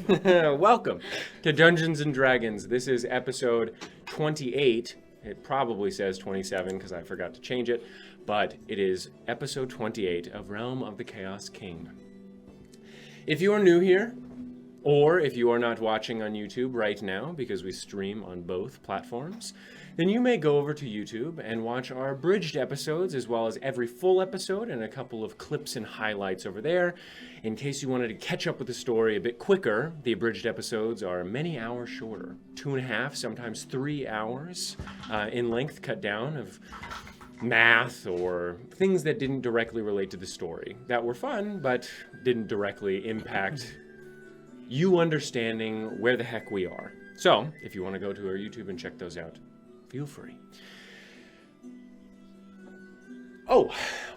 Welcome to Dungeons and Dragons. This is episode 28. It probably says 27 because I forgot to change it, but it is episode 28 of Realm of the Chaos King. If you are new here, or if you are not watching on YouTube right now, because we stream on both platforms, then you may go over to YouTube and watch our abridged episodes, as well as every full episode and a couple of clips and highlights over there. In case you wanted to catch up with the story a bit quicker, the abridged episodes are many hours shorter, 2.5, sometimes 3 hours in length, cut down of math or things that didn't directly relate to the story, that were fun, but didn't directly impact you understanding where the heck we are. So, if you want to go to our YouTube and check those out, feel free. Oh,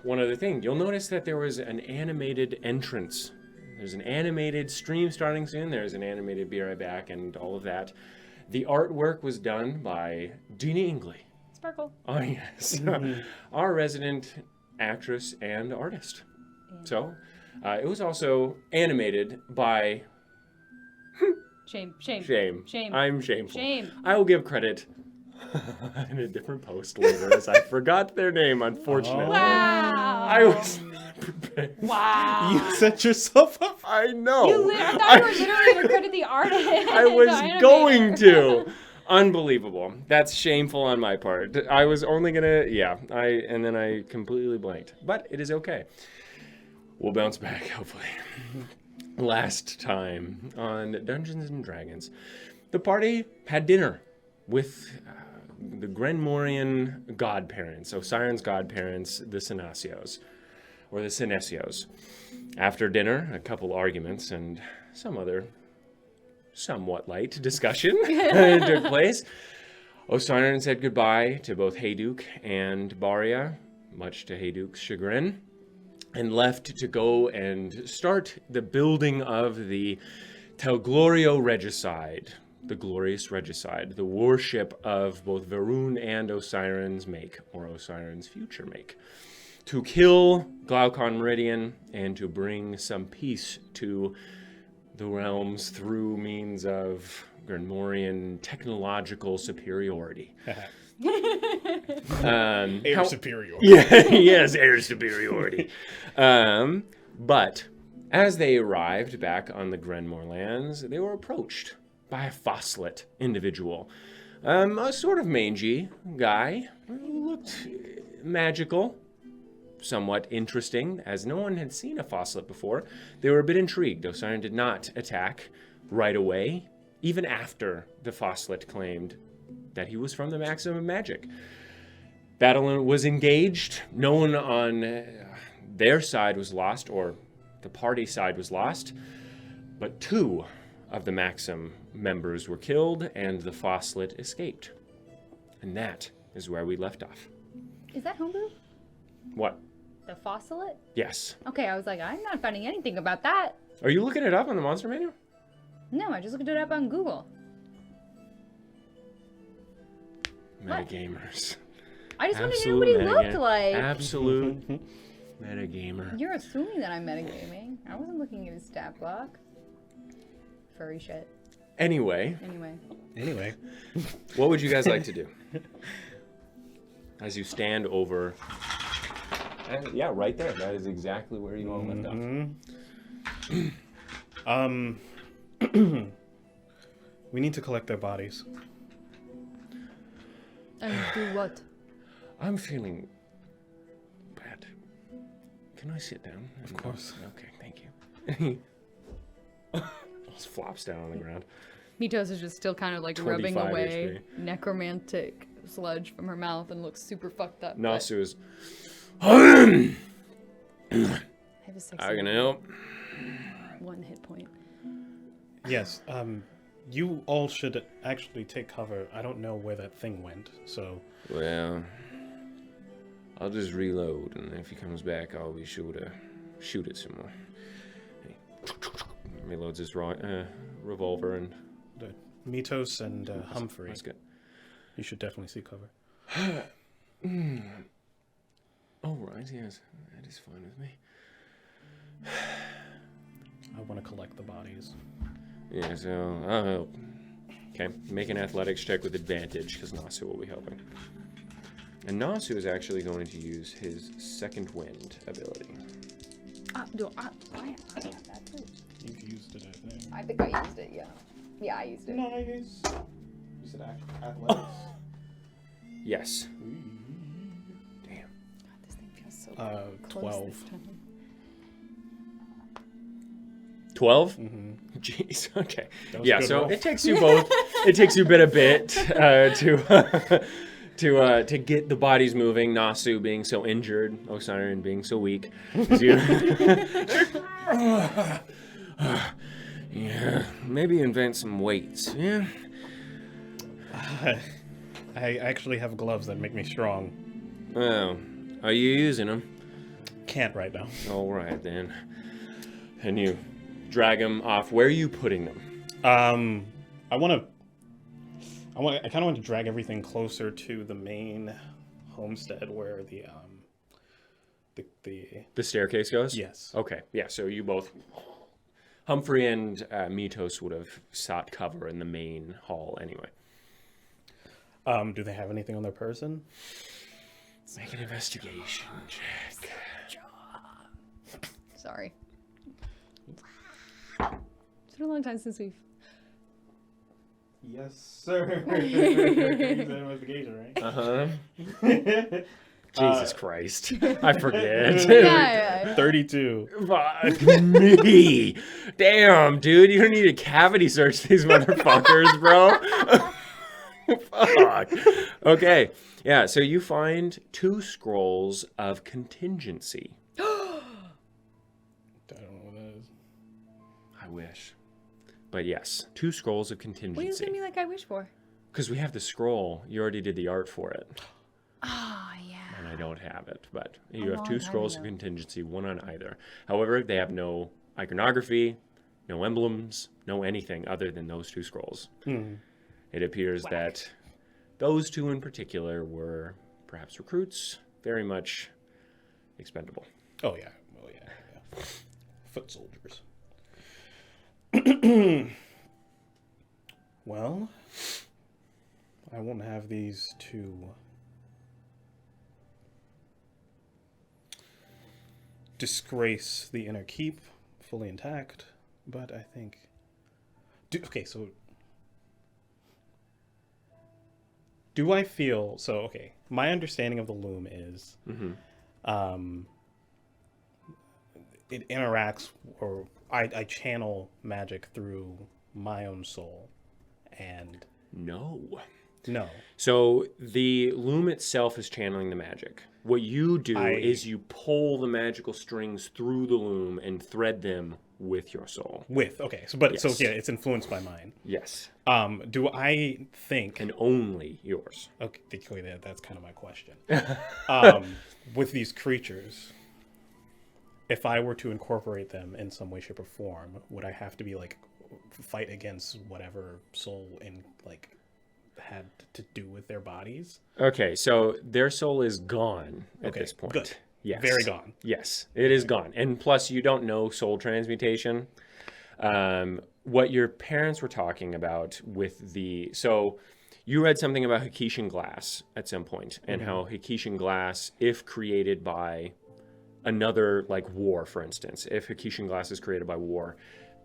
one other thing. You'll notice that there was an animated entrance. There's an animated stream starting soon. There's an animated Be Right Back and all of that. The artwork was done by Dina Ingley. Sparkle. Oh, yes. Our resident actress and artist. Yeah. So, it was also animated by... Shame. I'm shameful. Shame. I will give credit in a different post later, as I forgot their name, unfortunately. Oh. Wow. I was not prepared. Wow. You set yourself up. I know. I thought you were literally going to credit the artist. I was going to. Unbelievable. That's shameful on my part. I was only going to, and then I completely blanked. But it is okay. We'll bounce back, hopefully. Last time on Dungeons and Dragons, the party had dinner with the Grenmorian godparents, Osiren's godparents, the Senesios. After dinner, a couple arguments and some other somewhat light discussion took place. Osiren said goodbye to both Hayduk and Baria, much to Hayduk's chagrin, and left to go and start the building of the Telglorio Regicide, the glorious regicide, the worship of both Varun and Osiren's make, or Osiren's future make, to kill Glaucon Meridian and to bring some peace to the realms through means of Grenmorian technological superiority. Air superiority. Yeah, yes, air superiority. But as they arrived back on the Grenmore lands, they were approached by a Foslet individual. A sort of mangy guy who looked magical, somewhat interesting, as no one had seen a Foslet before. They were a bit intrigued. Osiren did not attack right away, even after the Foslet claimed that he was from the Maximum Magic. Battle was engaged. No one on their side was lost, or the party side was lost, but 2 of the Maxim members were killed, and the Foslet escaped. And that is where we left off. Is that homebrew? What? The Fossilate? Yes. Okay, I was like, I'm not finding anything about that. Are you looking it up on the monster manual? No, I just looked it up on Google. Metagamers. I just wanted to know what he looked like. Absolute metagamer. You're assuming that I'm metagaming. I wasn't looking at his stat block. Furry shit. Anyway. What would you guys like to do? As you stand over... yeah, right there. That is exactly where you all left off. We need to collect their bodies. And do what? I'm feeling bad. Can I sit down? Of course. Okay, thank you. Just flops down on the ground. Metos is just still kind of like rubbing away HP. necromantic sludge from her mouth and looks super fucked up. Nossew is... I have a 6. I can help. 1 hit point. Yes, you all should actually take cover. I don't know where that thing went, so... Well, I'll just reload, and if he comes back, I'll be sure to shoot it some more. He reloads his revolver and... The Metos and Humphrey. That's good. You should definitely see cover. All right, yes, that is fine with me. I want to collect the bodies. Yeah, so, okay, make an athletics check with advantage, because Nossew will be helping. And Nossew is actually going to use his second wind ability. I have that too. You've used it, I think. I think I used it, yeah. Yeah, I used it. Nice. You said athletics. Yes. Damn. God, this thing feels so 12. close this time. 12? Mm-hmm. Jeez, okay. That was a Yeah, good so roll. it takes you both, it takes you a bit to get the bodies moving, Nossew being so injured, Osiren being so weak. Yeah, maybe invent some weights, yeah? I actually have gloves that make me strong. Oh, are you using them? Can't right now. All right, then. And you drag them off. Where are you putting them? I kind of want to drag everything closer to the main homestead where the staircase goes? yes. Okay, yeah, so you both... Humphrey and Metos would have sought cover in the main hall anyway. Do they have anything on their person? Make an investigation check. Sorry. It's been a long time since we've... Yes, sir. Investigation, right? Uh-huh. Jesus Christ. I forget. Yeah. 32. Fuck me. Damn, dude. You don't need to cavity search these motherfuckers, bro. Fuck. Okay. Yeah, so you find 2 scrolls of contingency. I don't know what that is. I wish. But yes, 2 scrolls of What are you contingency. looking at me like I wish for? Because we have the scroll. You already did the art for it. Oh, yeah. And I don't have it. But you have long 2 time scrolls of ago. contingency, one on either. However, they have no iconography, no emblems, no anything other than those 2 scrolls. It appears that those 2 in particular were perhaps recruits, very much expendable. Oh yeah. Oh yeah. Foot soldiers. Well, I won't have these 2 disgrace the inner keep fully intact, but I think... okay, so... Do I feel... So, okay, my understanding of the loom is... it interacts, or I channel magic through my own soul, and... No. No. So the loom itself is channeling the magic. What you do is you pull the magical strings through the loom and thread them with your soul. Okay, so but Yes. so yeah, it's influenced by mine. Yes. Do I think? And only yours. Okay, that's kind of my question. With these creatures, if I were to incorporate them in some way, shape, or form, would I have to be like fight against whatever soul in like had to do with their bodies? Okay, so their soul is gone at this point. Good. Yes. Very gone. Yes, it is gone. And plus, you don't know soul transmutation. What your parents were talking about with the... So you read something about Hakishan glass at some point, and how Hakishan glass, if created by another, like war, for instance, if Hakishan glass is created by war,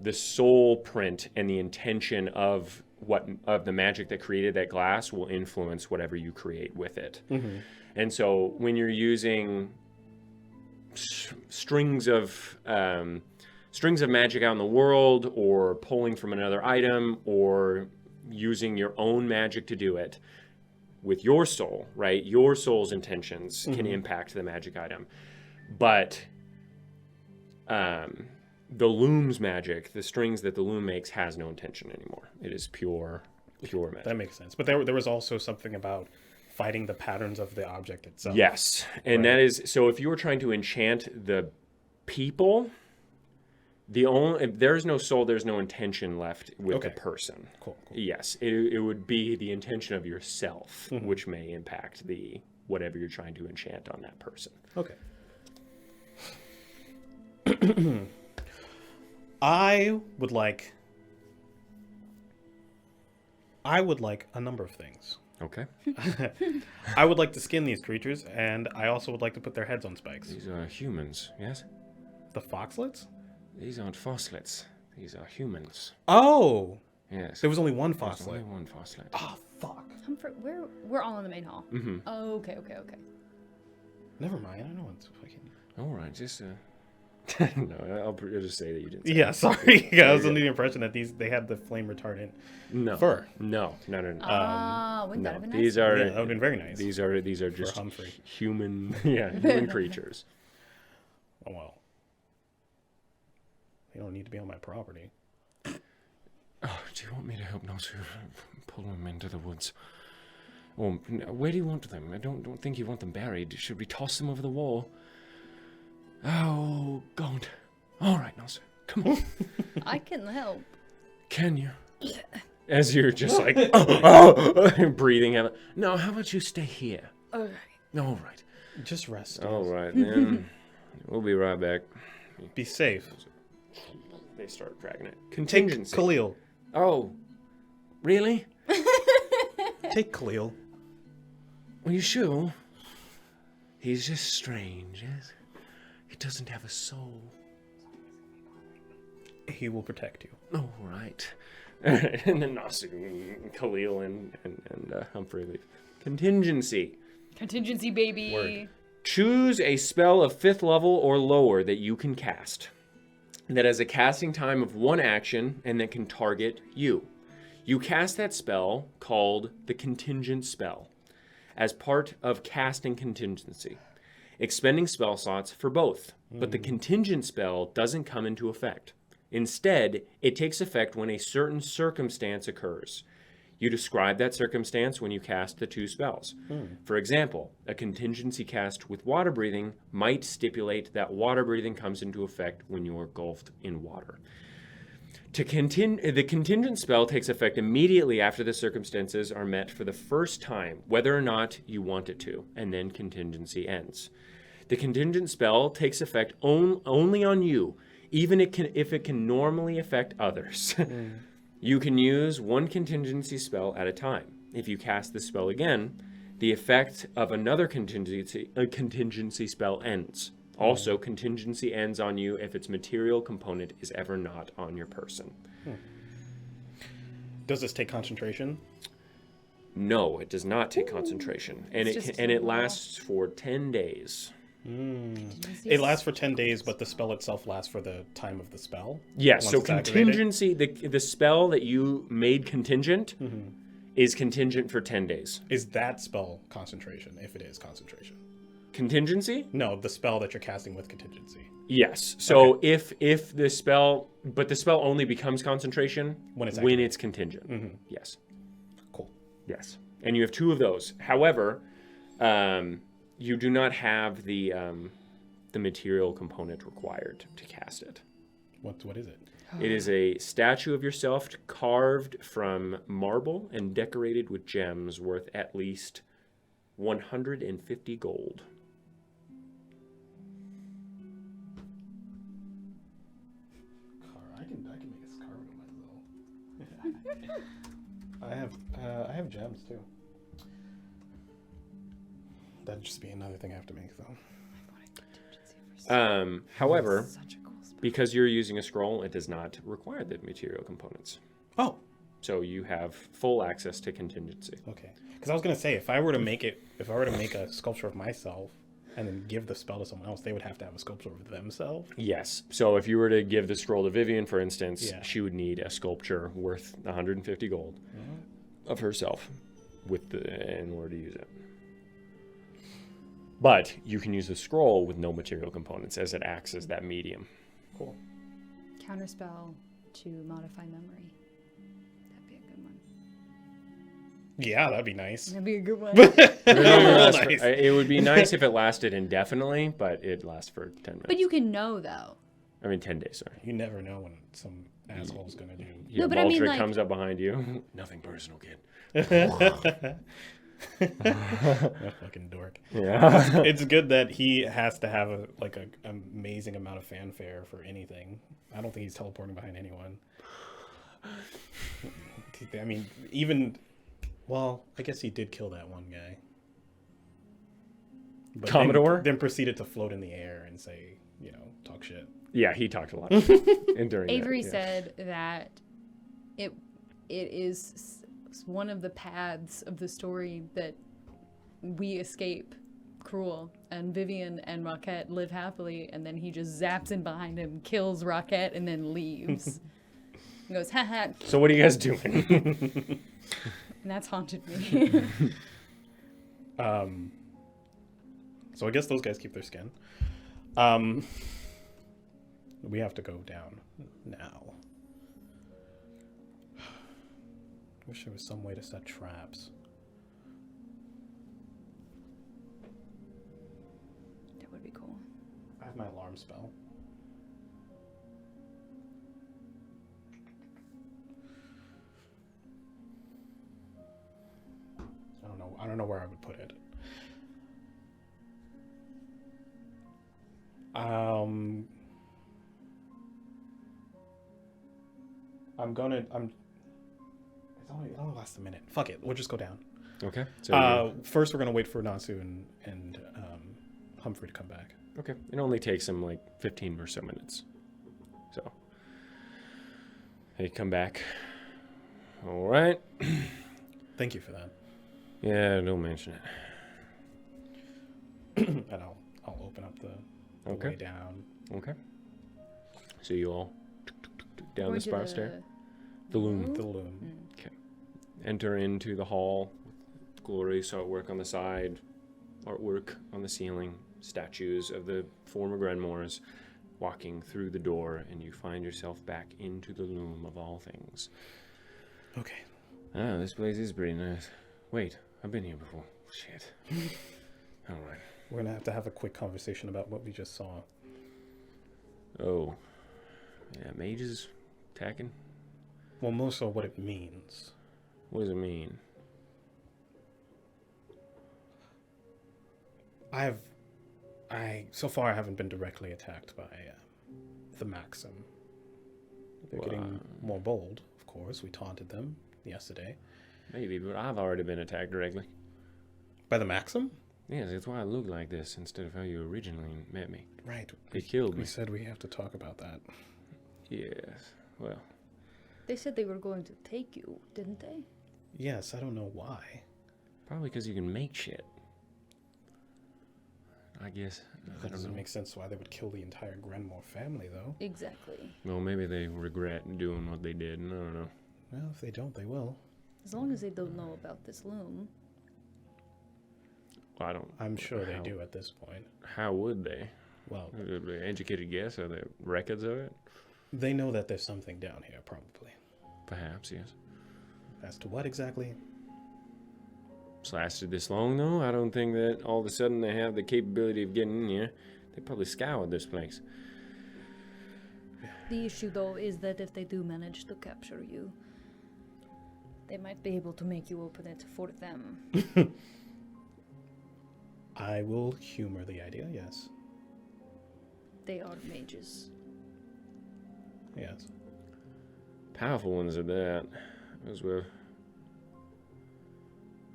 the soul print and the intention of the magic that created that glass will influence whatever you create with it. And so when you're using strings of magic out in the world, or pulling from another item, or using your own magic to do it with your soul, right? Your soul's intentions can impact the magic item. But the loom's magic, the strings that the loom makes, has no intention anymore. It is pure magic. That makes sense. But there was also something about fighting the patterns of the object itself. Yes, and that is, so if you were trying to enchant the people, if there's no soul, there's no intention left with the person. Cool. Yes, it would be the intention of yourself, which may impact whatever you're trying to enchant on that person. Okay. I would like I would like a number of things. Okay. I would like to skin these creatures, and I also would like to put their heads on spikes. These are humans, yes? The foxlets? These aren't fossilets. These are humans. Oh! Yes. There was only one There's foxlet. only one fossilette. Oh, fuck. Humphrey, we're all in the main hall. Mm-hmm. Oh, okay. Never mind. I know it's fucking... All right, just no, I'll just say that you didn't. Say Yeah, that. sorry. I was under the impression that they had the flame retardant No. fur. No. Wouldn't No, that have been nice? these are Yeah, that would have been very nice. these are just Humphrey. human, human creatures. Oh, well. They don't need to be on my property. Oh, do you want me to help Nossew pull them into the woods? Or where do you want them? I don't think you want them buried. Should we toss them over the wall? Oh, God. All right, Nossew, come on. I can help. Can you? As you're just like breathing out. No, how about you stay here? All All right. Just rest. All right, then. We'll be right back. Be safe. They start dragging it. Take Contingency. Khalil. Oh, really? Take Khalil. Are you sure? He's just strange, yes? He doesn't have a soul. He will protect you. Oh, right. And then Nossew, Khalil, and Humphrey leave. Contingency. Contingency, baby. Word. Choose a spell of 5th level or lower that you can cast. That has a casting time of 1 action and that can target you. You cast that spell, called the Contingent Spell, as part of casting Contingency, expending spell slots for both. But the Contingent Spell doesn't come into effect. Instead, it takes effect when a certain circumstance occurs. You describe that circumstance when you cast the 2 spells. For example, a contingency cast with water breathing might stipulate that water breathing comes into effect when you are engulfed in water. The contingent spell takes effect immediately after the circumstances are met for the first time, whether or not you want it to, and then contingency ends. The contingent spell takes effect only on you, even if it can normally affect others. You can use 1 contingency spell at a time. If you cast the spell again, the effect of another contingency spell ends. Also, contingency ends on you if its material component is ever not on your person. Does this take concentration? No, it does not take concentration, and it lasts for 10 days. It lasts for 10 days, but the spell itself lasts for the time of the spell? Yes, so it's activated? contingency, the spell that you made contingent is contingent for 10 days. Is that spell concentration, if it is concentration? Contingency? No, the spell that you're casting with contingency. Yes. So if the spell, but the spell only becomes concentration When it's it's contingent. Yes. Cool. Yes. And you have 2 of those. However, you do not have the material component required to cast it. What is it? It is a statue of yourself carved from marble and decorated with gems worth at least 150 gold. I can make this carving myself. I have gems too. That'd just be another thing I have to make though. However, Such a cool spell. because you're using a scroll, it does not require the material components. Oh, So you have full access to contingency. okay. Because I was gonna say, if I were to make a sculpture of myself and then give the spell to someone else, they would have to have a sculpture of themselves. Yes. So if you were to give the scroll to Vivian, for instance, Yeah. she would need a sculpture worth 150 gold of herself in order to use it. But you can use a scroll with no material components as it acts as that medium. Cool. Counterspell to modify memory. That'd be a good one. Yeah, that'd be nice. That'd be a good one. Nice. It would be nice if it lasted indefinitely, but it lasts for 10 minutes. But you can know, though. I mean, 10 days, sorry. You never know when some asshole's gonna do. Yeah, No, but I mean, Baldric like- comes up behind you. Nothing personal, kid. That fucking dork. Yeah. It's good that he has to have an amazing amount of fanfare for anything. I don't think he's teleporting behind anyone. I mean, even... Well, I guess he did kill that one guy. But Commodore? Then proceeded to float in the air and say, talk shit. Yeah, he talked a lot. And during Avery that, yeah. said that it is one of the paths of the story that we escape Cruel, and Vivian and Rocket live happily, and then he just zaps in behind him, kills Rocket, and then leaves. He goes, haha. So what are you guys doing? And that's haunted me. So I guess those guys keep their skin. We have to go down now. Wish there was some way to set traps. That would be cool. I have my alarm spell. I don't know where I would put it. It only lasts a minute. Fuck it. We'll just go down. Okay. So First, we're gonna wait for Nossew and Humphrey to come back. okay. It only takes him like 15 or so minutes. So they come back. All right. Thank you for that. Yeah, don't mention it. And I'll open up the Okay. way down. Okay. So you all down Going the to spiral stair. The loom. The loom. Enter into the hall. Glorious artwork on the side, artwork on the ceiling, statues of the former Grenmores walking through the door, and you find yourself back into the loom of all things. Okay. Ah, this place is pretty nice. Wait, I've been here before. Shit. All right. We're gonna have a quick conversation about what we just saw. Oh. Yeah, mages attacking? Well, more so what it means. What does it mean? So far I haven't been directly attacked by the Maxim. They're getting more bold, of course. We taunted them yesterday. Maybe, but I've already been attacked directly. By the Maxim? Yes, that's why I look like this instead of how you originally met me. Right. They killed me. We said we have to talk about that. Yes. Well, They said they were going to take you, didn't they? Yes, I don't know why. probably because you can make shit. I guess. I That don't doesn't know. make sense why they would kill the entire Grenmore family, though. Exactly. Well, maybe they regret doing what they did. I don't know. Well, if they don't, they will. As long as they don't know about this loom. Well, I don't. I'm sure they how- do at this point. How would they? Well, Educated guess? Are there records of it? they know that there's something down here, probably. Perhaps, yes. As to what exactly? It's lasted this long, though. I don't think that all of a sudden they have the capability of getting in here. They probably scoured this place. The issue, though, is that if they do manage to capture you, they might be able to make you open it for them. I will humor the idea, yes. They are mages. Yes. Powerful ones at that. Those were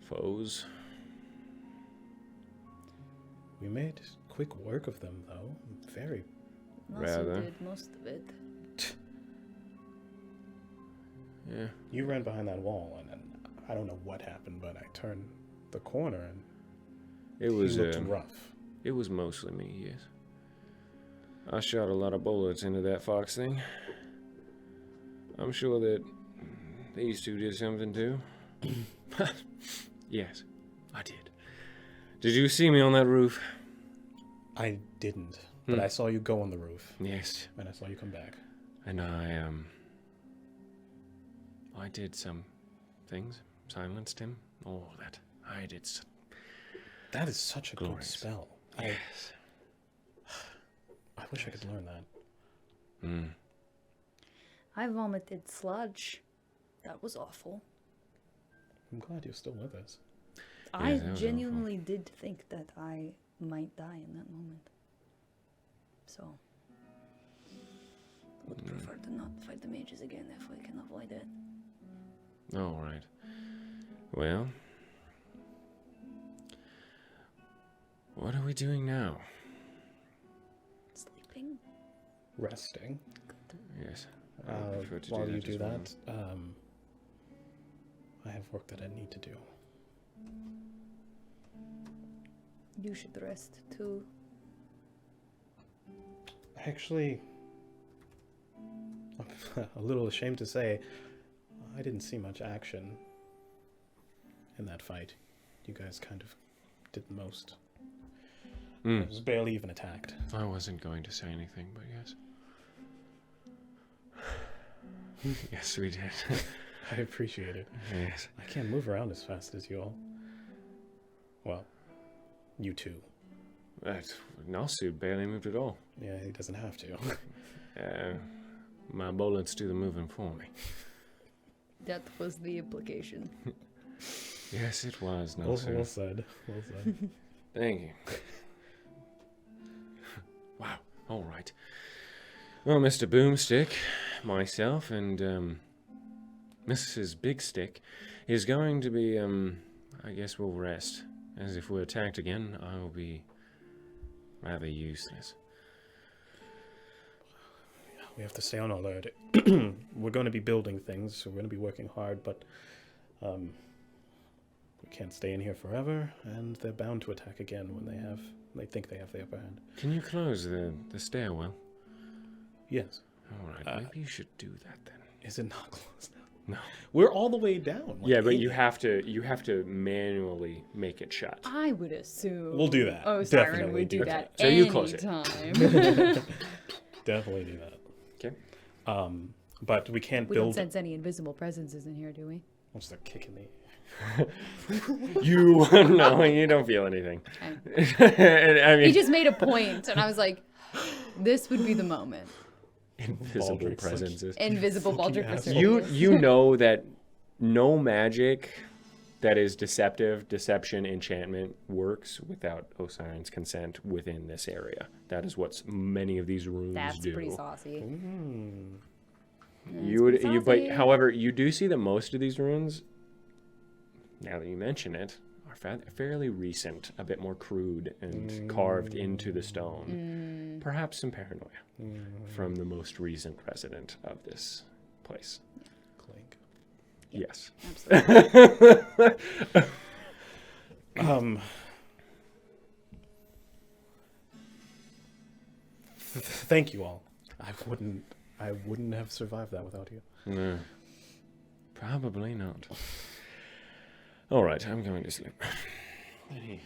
foes. We made quick work of them, though. Very. Nossew Rather. did most of it. Yeah. You ran behind that wall, and I don't know what happened, but I turned the corner, and It was he looked rough. It was mostly me, yes. I shot a lot of bullets into that fox thing. I'm sure that these two did something too. Yes, I did. Did you see me on that roof? I didn't, but I saw you go on the roof, Yes. and I saw you come back. And I did some things. Silenced him. All that. I did some. That is such a good Glorious. spell. Yes. I wish I could learn that. Mm. I vomited sludge. That was awful. I'm glad you're still with us. I that was genuinely did think that I might die in that moment. So, would prefer to not fight the mages again if we can avoid it. All right. Well, what are we doing now? Sleeping. Resting. Yes. I would prefer to While you as do well. that, I have work that I need to do. You should rest too. Actually, I'm a little ashamed to say, I didn't see much action in that fight. You guys kind of did the most. I was barely even attacked. I wasn't going to say anything, but yes. Yes, we did. I appreciate it. Yes. I can't move around as fast as you all. Well, you two. Nossew barely moved at all. Yeah, he doesn't have to. My bullets do the moving for me. That was the implication. Yes, it was, Well Nossew. said. Well said. Thank you. Wow. All right. Well, Mr. Boomstick, myself, and Mrs. Big Stick is going to be, I guess we'll rest. As if we're attacked again, I will be rather useless. We have to stay on alert. We're going to be building things, so we're going to be working hard, but we can't stay in here forever, and they're bound to attack again when they think they have the upper hand. Can you close the stairwell? Yes. All right, maybe you should do that then. Is it not closed now? No. We're all the way down. Yeah, but you have to manually make it shut. I would assume. We'll do that. Oh, Siren Definitely would do do that that. So you close it. anytime. Definitely do that. Okay. But we can't We don't build. sense any invisible presences in here, do we? I'll start kicking the. You no, you don't feel anything. Okay. I mean, He just made a point, and I was like, this would be the moment. invisible Baldrick's like- presences. Invisible Fucking Baldrick asshole. Resurgence. You know that no magic that is deception, enchantment works without Osiren's consent within this area. That is what many of these runes That's do. pretty saucy. You would, pretty but saucy. however, you do see that most of these runes, now that you mention it, are fairly recent, a bit more crude and carved into the stone. Perhaps some paranoia from the most recent resident of this place. Clink. Yes. Absolutely. Thank you all. I wouldn't have survived that without you. No. Probably not. All right, I'm going to sleep. Hey.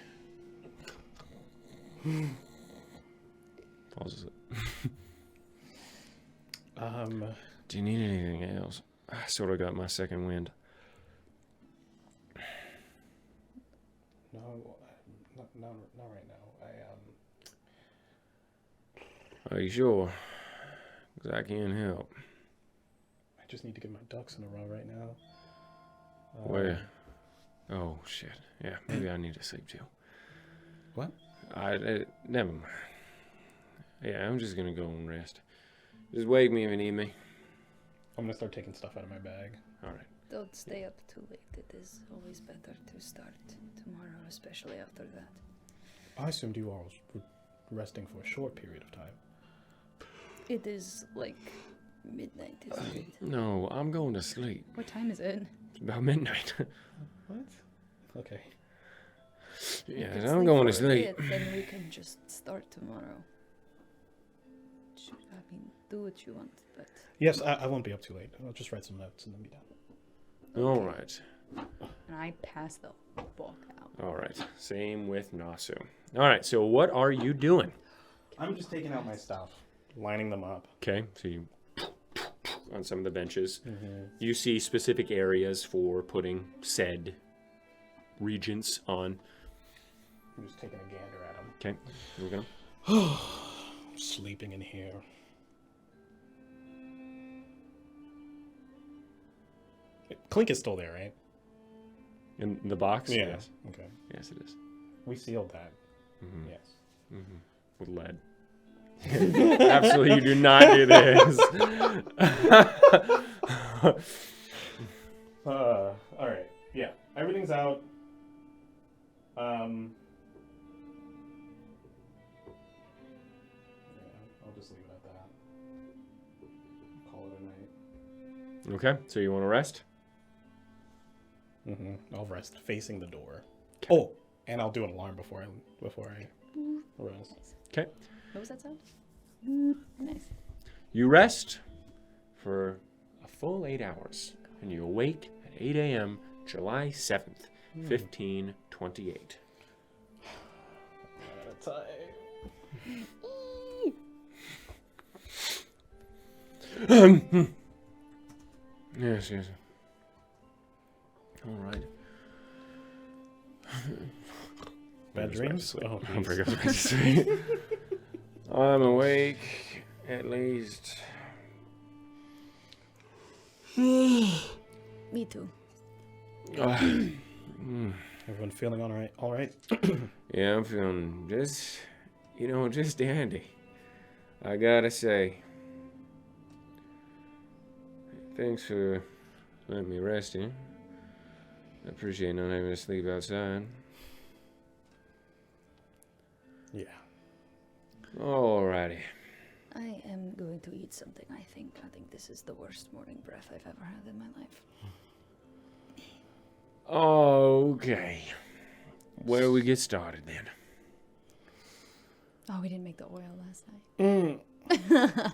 Pauses it. Do you need anything else? I sort of got my second wind. No, not right now. Are you sure? 'Cause I can't help. I just need to get my ducks in a row right now. Where? Oh, shit. Yeah, maybe I need to sleep too. What? Never mind. Yeah, I'm just gonna go and rest. Just wake me if you need me. I'm gonna start taking stuff out of my bag. All right. Don't stay up too late. It is always better to start tomorrow, especially after that. I assumed you all were resting for a short period of time. It is like midnight, isn't it? No, I'm going to sleep. What time is it? It's about midnight. What? Okay. Yeah, If it's I'm like going to for a sleep. bit, then we can just start tomorrow. I mean, do what you want, but Yes, I won't be up too late. I'll just write some notes and then be done. All right. and I pass the book out. All right. Same with Nossew. All right, so what are you doing? I'm just taking out my stuff, lining them up. Okay, so you on some of the benches. You see specific areas for putting said regents on. I'm just taking a gander at them. Okay, here we go. I'm sleeping in here. Clink is still there, right? In the box? Yeah. Yes. Okay. Yes, it is. We sealed that. Mhm. Yes. With lead. Absolutely, you do not do this. All right. Yeah, everything's out. Yeah, I'll just leave it at that. Call it a night. Okay, so you want to rest? I'll rest facing the door. Oh, and I'll do an alarm before I rest. Okay. What was that sound? Nice. You rest for a full 8 hours, and you awake at 8 a.m., July 7th, 1528. Yes. All right. Bad dreams? Oh, Humphrey goes back to sleep. I'm awake, at least. Me too. Everyone feeling all right? All right? Yeah, I'm feeling just dandy. I gotta say. Thanks for letting me rest here. I appreciate not having to sleep outside. Yeah. Alrighty. I am going to eat something, I think. I think this is the worst morning breath I've ever had in my life. Okay. Where do we get started then? Oh, we didn't make the oil last night.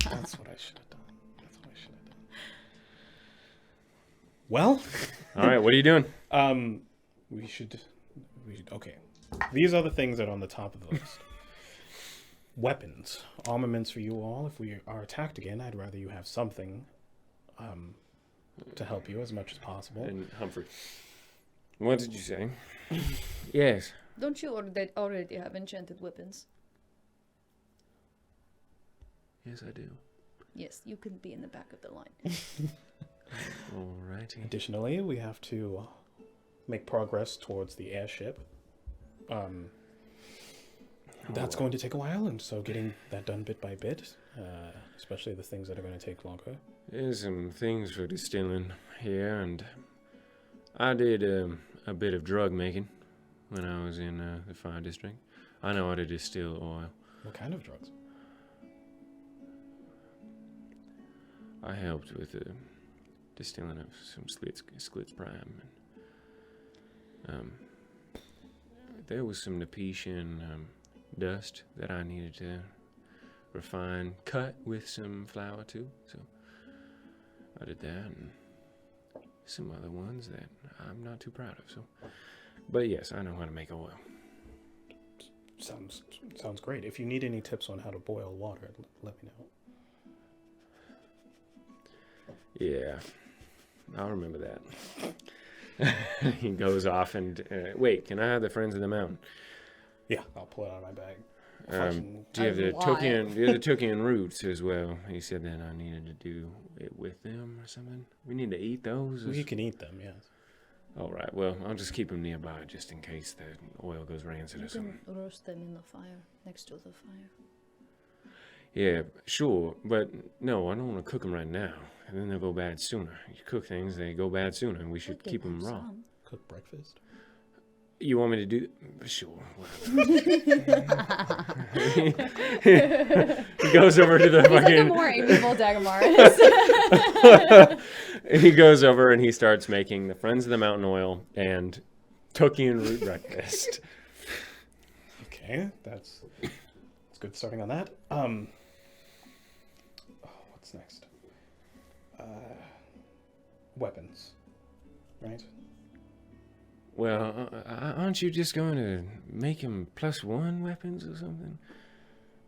That's what I should have done. Well, All right, what are you doing? we should okay. These are the things that are on the top of the list. Weapons, armaments for you all. If we are attacked again, I'd rather you have something to help you as much as possible. And Humphrey. What did you say? Yes. Don't you already have enchanted weapons? Yes, I do. Yes, you can be in the back of the line. Alrighty. Additionally, we have to make progress towards the airship. That's going to take a while, and so getting that done bit by bit, especially the things that are going to take longer. There's some things for distilling here, and I did a bit of drug making when I was in the fire district. I know how to distill oil. What kind of drugs? I helped with the distilling of some Sklitz Prime. And, there was some Nepetian dust that I needed to refine, cut with some flour too. So I did that, and some other ones that I'm not too proud of. So, but yes, I know how to make oil. Sounds great. If you need any tips on how to boil water, let me know. Yeah, I'll remember that. He goes off and wait. Can I have the Friends of the Mountain? Yeah, I'll pull it out of my bag. Do you have the Tokian? Do you have the Tokian roots as well? He said that I needed to do it with them or something. We need to eat those. You can eat them, yes. All right. Well, I'll just keep them nearby just in case the oil goes rancid or something. You can roast them in the fire, next to the fire. Yeah, sure, but no, I don't want to cook them right now, and then they'll go bad sooner. You cook things, they go bad sooner, and we should keep them raw. Cook breakfast? You want me to do? Sure. He goes over to the He's fucking. like a more amiable Dagomar. He goes over and he starts making the Friends of the Mountain oil and Tokian root breakfast. Okay, that's good starting on that. What's next? Weapons, right? Well, aren't you just going to make him +1 weapons or something?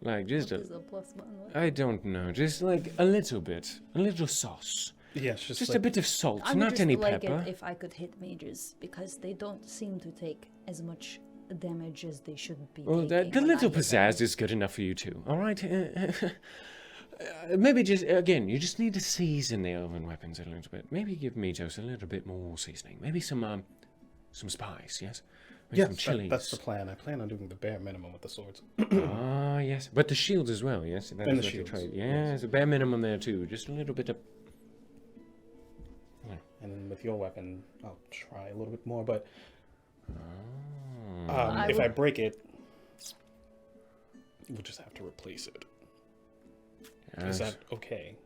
Like just What is a +1 weapon? I don't know, just like a little bit, a little sauce. Yes, Just like, a bit of salt, I would not just any like pepper. it if I could hit mages, because they don't seem to take as much damage as they should be Well, taking. the when I little hit them. pizzazz is good enough for you too. All right. Maybe just again, you just need to season the oven weapons a little bit. Maybe give Metos a little bit more seasoning. Maybe some spice. Yes. Maybe some yes, chilies. that's the plan. I plan on doing the bare minimum with the swords. Ah, yes, but the shields as well. Yes, that And is the what you shields, tried. yes. Yeah, there's a bare minimum there too. Just a little bit of. And then with your weapon, I'll try a little bit more. But Oh. if I break it, we'll just have to replace it. Is Yes. that okay?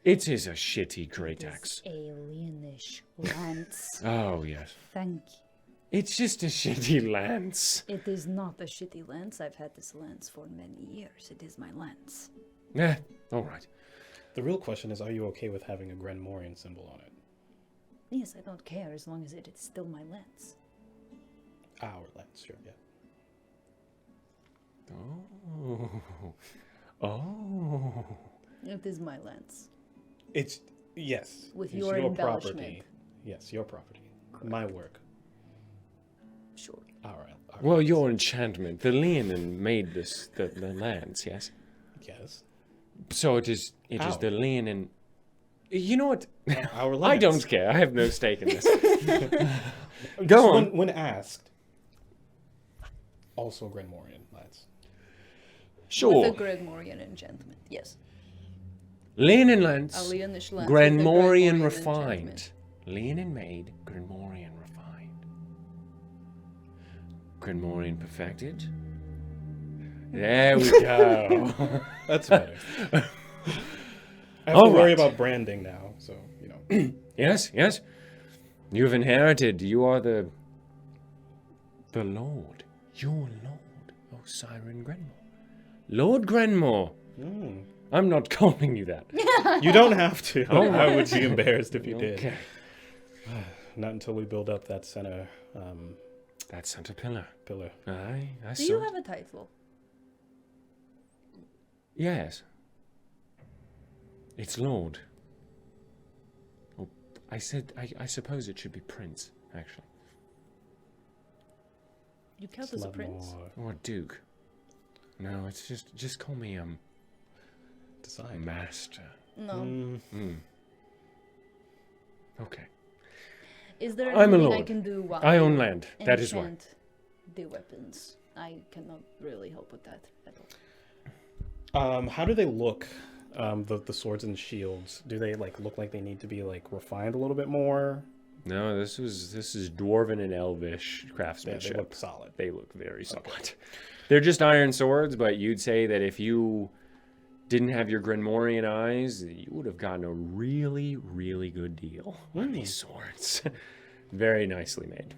It is a shitty great axe. Alienish lance. Oh, yes. Thank you. It's just a shitty lance. It is not a shitty lance. I've had this lance for many years. It is my lance. Eh, all right. The real question is, are you okay with having a Grenmorian symbol on it? Yes, I don't care as long as it is still my lance. Our lens, sure, yeah. Oh. Oh. It is my lance. It's, yes. With it's your embellishment. property. Yes, your property. My work. Sure. Our Well, lens. your enchantment. The Leonin made this, the lance, yes? Yes. So it is Ow. the Leonin. You know what? Our lens. I don't care. I have no stake in this. Just Go on. When asked, also Grenmorian lens. Sure. With a Gregmorian enchantment, yes. Leonin A lance. Leonish lance. Grenmorian with a Gregmorian refined. enchantment. Leonin made, Grenmorian refined. Grenmorian perfected. There we go. That's better. I have All to worry right. about branding now, so, you know. Yes, yes. You've inherited. You are the Lord. Your Lord. Oh, Siren Grenmore. Lord Grenmore. Mm. I'm not calling you that. You don't have to. Oh, I would be embarrassed if you did. Okay. Not until we build up that center That center pillar. pillar. Aye, I Do saw you it. have a title? Yes. It's Lord. Oh, I said, I suppose it should be Prince, actually. You count as a prince? Or Duke. No, it's just call me, Design. Master. No. Hmm. Okay. Is there I'm a anything I lord. can do while I you own land. That is why. enchant the weapons? I cannot really help with that at all. How do they look? The swords and shields. Do they look like they need to be refined a little bit more? No, this is dwarven and elvish Yeah, craftsmanship. they look solid. They look very solid. They're just iron swords, but you'd say that if you didn't have your Grenmorian eyes, you would have gotten a really, really good deal on these swords. Very nicely made.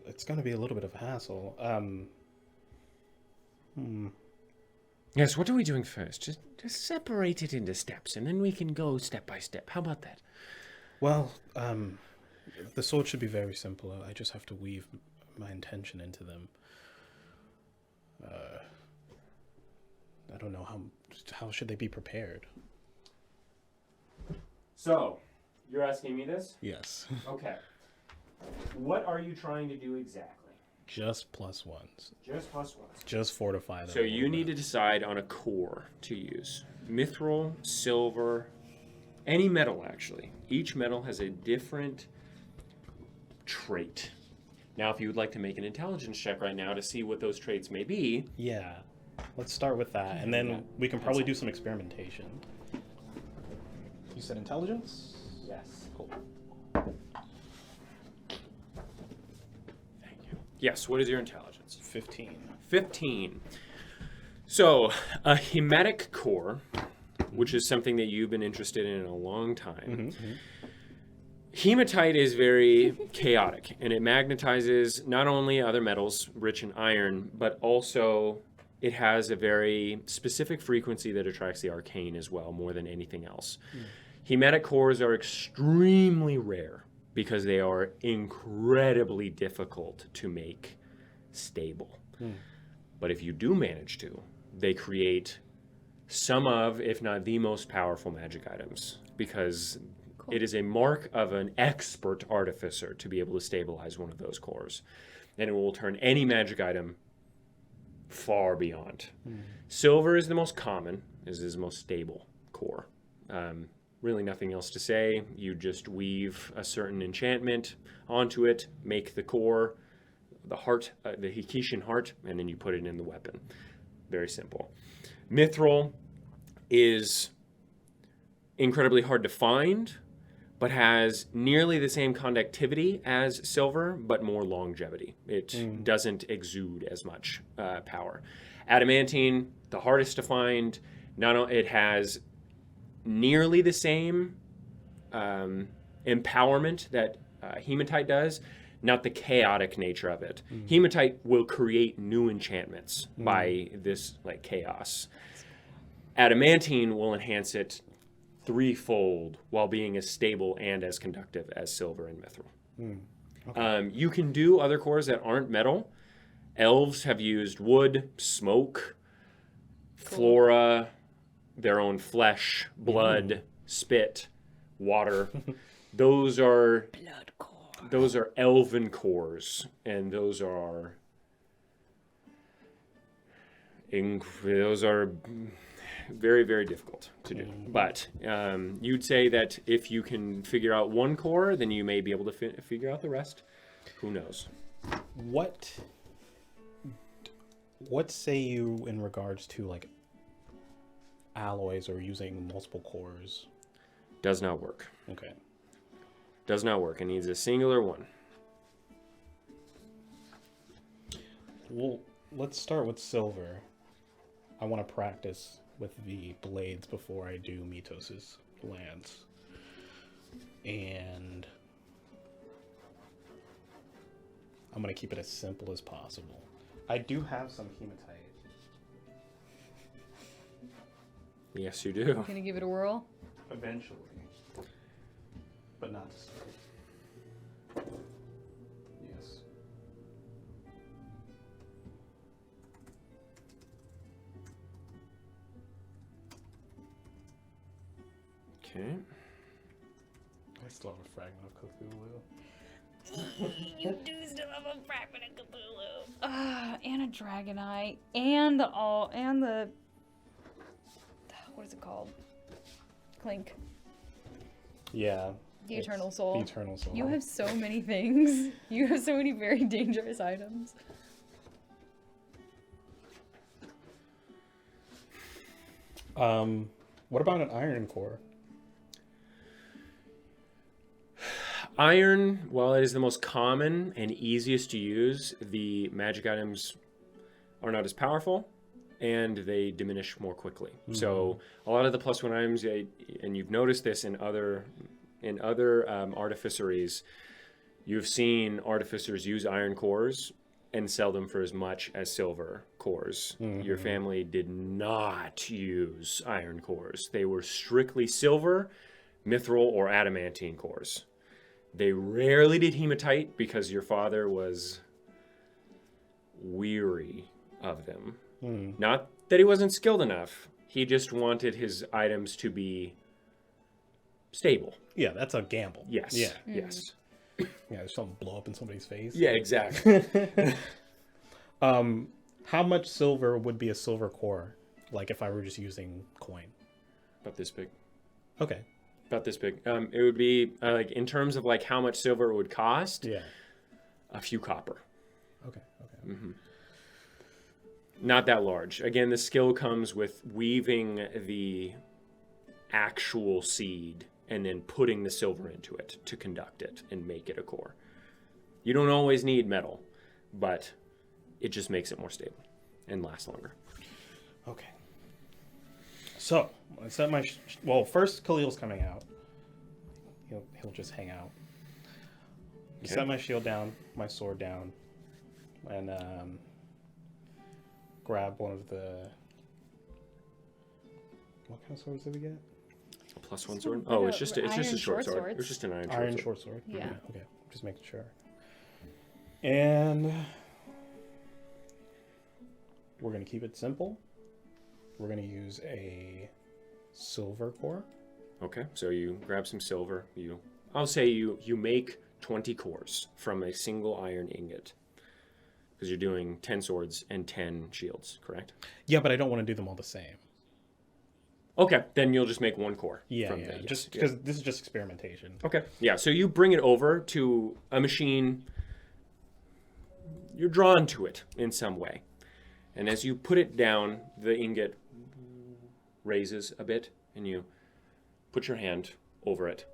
It's gonna be a little bit of a hassle. Yes, what are we doing first? Just separate it into steps, and then we can go step by step. How about that? Well, the sword should be very simple. I just have to weave my intention into them. I don't know how should they be prepared. So, you're asking me this? Yes. Okay. What are you trying to do exactly? Just plus ones. Just plus ones. Just fortify them. So you need to decide on a core to use. Mithril, silver, any metal actually. Each metal has a different trait. Now if you would like to make an intelligence check right now to see what those traits may be. Yeah. Let's start with that, and then we can probably do some experimentation. You said intelligence? Yes. Cool. Thank you. Yes, what is your intelligence? 15. 15. So, a Hematic Core, which is something that you've been interested in a long time. Hematite is very chaotic, and it magnetizes not only other metals rich in iron, but also it has a very specific frequency that attracts the arcane as well, more than anything else. Hematic cores are extremely rare because they are incredibly difficult to make stable. But if you do manage to, they create some of, if not the most powerful magic items, because it is a mark of an expert artificer to be able to stabilize one of those cores. And it will turn any magic item far beyond. Silver is the most common, is the most stable core. Really nothing else to say. You just weave a certain enchantment onto it, make the core, the heart, the Hikishin heart, and then you put it in the weapon. Very simple. Mithril is incredibly hard to find, but has nearly the same conductivity as silver, but more longevity. It doesn't exude as much power. Adamantine, the hardest to find. It has nearly the same empowerment that hematite does, not the chaotic nature of it. Hematite will create new enchantments by this like chaos. Adamantine will enhance it threefold while being as stable and as conductive as silver and mithril. Okay. You can do other cores that aren't metal. Elves have used wood, smoke, flora, their own flesh, blood, spit, water. Those are Blood core. Those are elven cores, and those are very, very difficult to do. But you'd say that if you can figure out one core, then you may be able to figure out the rest. Who knows? What say you in regards to like alloys or using multiple cores? Does not work. Okay. Does not work. It needs a singular one. Well, let's start with silver. I want to practice with the blades before I do Metos's lance. And I'm going to keep it as simple as possible. I do have some hematite. Yes, you do. Gonna give it a whirl? Eventually. But not to start. Yes. Okay. I still have a fragment of Cthulhu. You do still have a fragment of Cthulhu. And a dragon eye, and the what is it called? Clink. Yeah. The Eternal Soul. The Eternal Soul. You have so many things. You have so many very dangerous items. What about an iron core? Iron, while it is the most common and easiest to use, the magic items are not as powerful, and they diminish more quickly. So a lot of the +1 items, and you've noticed this in other artificeries, you've seen artificers use iron cores and sell them for as much as silver cores. Your family did not use iron cores. They were strictly silver, mithril, or adamantine cores. They rarely did hematite because your father was weary of them. Not that he wasn't skilled enough. He just wanted his items to be stable. Yeah, that's a gamble. Yes. Yeah. Yes. Yeah, there's something blow up in somebody's face. Yeah, exactly. How much silver would be a silver core? Like if I were just using coin? About this big. Okay. About this big. It would be like in terms of like how much silver it would cost. Yeah. A few copper. Okay. Okay. Not that large. Again, the skill comes with weaving the actual seed and then putting the silver into it to conduct it and make it a core. You don't always need metal, but it just makes it more stable and lasts longer. Okay. So, I set my... well, first Khalil's coming out. He'll just hang out. Okay. Set my shield down, my sword down, and grab one of the... what kind of swords did we get? A +1 sword? Like Oh, it's just a iron short sword. swords. It's just an iron Iron sword. short sword? Yeah. Okay, just making sure. And we're going to keep it simple. We're going to use a silver core. Okay, so you grab some silver. I'll say you make 20 cores from a single iron ingot. Because you're doing 10 swords and 10 shields, correct? Yeah, but I don't want to do them all the same. Okay, then you'll just make one core. Yeah, from yeah. the, Just because this is just experimentation. Okay, yeah. So you bring it over to a machine. You're drawn to it in some way, and as you put it down, the ingot raises a bit, and you put your hand over it.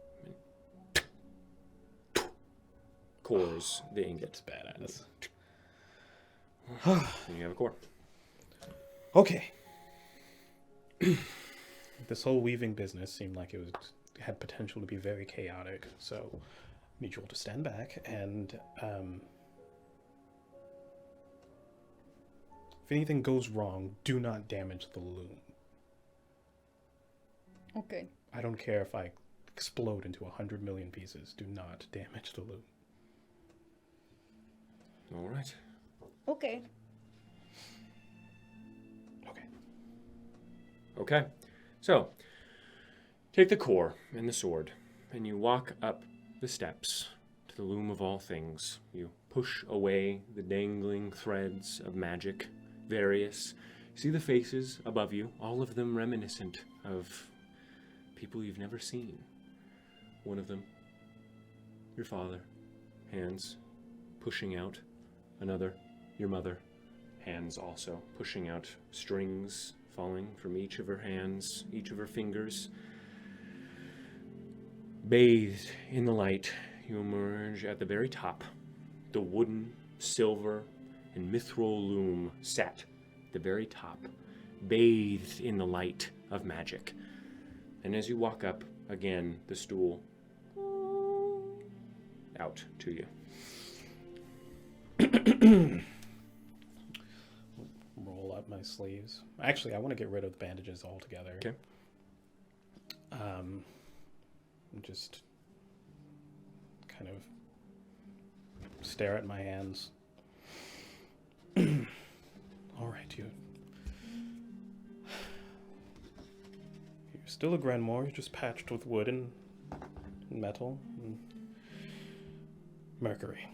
Cores the ingot. Badass. And you have a core. Okay. This whole weaving business seemed like it had potential to be very chaotic, so I need you all to stand back and if anything goes wrong, do not damage the loom. Okay. I don't care if I explode into 100 million pieces. Do not damage the loom. All right. Okay. Okay. Okay. So, take the core and the sword, and you walk up the steps to the loom of all things. You push away the dangling threads of magic, various. See the faces above you, all of them reminiscent of people you've never seen. One of them, your father, hands pushing out. Another, your mother, hands also pushing out, strings falling from each of her hands, each of her fingers. Bathed in the light, you emerge at the very top. The wooden, silver, and mithril loom set at the very top, bathed in the light of magic. And as you walk up, again, the stool out to you. Roll up my sleeves. Actually, I want to get rid of the bandages altogether. Okay. Just kind of stare at my hands. All right, you're still a Granmore. You're just patched with wood and metal and mercury.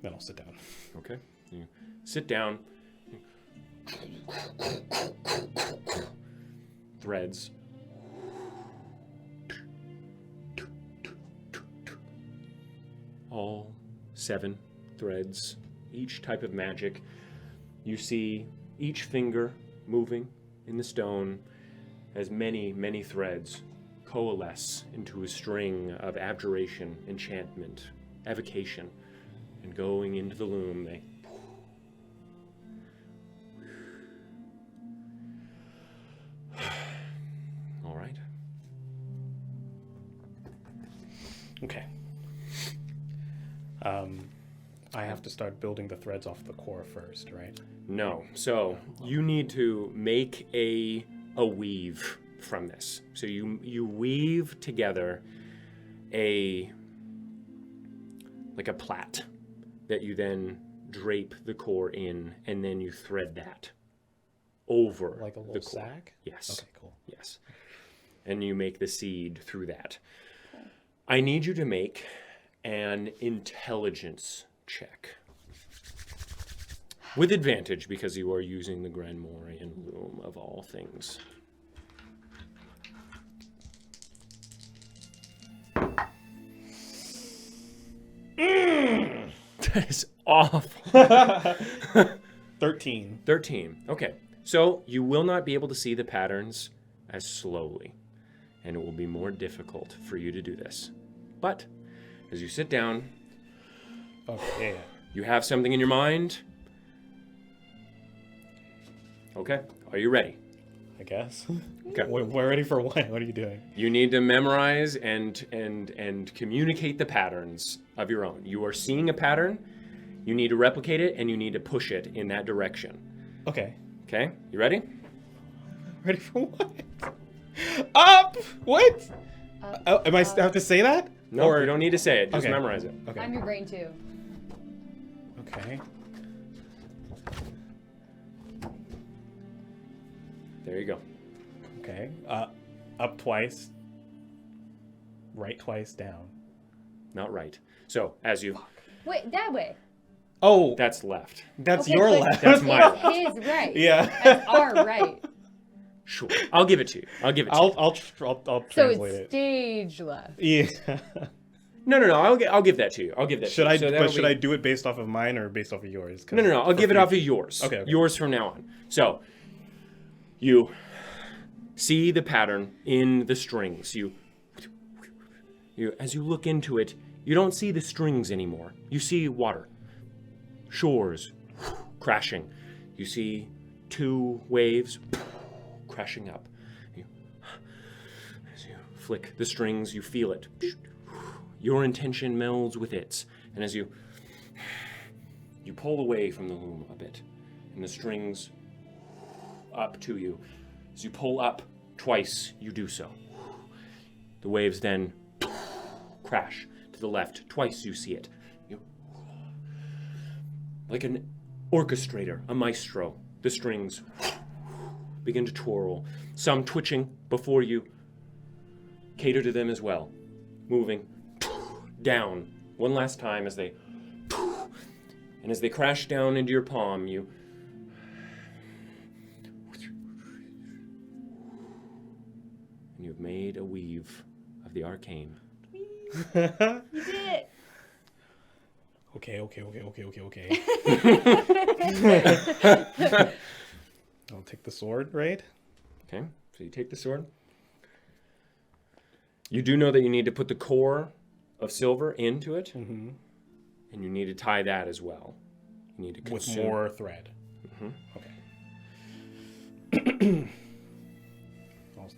Then I'll sit down. Okay. You sit down. Threads. All 7 threads, each type of magic. You see each finger moving in the stone as many, many threads coalesce into a string of abjuration, enchantment, evocation, and going into the loom, they all right. Okay. I have to start building the threads off the core first, right? No. So you need to make a weave from this. So you weave together a plait that you then drape the core in, and then you thread that over Like a little the core. sack? Yes. Okay, cool. Yes. And you make the seed through that. I need you to make an intelligence check. With advantage, because you are using the Granmorian loom of all things. That is awful. 13. 13. Okay. So you will not be able to see the patterns as slowly, and it will be more difficult for you to do this. But as you sit down, Okay. you have something in your mind. Okay. Are you ready? I guess. Okay. We're ready for what? What are you doing? You need to memorize and communicate the patterns of your own. You are seeing a pattern. You need to replicate it, and you need to push it in that direction. Okay. Okay? You ready? Ready for what? Up! What? Am I have to say that? No, Or- you don't need to say it. Just Okay. memorize it. Okay. I'm your brain too. Okay. There you go. Okay. Up twice. Right twice, down. Not right. So, as you... Wait, that way. Oh, That's left. that's Okay, your but left. That's my left. It's his right. Yeah. That's our right. Sure. I'll give it to you. I'll give it to you. I'll So translate it's it. stage left. Yeah. No. I'll give that to you. I'll give that Should to I? you. So that'll But should be- I do it based off of mine or based off of yours? No. I'll give it off of yours. Okay. Yours from now on. So, you see the pattern in the strings. As you look into it, you don't see the strings anymore. You see water, shores crashing. You see 2 waves crashing up. As you flick the strings, you feel it. Your intention melds with its, and as you pull away from the loom a bit, and the strings up to you. As you pull up twice, you do so. The waves then crash to the left. Twice you see it. Like an orchestrator, a maestro, the strings begin to twirl, some twitching before you. Cater to them as well. Moving down one last time as they crash down into your palm, you've made a weave of the arcane. You did it. Okay. I'll take the sword, right? Okay, so you take the sword. You do know that you need to put the core of silver into it, Mm-hmm. and you need to tie that as well. You need to With consume. more thread. Mm-hmm. Okay. I'll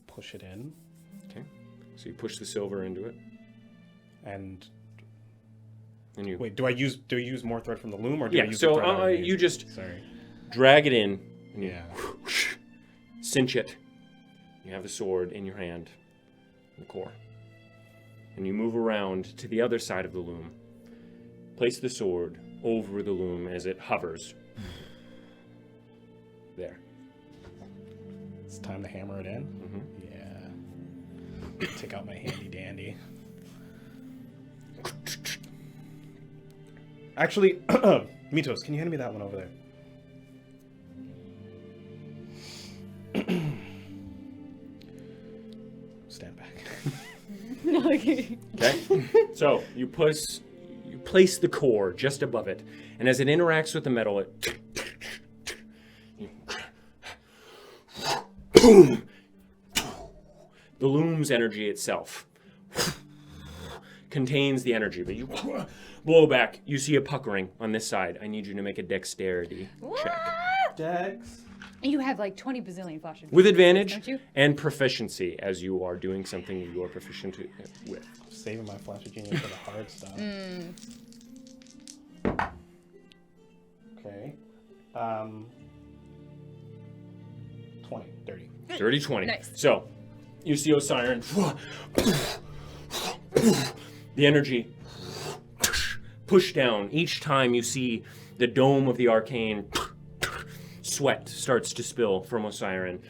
push it in. Okay, so you push the silver into it, And you wait, do I use more thread from the loom, or do I yeah. use So the thread underneath? you just Sorry. drag it in, and you Yeah. cinch it. You have the sword in your hand, the core, and you move around to the other side of the loom. Place the sword over the loom as it hovers. There. It's time to hammer it in. Mm-hmm. Yeah. Take out my handy dandy. Actually, Metos, can you hand me that one over there? Stand back. Okay. Okay. So you place the core just above it, and as it interacts with the metal, it boom. The loom's energy itself contains the energy, but you blow back. You see a puckering on this side. I need you to make a dexterity check Dex. You have like 20 bazillion flashes. with advantage Don't you? and proficiency as you are doing something you are proficient with. Saving my flash of genius for the hard stuff. Okay. 20, 30. 30-20. Nice. So, you see Osiren. The energy push down. Each time you see the dome of the arcane, sweat starts to spill from Osiren.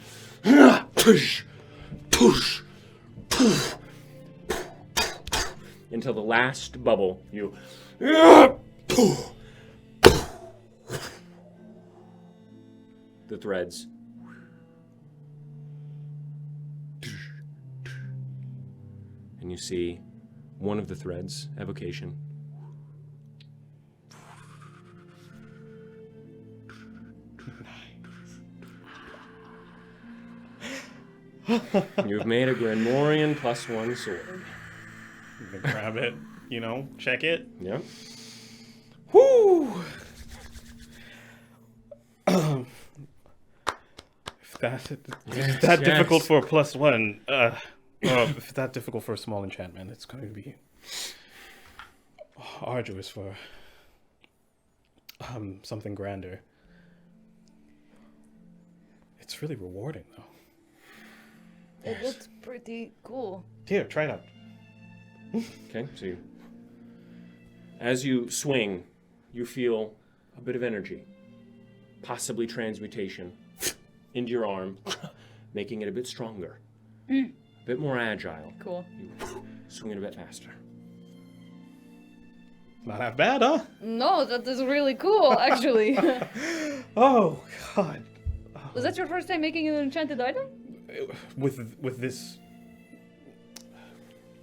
Until the last bubble, you... The threads. And you see one of the threads, evocation. You've made a Granmorian +1 sword. You can grab it, check it. Yep. Whoo! If that difficult for a +1, well, if it's that difficult for a small enchantment, it's going to be arduous for something grander. It's really rewarding, though. It looks pretty cool. Here, try it out. Okay, so as you swing, you feel a bit of energy, possibly transmutation, into your arm, making it a bit stronger, a bit more agile. Cool. You swing it a bit faster. Not half bad, huh? No, that is really cool, actually. Oh, God. Was that your first time making an enchanted item? With this,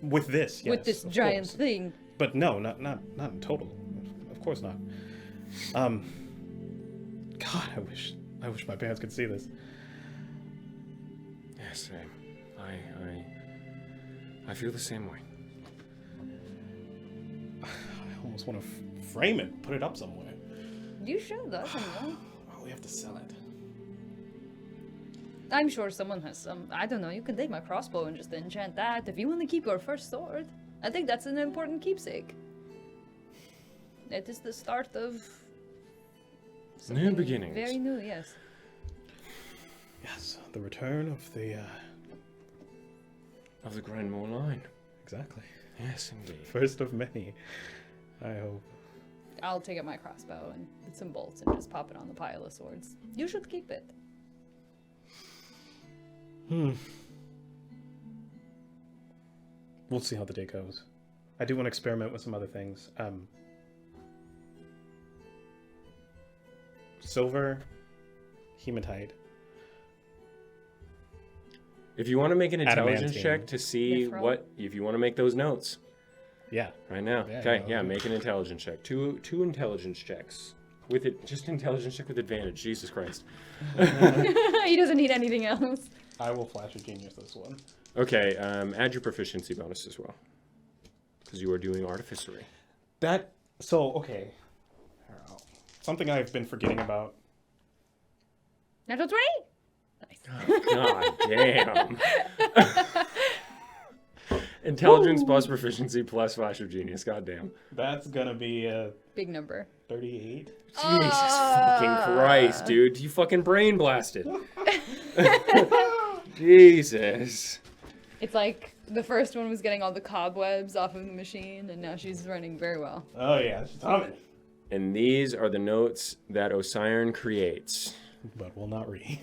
yes. With this of giant course. thing. But no, not in total. Of course not. God, I wish my parents could see this. Yes, I feel the same way. I almost want to frame it, put it up somewhere. You should, though. Oh, we have to sell it. I'm sure someone has some. I don't know. You can take my crossbow and just enchant that if you want to keep your first sword. I think that's an important keepsake. It is the start of New beginnings. Very new, yes. Yes, the return of the. Of the Grandmore line. Exactly. Yes, indeed. First of many, I hope. I'll take out my crossbow and put some bolts and just pop it on the pile of swords. You should keep it. We'll see how the day goes. I do want to experiment with some other things. Silver, hematite. If you want to make an intelligence Adamantine. check to see Mithril. if you want to make those notes Yeah. right now. Yeah, Okay, yeah. make an intelligence check. Two intelligence checks. With it, just intelligence check with advantage. Jesus Christ. He doesn't need anything else. I will flash a genius this one. Okay, add your proficiency bonus as well. Because you are doing artificery. Okay. Something I've been forgetting about. Natural 20? God damn. Intelligence plus proficiency plus flash of genius. God damn. That's gonna be a Big number. 38. Jesus fucking Christ, dude. You fucking brain blasted. Jesus. It's like the first one was getting all the cobwebs off of the machine, and now she's running very well. Oh yeah, it's humming. And these are the notes that Osiron creates. But will not read.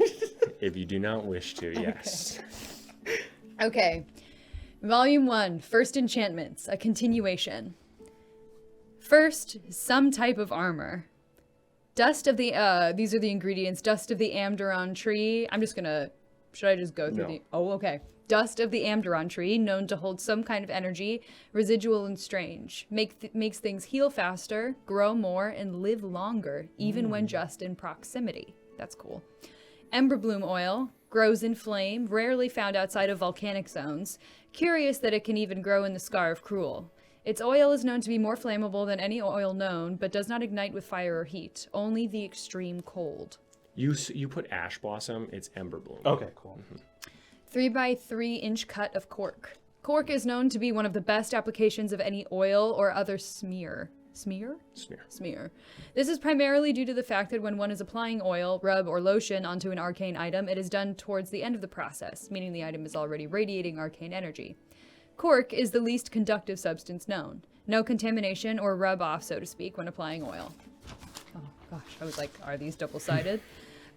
If you do not wish to, yes. Okay. Volume 1, First Enchantments, a continuation. First, some type of armor. Dust of the, these are the ingredients. Dust of the Amderon tree. Should I just go through No. Oh, okay. Dust of the Amderon tree, known to hold some kind of energy, residual and strange. Makes things heal faster, grow more, and live longer, even when just in proximity. That's cool. Emberbloom oil, grows in flame, rarely found outside of volcanic zones. Curious that it can even grow in the Scar of Cruel. Its oil is known to be more flammable than any oil known, but does not ignite with fire or heat, only the extreme cold. You put ash blossom, it's ember bloom. Okay, cool. 3x3 inch cut of cork. Cork is known to be one of the best applications of any oil or other smear. Smear? Smear. This is primarily due to the fact that when one is applying oil, rub, or lotion onto an arcane item, it is done towards the end of the process, meaning the item is already radiating arcane energy. Cork is the least conductive substance known. No contamination or rub off, so to speak, when applying oil. Oh gosh, I was like, are these double-sided?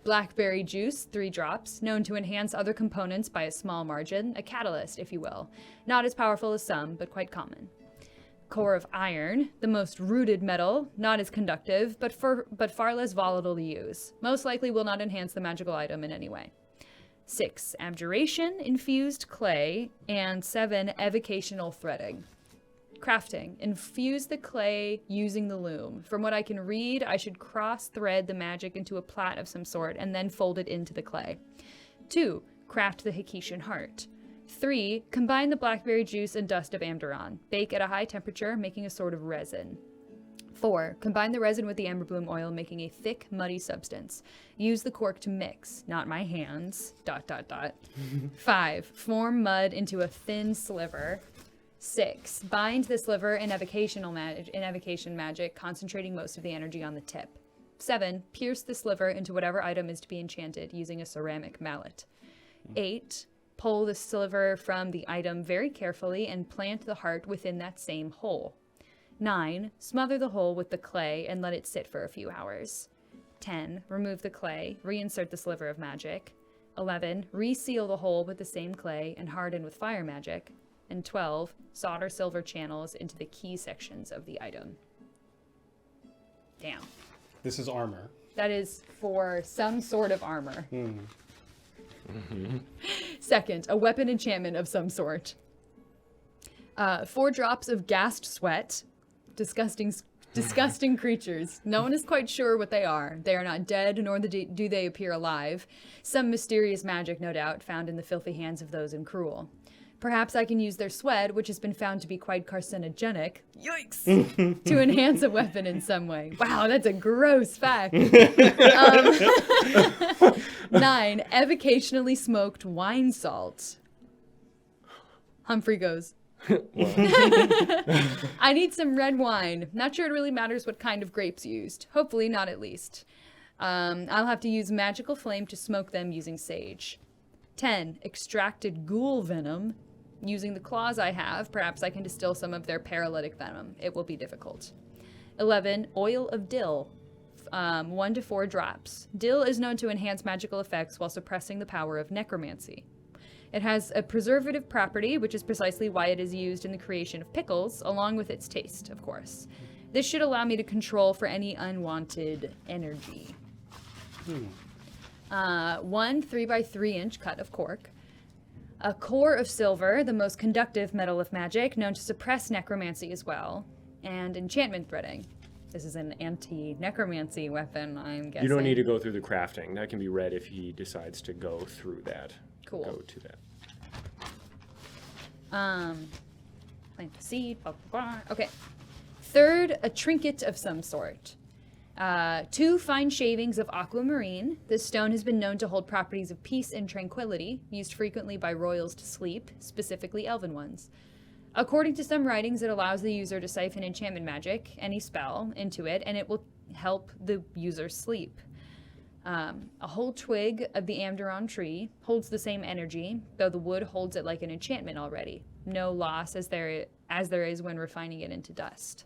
Blackberry juice, 3 drops, known to enhance other components by a small margin, a catalyst, if you will. Not as powerful as some, but quite common. Core of iron, the most rooted metal, not as conductive, but far less volatile to use. Most likely will not enhance the magical item in any way. 6, abjuration, infused clay, and 7, evocational threading. Crafting, infuse the clay using the loom. From what I can read, I should cross-thread the magic into a plait of some sort and then fold it into the clay. 2, craft the Heketian heart. 3, combine the blackberry juice and dust of Amderon. Bake at a high temperature, making a sort of resin. 4, combine the resin with the emberbloom oil, making a thick, muddy substance. Use the cork to mix, not my hands, ... 5, form mud into a thin sliver. 6, bind the sliver in evocation magic, concentrating most of the energy on the tip. 7, pierce the sliver into whatever item is to be enchanted using a ceramic mallet. 8, pull the sliver from the item very carefully and plant the heart within that same hole. 9, smother the hole with the clay and let it sit for a few hours. 10, remove the clay, reinsert the sliver of magic. 11, reseal the hole with the same clay and harden with fire magic. And 12, solder silver channels into the key sections of the item. Damn. This is armor. That is for some sort of armor. Second, a weapon enchantment of some sort. 4 drops of gassed sweat. Disgusting Disgusting creatures. No one is quite sure what they are. They are not dead, nor do they appear alive. Some mysterious magic, no doubt, found in the filthy hands of those in Cruel. Perhaps I can use their sweat, which has been found to be quite carcinogenic. Yikes! To enhance a weapon in some way. Wow, that's a gross fact. 9, evocationally smoked wine salt. Humphrey goes, I need some red wine. Not sure it really matters what kind of grapes used. Hopefully not at least. I'll have to use magical flame to smoke them using sage. 10, extracted ghoul venom. Using the claws I have, perhaps I can distill some of their paralytic venom. It will be difficult. 11, oil of dill. 1 to 4 drops. Dill is known to enhance magical effects while suppressing the power of necromancy. It has a preservative property, which is precisely why it is used in the creation of pickles, along with its taste, of course. This should allow me to control for any unwanted energy. 1 3x3-inch cut of cork. A core of silver, the most conductive metal of magic, known to suppress necromancy as well. And enchantment threading. This is an anti-necromancy weapon, I'm guessing. You don't need to go through the crafting. That can be read if he decides to go through that. Cool. Go to that. Plant the seed, blah, blah, blah. Okay. 3rd, a trinket of some sort. 2 fine shavings of aquamarine. This stone has been known to hold properties of peace and tranquility, used frequently by royals to sleep, specifically elven ones. According to some writings, it allows the user to siphon enchantment magic, any spell, into it, and it will help the user sleep. A whole twig of the Amderon tree holds the same energy, though the wood holds it like an enchantment already. No loss as there is when refining it into dust.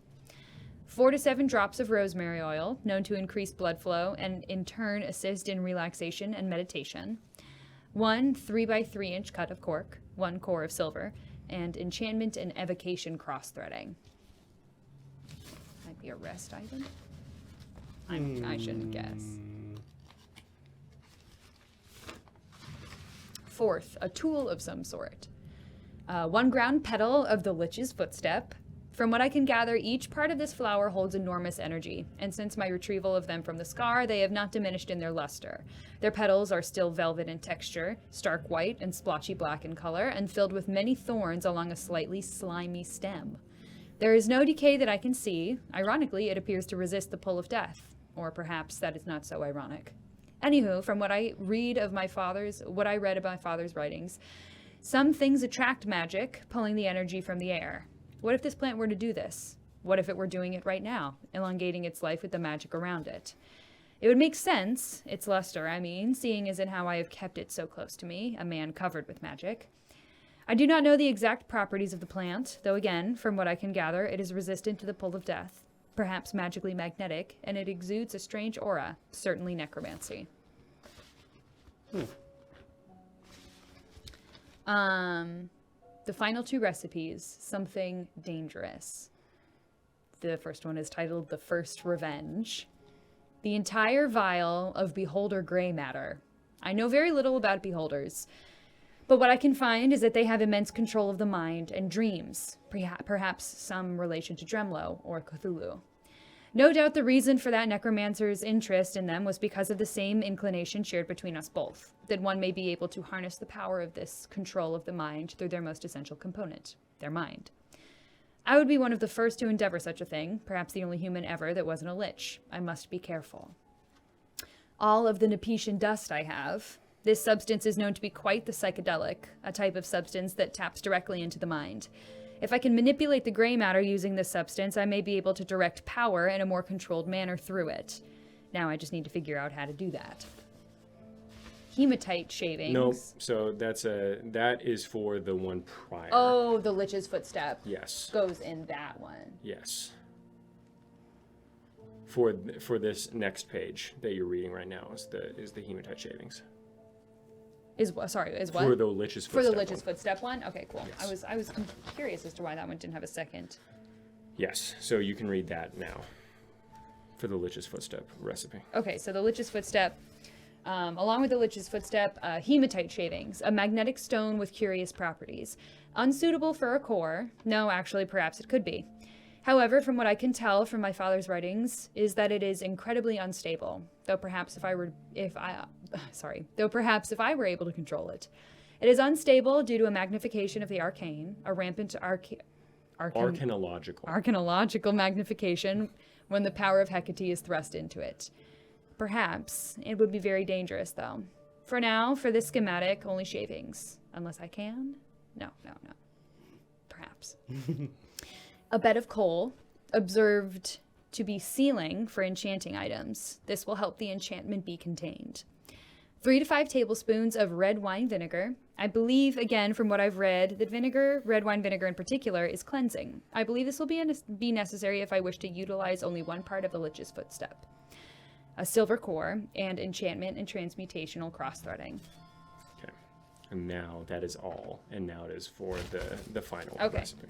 4 to 7 drops of rosemary oil, known to increase blood flow and in turn assist in relaxation and meditation. 1 3x3-inch cut of cork, 1 core of silver, and enchantment and evocation cross-threading. Might be a rest item? I shouldn't guess. 4th, a tool of some sort. 1 ground petal of the Lich's Footstep. From what I can gather, each part of this flower holds enormous energy, and since my retrieval of them from the scar, they have not diminished in their luster. Their petals are still velvet in texture, stark white and splotchy black in color, and filled with many thorns along a slightly slimy stem. There is no decay that I can see. Ironically, it appears to resist the pull of death. Or perhaps that is not so ironic. Anywho, from what I read of my father's writings, some things attract magic, pulling the energy from the air. What if this plant were to do this? What if it were doing it right now, elongating its life with the magic around it? It would make sense, its luster, I mean, seeing as in how I have kept it so close to me, a man covered with magic. I do not know the exact properties of the plant, though again, from what I can gather, it is resistant to the pull of death, perhaps magically magnetic, and it exudes a strange aura, certainly necromancy. The final 2 recipes, something dangerous. The first one is titled The First Revenge. The entire vial of beholder gray matter. I know very little about beholders, but what I can find is that they have immense control of the mind and dreams, perhaps some relation to Dremlo or Cthulhu. No doubt the reason for that necromancer's interest in them was because of the same inclination shared between us both, that one may be able to harness the power of this control of the mind through their most essential component, their mind. I would be one of the first to endeavor such a thing, perhaps the only human ever that wasn't a lich. I must be careful. All of the Nepetian dust I have. This substance is known to be quite the psychedelic, a type of substance that taps directly into the mind. If I can manipulate the gray matter using this substance, I may be able to direct power in a more controlled manner through it. Now I just need to figure out how to do that. Hematite shavings. No, so that is for the one prior. Oh, the Lich's Footstep. Yes. Goes in that one. Yes. For this next page that you're reading right now is the hematite shavings. Is what? For the Lich's Footstep. For the Lich's one. Footstep one? Okay, cool. Yes. I was curious as to why that one didn't have a second. Yes, so you can read that now for the Lich's Footstep recipe. Okay, so the Lich's Footstep, along with the Lich's Footstep, hematite shavings, a magnetic stone with curious properties. Unsuitable for a core. No, actually, perhaps it could be. However, from what I can tell from my father's writings, is that it is incredibly unstable. Though perhaps if I were able to control it. It is unstable due to a magnification of the arcane, a rampant arcanological magnification when the power of Hecate is thrust into it. Perhaps it would be very dangerous, though. For now, for this schematic, only shavings. Unless I can? No. Perhaps. A bed of coal, observed to be sealing for enchanting items. This will help the enchantment be contained. 3 to 5 tablespoons of red wine vinegar. I believe, again, from what I've read, that red wine vinegar in particular, is cleansing. I believe this will be necessary if I wish to utilize only one part of the Lich's footstep. A silver core, and enchantment and transmutational cross-threading. Okay. And now that is all. And now it is for the final recipe.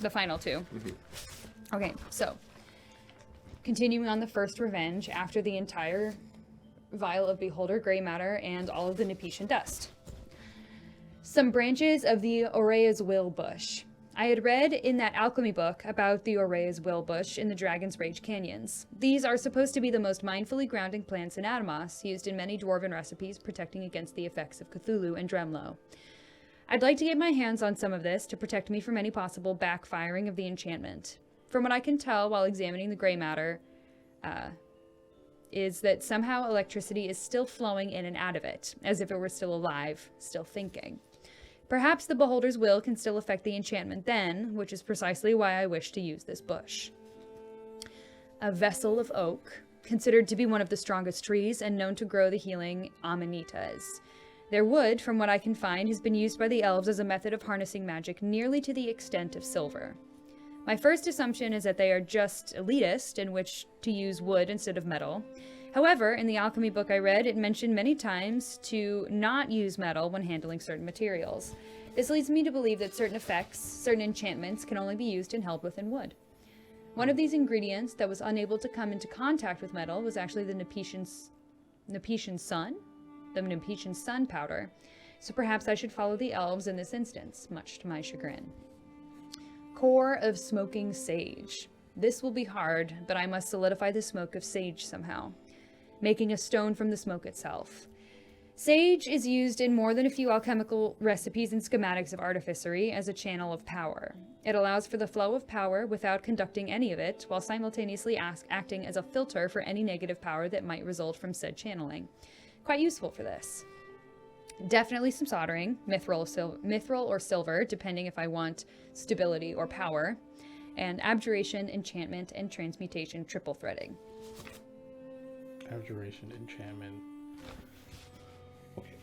The final two. Mm-hmm. Okay, so continuing on the first revenge after the entire vial of Beholder Grey Matter and all of the Nepetian dust. Some branches of the Aurea's Will bush. I had read in that alchemy book about the Aurea's Will bush in the Dragon's Rage Canyons. These are supposed to be the most mindfully grounding plants in Adamos, used in many dwarven recipes protecting against the effects of Cthulhu and Dremlo. I'd like to get my hands on some of this to protect me from any possible backfiring of the enchantment. From what I can tell while examining the Grey Matter, is that somehow electricity is still flowing in and out of it, as if it were still alive, still thinking. Perhaps the Beholder's Will can still affect the enchantment then, which is precisely why I wish to use this bush. A vessel of oak, considered to be one of the strongest trees and known to grow the healing amanitas. Their wood, from what I can find, has been used by the elves as a method of harnessing magic nearly to the extent of silver. My first assumption is that they are just elitist in which to use wood instead of metal. However, in the alchemy book I read, it mentioned many times to not use metal when handling certain materials. This leads me to believe that certain effects, certain enchantments, can only be used and held within wood. One of these ingredients that was unable to come into contact with metal was actually the Nepetian sun powder. So perhaps I should follow the elves in this instance, much to my chagrin. Core of smoking sage. This will be hard, but I must solidify the smoke of sage somehow, making a stone from the smoke itself. Sage is used in more than a few alchemical recipes and schematics of artificery as a channel of power. It allows for the flow of power without conducting any of it, while simultaneously acting as a filter for any negative power that might result from said channeling. Quite useful for this. Definitely some soldering, mithril or silver, depending if I want stability or power, and abjuration, enchantment, and transmutation triple threading. Abjuration, enchantment. Okay.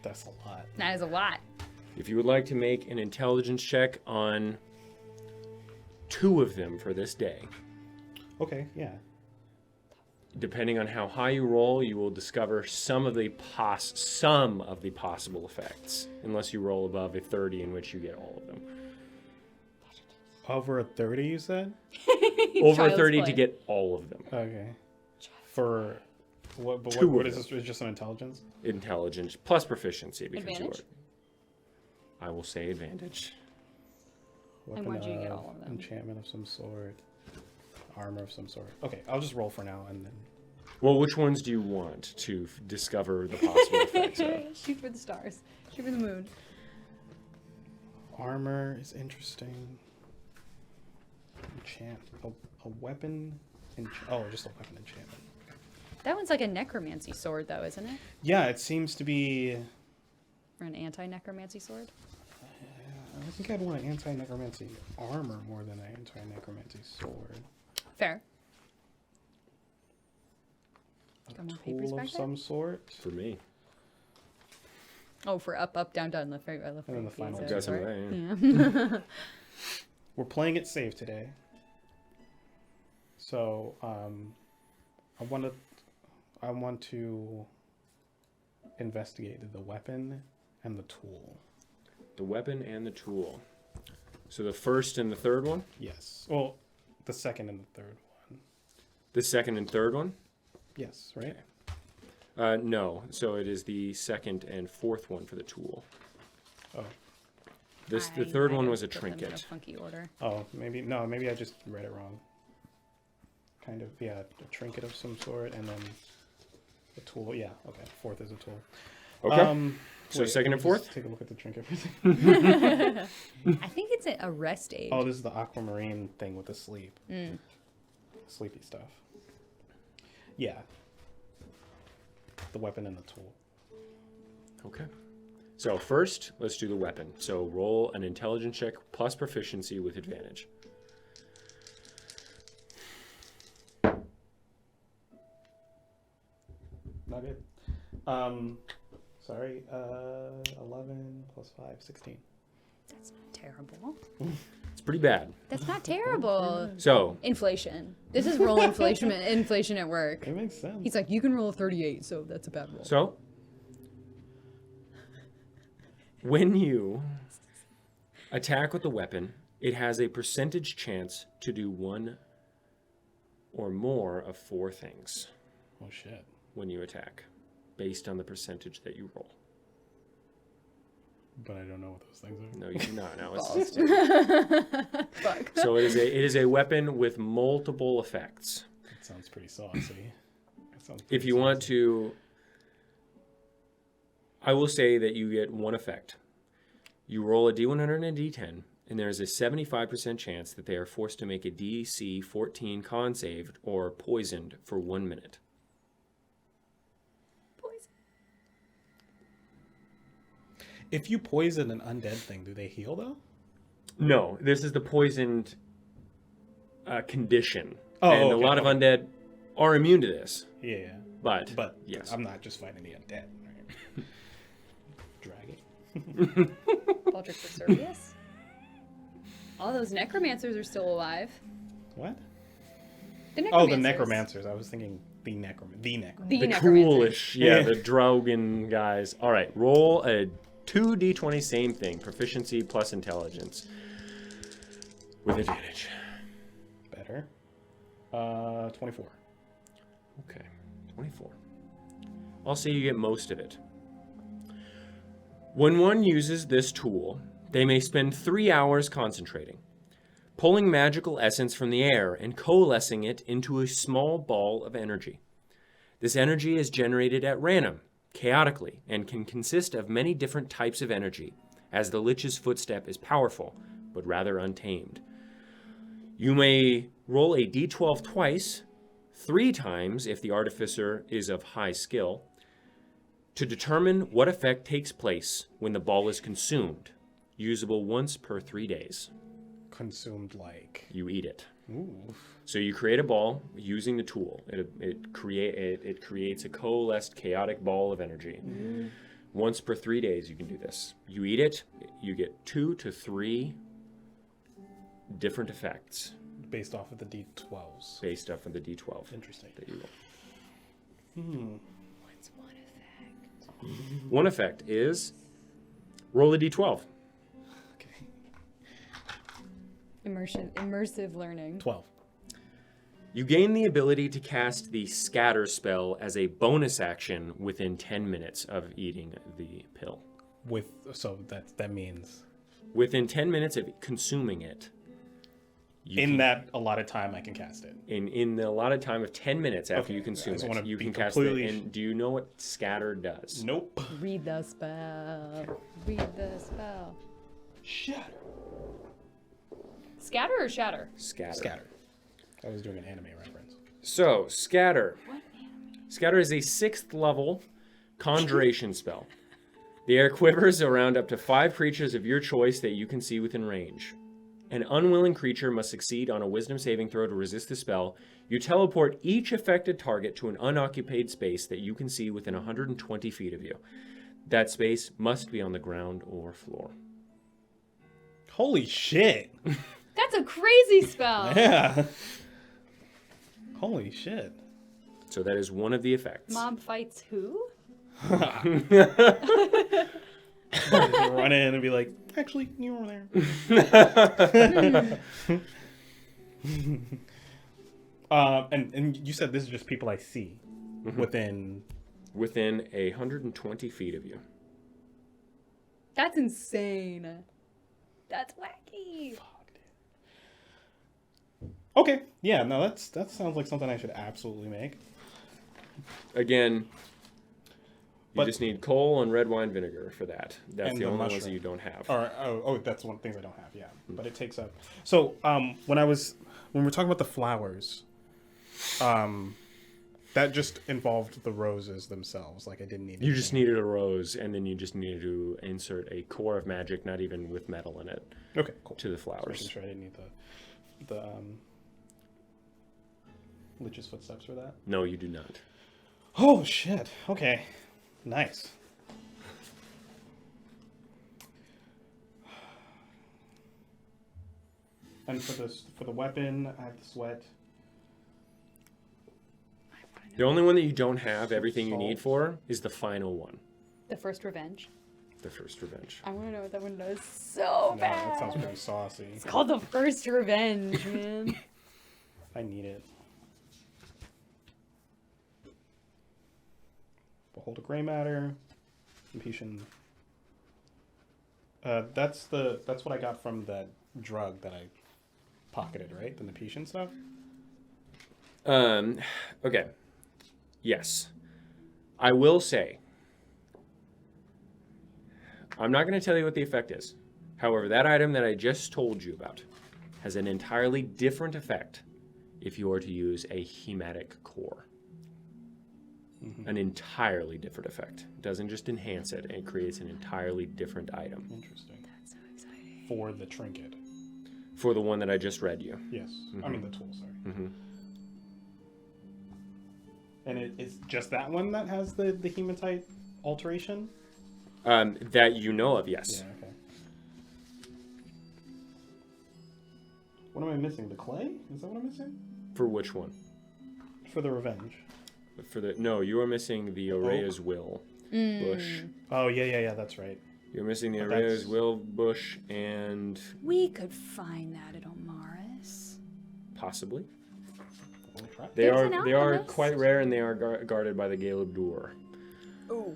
That's a lot. That is a lot. If you would like to make an intelligence check on 2 of them for this day. Okay, yeah. Depending on how high you roll, you will discover some of the possible effects, unless you roll above a 30 in which you get all of them. Over a 30, you said? Over a 30 to get all of them. Okay. For what? But Two what of is this? It's just an intelligence? Intelligence plus proficiency because Advantage? I will say advantage. Weapon want you to get all of them. Enchantment of some sort. Armor of some sort. Okay, I'll just roll for now and then. Well, which ones do you want to discover the possible effects of? Shoot for the stars. Shoot for the moon. Armor is interesting. Enchant. A weapon. Just a weapon enchantment. That one's like a necromancy sword, though, isn't it? Yeah, it seems to be. Or an anti-necromancy sword? I think I'd want an anti-necromancy armor more than an anti-necromancy sword. Fair. A tool of some sort. For me. Oh, for up, down, left, right, left, And then the final Got some of sorry. that, yeah. We're playing it safe today. So, I want to investigate the weapon and the tool. The weapon and the tool. So the first and the third one? Yes. Well, the second and the third one. The second and third one? Yes, right? No. So it is the second and fourth one for the tool. Oh. The I third might one have was a put them in trinket. a funky order. Oh, maybe I just read it wrong. Kind of, yeah, a trinket of some sort, and then a tool. Yeah, okay. Fourth is a tool. Okay. So Wait, second let and me just fourth? Take a look at the trinket for a second. I think it's a rest aid. Oh, this is the aquamarine thing with the sleep. Sleepy stuff. Yeah. The weapon and the tool. Okay. So first, let's do the weapon. So roll an intelligence check plus proficiency with advantage. Not good. Sorry. 11 plus 5, 16. That's not terrible. It's pretty bad. That's not terrible. So Inflation. This is roll inflation at work. It makes sense. He's like, you can roll a 38, so that's a bad roll. So, when you attack with the weapon, it has a percentage chance to do one or more of 4 things Oh, shit. when you attack, based on the percentage that you roll. But I don't know what those things are. No, you do not. No, it's Fuck. so it is a weapon with multiple effects. That sounds pretty saucy. If you want to, I will say that you get one effect. You roll a D100 and a D10, and there's a 75% chance that they are forced to make a DC 14 con save or poisoned for 1 minute. Poison. If you poison an undead thing, do they heal though? No, this is the poisoned condition. Oh, and okay, a lot of undead are immune to this. Yeah. But yes. I'm not just fighting the undead. Right? Dragging. Baldric Preservius? All those necromancers are still alive. What? The necromancers. Oh, the necromancers. I was thinking the necromancer. The the necromancers. coolish, the Drogan guys. All right, roll a 2d20, same thing, proficiency plus intelligence with advantage. Better. 24. Okay, 24. I'll say you get most of it. When one uses this tool, they may spend 3 hours concentrating, pulling magical essence from the air and coalescing it into a small ball of energy. This energy is generated at random, chaotically, and can consist of many different types of energy, as the Lich's footstep is powerful, but rather untamed. You may roll a d12 twice, 3 times if the artificer is of high skill, to determine what effect takes place when the ball is consumed, usable once per 3 days. Consumed like. You eat it. Ooh. So you create a ball using the tool. It creates a coalesced chaotic ball of energy. Once per 3 days you can do this. You eat it, you get 2 to 3 different effects. Based off of the D12s. Based off of the D12 Interesting. that you roll. What's one effect? One effect is roll a D12. Okay. Immersive learning. 12. You gain the ability to cast the Scatter spell as a bonus action within 10 minutes of eating the pill. So that means Within 10 minutes of consuming it, that allotted time I can cast it. in the allotted time of 10 minutes after Okay, you consume I just it, wanna you be can cast completely it. And do you know what Scatter does? Nope. Read the spell. Read the spell. Shatter. Scatter or shatter? Scatter. I was doing an anime reference. So, Scatter. What? Scatter is a 6th level conjuration spell. The air quivers around up to 5 creatures of your choice that you can see within range. An unwilling creature must succeed on a wisdom saving throw to resist the spell. You teleport each affected target to an unoccupied space that you can see within 120 feet of you. That space must be on the ground or floor. Holy shit. That's a crazy spell. Yeah. Holy shit. So that is one of the effects. Mob fights who? Run in and be like, actually, you were there. And you said this is just people I see within. Within 120 feet of you. That's insane. That's wacky. Fuck, dude. Okay. Yeah. No, that sounds like something I should absolutely make. Again, you But- just need coal and red wine vinegar for that. That's And the the only ones mushroom. that you don't have. Oh, that's one of the things I don't have. Yeah, but it takes up. So when we're talking about the flowers, that just involved the roses themselves. Like I didn't need. You just needed a rose, and then you just needed to insert a core of magic, not even with metal in it, Okay, cool. to the Just making flowers. sure I didn't need the Lich's footsteps for that. No, you do not. Oh shit. Okay. Nice. And for the weapon, I have the sweat. The only one that you don't have everything you need for is the final one, The first revenge. the first revenge. I want to know what that one does so No, bad. that sounds pretty saucy. It's called the first revenge, man. I need it. Behold a gray matter. Impatient. That's what I got from that drug that I pocketed, right? The Nepetian stuff. Okay. Yes. I will say, I'm not going to tell you what the effect is. However, that item that I just told you about has an entirely different effect if you are to use a Hematic Core. An entirely different effect. It doesn't just enhance it, it creates an entirely different item. Interesting. That's so exciting. For the trinket. For the one that I just read you. Yes. I mean the tool, sorry. Mm-hmm. And it's just that one that has the hematite alteration? That you know of, yes. Yeah, okay. What am I missing? The clay? Is that what I'm missing? For which one? For the revenge. No, you are missing the Araya's Will bush. Oh, yeah, that's right. You're missing the But Araya's that's- Will bush and We could find that at Omaris. possibly. We'll try. They There's an are alchemist. quite rare, and they are guarded by the Gale of Dur. Oh.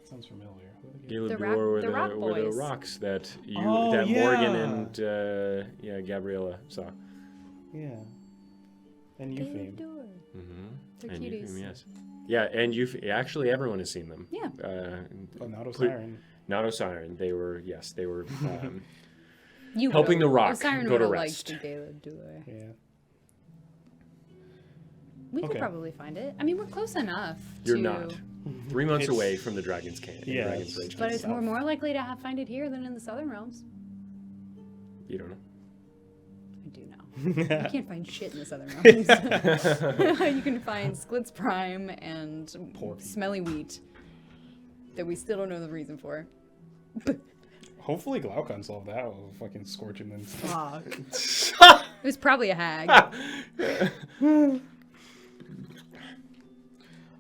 Sounds familiar. Gale of The Dur rock- were the rock were the boys. rocks that Oh, Morgan yeah. and Gabriella saw. Yeah. And Eupheme. Mm-hmm. They're And cuties. Eupheme, yes. Yeah, and actually everyone has seen them. Yeah. But not Ple- Osiren. Not Osiren. They were You Helping will. the rock Osiren go to would've rest. liked the Gala Doer. Yeah. We could Okay. probably find it. I mean, we're close enough. You're to... not. 3 months It's- away from the Dragon's Can. Yeah, Dragon's Rage. But it's South. more likely to find it here than in the Southern Realms. You don't know. I do know. You can't find shit in the Southern Realms. You can find Sklitz Prime and Poor people. smelly wheat that we still don't know the reason for. Hopefully Glaucon solved that while fucking scorching them. Fuck. It was probably a hag.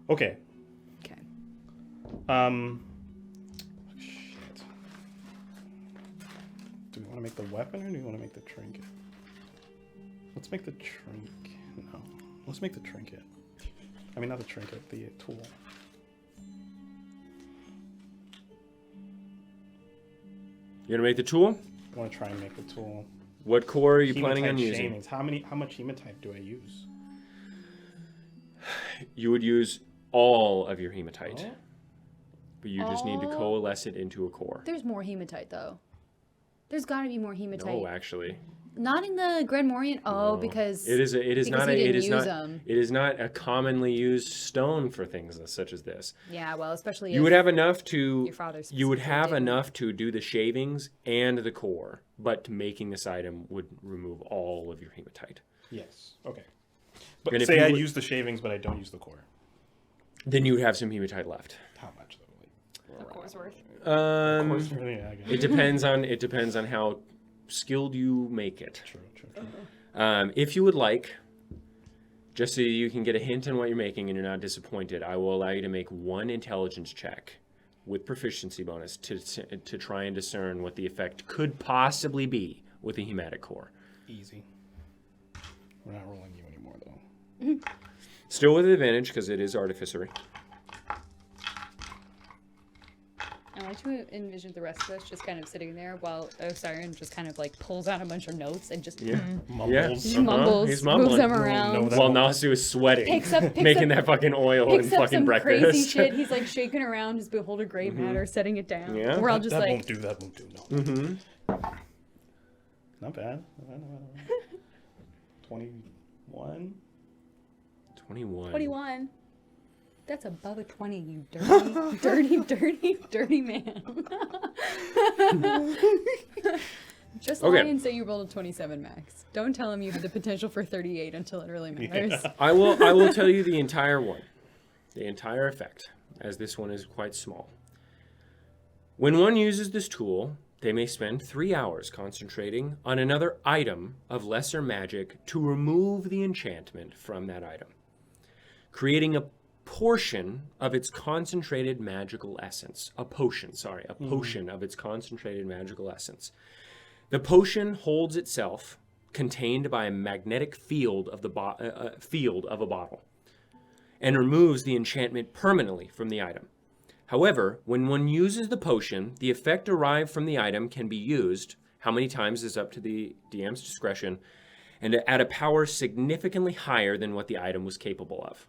Okay. Okay. Shit. Do we want to make the weapon or do we want to make the trinket? Let's make the trinket. No. Let's make the trinket. I mean, not the trinket, the tool. You're gonna make the tool? I want to try and make the tool. What core are you planning on Hematite using? shavings. How much hematite do I use? You would use all of your hematite, Oh? but you just need to All? coalesce it into a core. There's more hematite, though. There's got to be more hematite. No, actually, Not in the Grenmorian. Oh, No. because it is because not he a it didn't is use not them. it is not a commonly used stone for things such as this. Yeah, well, especially You if would have enough to your father you would specifically have didn't. enough to do the shavings and the core, but making this item would remove all of your hematite. Yes. Okay. But And if say you I would- use the shavings, but I don't use the core. Then you would have some hematite left. How much though? Like, Of course, worth. Of course, yeah, I guess. It depends on how skilled you make it. True. If you would like, just so you can get a hint on what you're making and you're not disappointed, I will allow you to make one intelligence check with proficiency bonus to try and discern what the effect could possibly be with the Hematic Core. Easy. We're not rolling you anymore though. Still with advantage because it is artificery. Oh, I like to envision the rest of us just kind of sitting there while Osiren just kind of like pulls out a bunch of notes and just Mumbles. just mumbles, He's moves mumbling. them No, around. that While won't- Nossew is sweating, Picks up making that fucking oil and Picks up fucking some breakfast. crazy shit. He's like shaking around his beholder gray matter, setting it down. Yeah. We're all just that like, won't do. That won't do. No. Not bad. 21. 21. That's above a 20, you dirty man. Just lie Okay. and say you rolled a 27, Max. Don't tell him you have the potential for 38 until it really matters. I will tell you the entire one, the entire effect, as this one is quite small. When one uses this tool, they may spend 3 hours concentrating on another item of lesser magic to remove the enchantment from that item, creating a portion of its concentrated magical essence. A potion of its concentrated magical essence. The potion holds itself contained by a magnetic field of a bottle and removes the enchantment permanently from the item. However, when one uses the potion, the effect derived from the item can be used, how many times is up to the DM's discretion, and at a power significantly higher than what the item was capable of.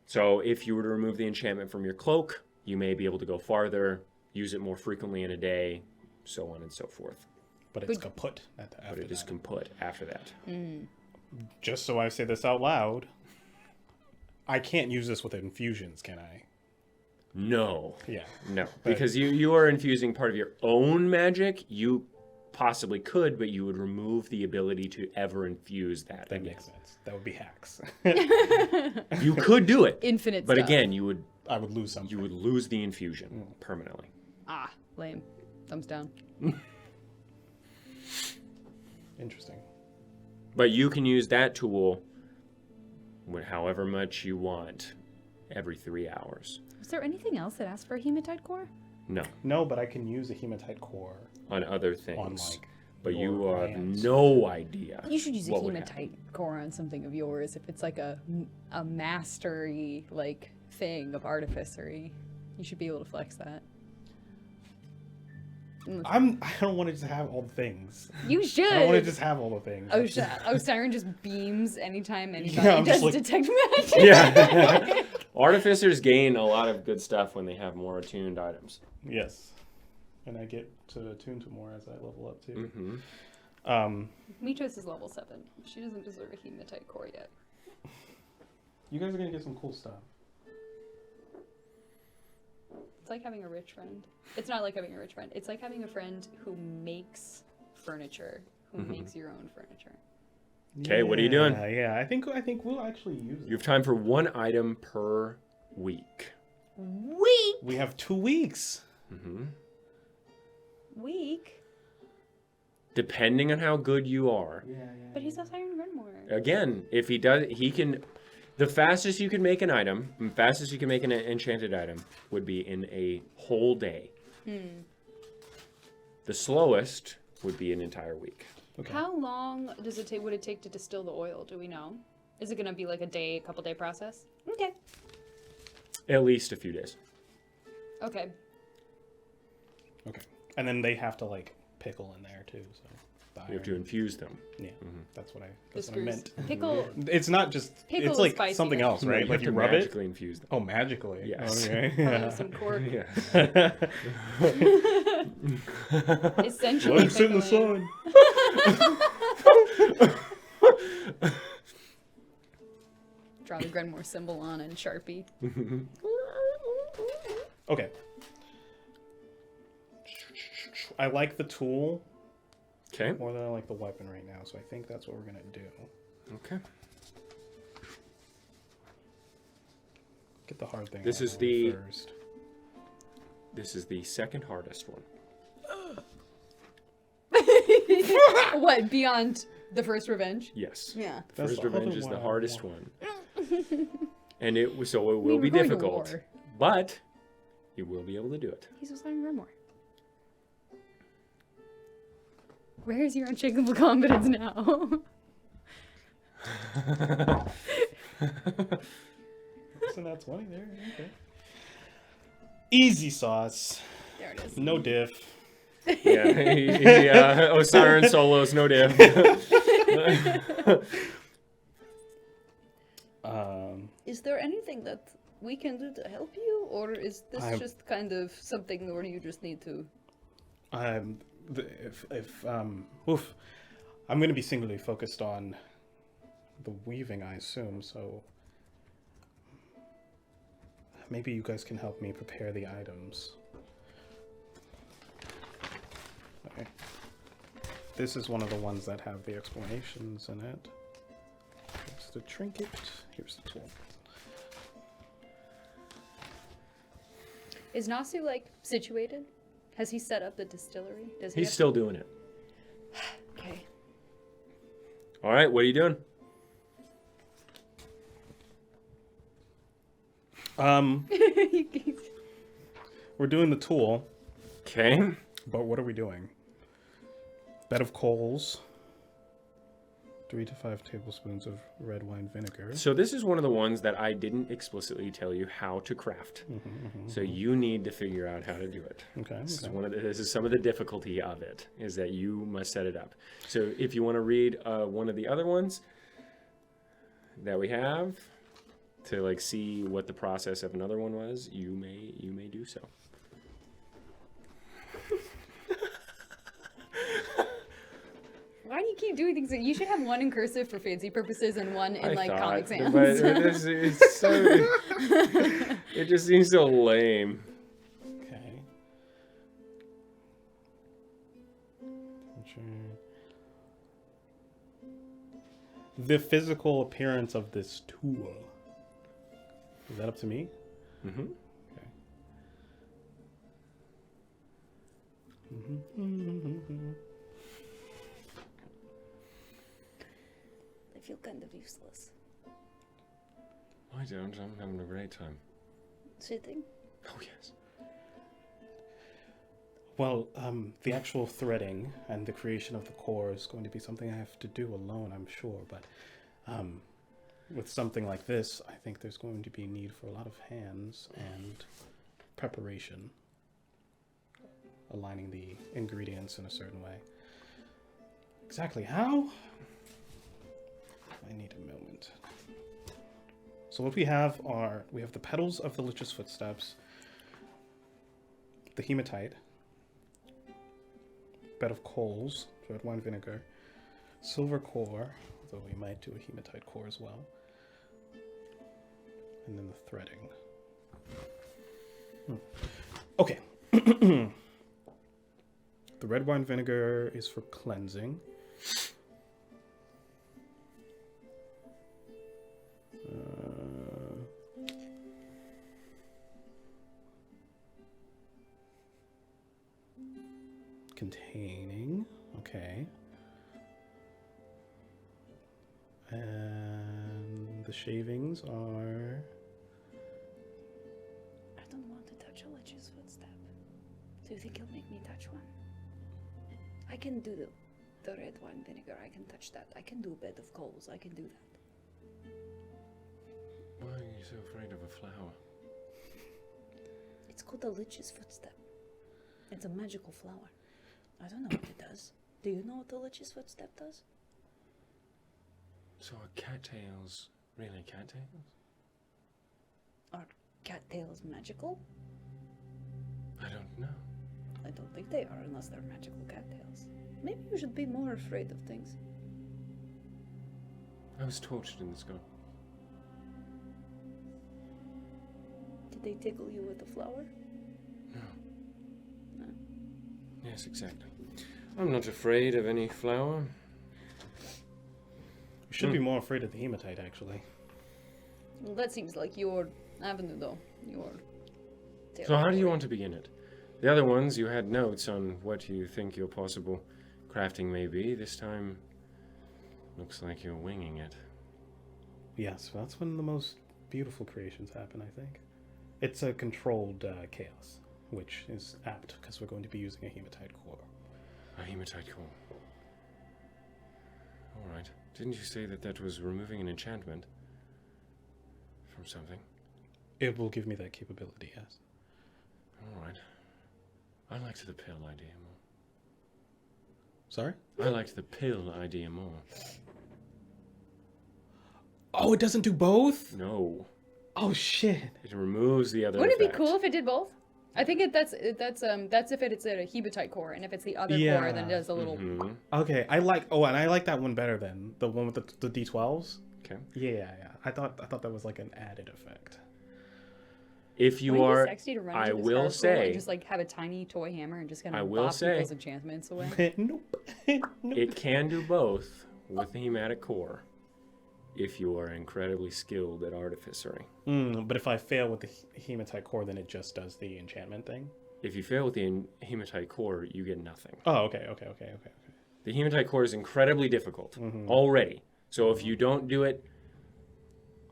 So if you were to remove the enchantment from your cloak, you may be able to go farther, use it more frequently in a day, so on and so forth. But it's kaput after But it is that. kaput after that. Just so I say this out loud, I can't use this with infusions, can I? No. Yeah. No. Because you are infusing part of your own magic. You possibly could, but you would remove the ability to ever infuse that. That again. makes sense. That would be hacks. You could do it. Infinite But stuff. again, I would lose something. you would lose the infusion permanently. Ah, lame. Thumbs down. Interesting. But you can use that tool however much you want every 3 hours. Is there anything else that asks for a Hematite Core? No, No, but I can use a Hematite Core on other things. on like. but you your have lands. no idea. You should use a what would Hematite Core on something of yours if it's like a mastery like thing of artificery. You should be able to flex that. I don't want to just have all the things. You should. I don't want to just have all the things. Siren just beams anytime anybody Yeah, I'm does just like- detect magic. Yeah. Artificers gain a lot of good stuff when they have more attuned items. Yes. And I get to attune to more as I level up too. Mm-hmm. Metos is level 7. She doesn't deserve a Hematite Core yet. You guys are gonna get some cool stuff. It's like having a rich friend. It's not like having a rich friend. It's like having a friend who makes furniture, who makes your own furniture. Okay, what are you doing? Yeah, I think we'll actually use it. You have time for one item per week. Week? We have 2 weeks. Mm-hmm. Week? Depending on how good you are. Yeah. But he's a Siren Grenmore. Again, if he does, he can. The fastest you can make an item, the fastest you can make an enchanted item, would be in a whole day. The slowest would be an entire week. Okay. How long does it take? Would it take to distill the oil? Do we know? Is it gonna be like a couple day process? Okay. At least a few days. Okay. Okay. And then they have to like pickle in there too. So You have to infuse them. Yeah, that's what I Whiskers. meant. Pickle. It's not just. Pickle it's is like spicy, something though. else, right? You Like have you to rub it. magically infuse them. Oh, magically. Yes. Okay. Yeah. Some cork. Yeah. Essentially. Let it sit in the pickling. sun. Draw the Grenmore symbol on and Sharpie. Okay. I like the tool Okay. more than I like the weapon right now, so I think that's what we're gonna do. Okay. Get the hard thing. This out is of the way the- first. This is the second hardest one. What, beyond the first revenge? Yes. Yeah. That's First the other revenge is the one I hardest want. one. And it will mean, be we're going to difficult, war. but you will be able to do it. He's a Siren Grenmore. Where is your unshakable confidence now? So now 20 there. Okay. Easy sauce. There it is. No diff. Yeah. Osiris solos, no diff. Is there anything that we can do to help you, or is this I'm- just kind of something where you just need to? Oof, I'm going to be singularly focused on the weaving, I assume. So maybe you guys can help me prepare the items. Okay. This is one of the ones that have the explanations in it. Here's the trinket. Here's the tool. Is Nossew like situated? Has he set up the distillery? Does he? He's have- still doing it. Okay. All right, what are you doing? We're doing the tool, Okay. but what are we doing? Bed of coals. 3 to 5 tablespoons of red wine vinegar. So this is one of the ones that I didn't explicitly tell you how to craft. So you need to figure out how to do it. Okay. This is okay. this is some of the difficulty of it, is that you must set it up. So if you want to read one of the other ones that we have to like see what the process of another one was, you may do so. Why do you keep doing things? You should have one in cursive for fancy purposes and one in like Comic Sans. but it's so, it just seems so lame. Okay. The physical appearance of this tool. Is that up to me? Mm-hmm. Okay. I feel kind of useless. I don't. I'm having a great time. Sitting. Oh yes. Well, the actual threading and the creation of the core is going to be something I have to do alone, I'm sure. But with something like this, I think there's going to be a need for a lot of hands and preparation, aligning the ingredients in a certain way. Exactly how? I need a moment. So what we have the petals of the Lich's Footsteps, the hematite, bed of coals, red wine vinegar, silver core, though we might do a hematite core as well, and then the threading. Okay. The red wine vinegar is for cleansing. Containing, okay. And the shavings are... I don't want to touch a Lich's footstep. Do you think he'll make me touch one? I can do the red wine vinegar. I can touch that. I can do a bed of coals. I can do that. Why are you so afraid of a flower? It's called a Lich's footstep. It's a magical flower. I don't know what it does. Do you know what the Lich's footstep does? So are cattails really cattails? Are cattails magical? I don't know. I don't think they are unless they're magical cattails. Maybe you should be more afraid of things. I was tortured in the skull. Did they tickle you with the flower? No. No. Yes, exactly. I'm not afraid of any flower. We should be more afraid of the hematite, actually. Well, that seems like your avenue, though. Your. So how do you want to begin it? The other ones, you had notes on what you think your possible crafting may be. This time, looks like you're winging it. Yes, well, that's when the most beautiful creations happen, I think. It's a controlled chaos, which is apt because we're going to be using a hematite core. A hematite core. All right. Didn't you say that that was removing an enchantment from something? It will give me that capability, yes. All right. I liked the pill idea more. Sorry? I liked the pill idea more. Oh, it doesn't do both? No. Oh, shit. It removes the other Wouldn't it be effect. cool if it did both? I think that's if it's a Hematite core, and if it's the other Yeah. core, then it does a little. Mhm. Okay, I like that one better than the one with the D12s. Okay. Yeah. I thought that was like an added effect. If you Wouldn't it are, be sexy to run I into this will car pool say, and just like have a tiny toy hammer and just kind I of will bop say- people's enchantments away. Nope. it can do both with the Hematic Core if you are incredibly skilled at artificery. But if I fail with the Hematite Core, then it just does the enchantment thing? If you fail with the Hematite Core, you get nothing. Oh, okay. The Hematite Core is incredibly difficult already. So if you don't do it,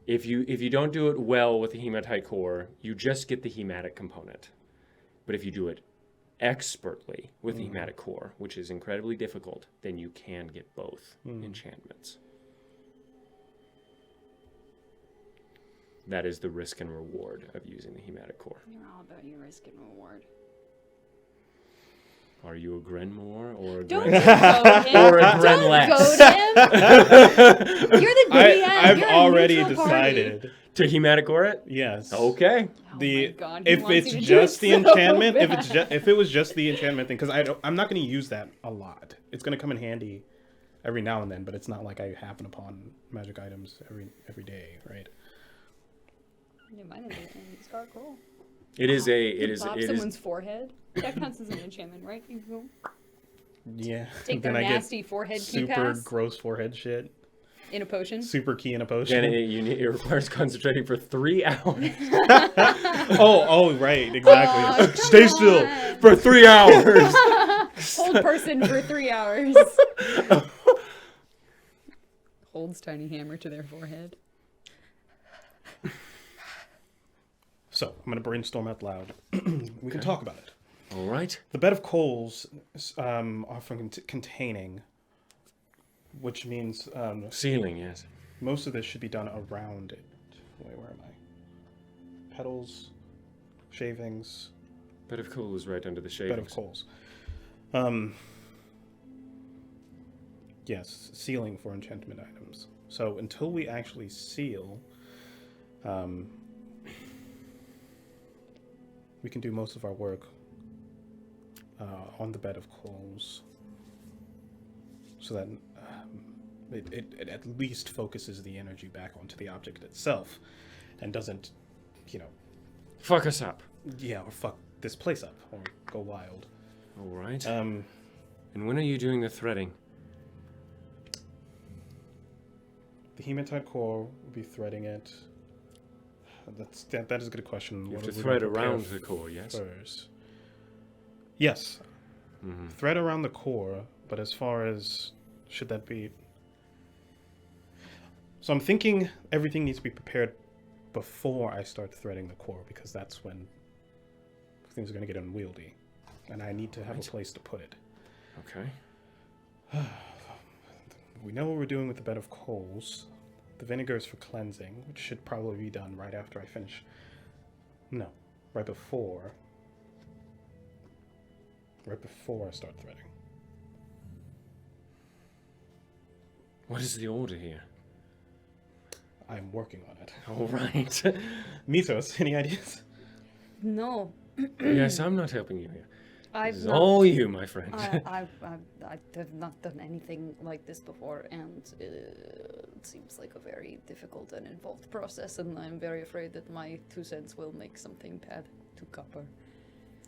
if you don't do it well with the Hematite Core, you just get the Hematic component. But if you do it expertly with the Hematic Core, which is incredibly difficult, then you can get both enchantments. That is the risk and reward of using the Hematic Core. You're all about your risk and reward. Are you a Grenmore or a Don't Gren? goad him. Or a Don't Grenlex. goad him. You're the DM. I've You're a already neutral party. decided. To Hematic Core it? Yes. Okay. Oh The my God, he if wants it's you to do just it the so enchantment, bad. if it was just the enchantment thing, because I'm not going to use that a lot. It's going to come in handy every now and then, but it's not like I happen upon magic items every day, right? Yeah, mine is car cool. It is Pop someone's forehead. That counts as an enchantment, right? You go Yeah. take their then I nasty get forehead super keypass gross forehead shit. in a potion. Super key in a potion. Again, it requires concentrating for 3 hours. oh, right, exactly. Come Stay still on. for 3 hours. Hold person for 3 hours. Holds tiny hammer to their forehead. So I'm going to brainstorm out loud. We can talk about it. All right. The bed of coals are from containing, which means Ceiling, yes. most of this should be done around it. Wait, where am I? Petals, shavings, Bed of coal is right under the bed shavings. of coals. Yes, sealing for enchantment items. So until we actually seal, we can do most of our work on the bed of coals, so that it at least focuses the energy back onto the object itself, and doesn't, Fuck us up. or fuck this place up, or go wild. All right. And when are you doing the threading? The Hematite Core will be threading it. That is a good question. You have What to are we thread gonna prepare around the core, yes? first? Yes. Thread around the core, but as far as should that be... So I'm thinking everything needs to be prepared before I start threading the core, because that's when things are going to get unwieldy. And I need to have a place to put it. Okay. We know what we're doing with the bed of coals. The vinegar is for cleansing, which should probably be done right after I finish. No, right before. Right before I start threading. What is the order here? I'm working on it. All right. Metos, any ideas? No, Yes, I'm not helping you here. I've This is not. all you, my friend. I have not done anything like this before, and it seems like a very difficult and involved process, and I'm very afraid that my 2 cents will make something bad to copper.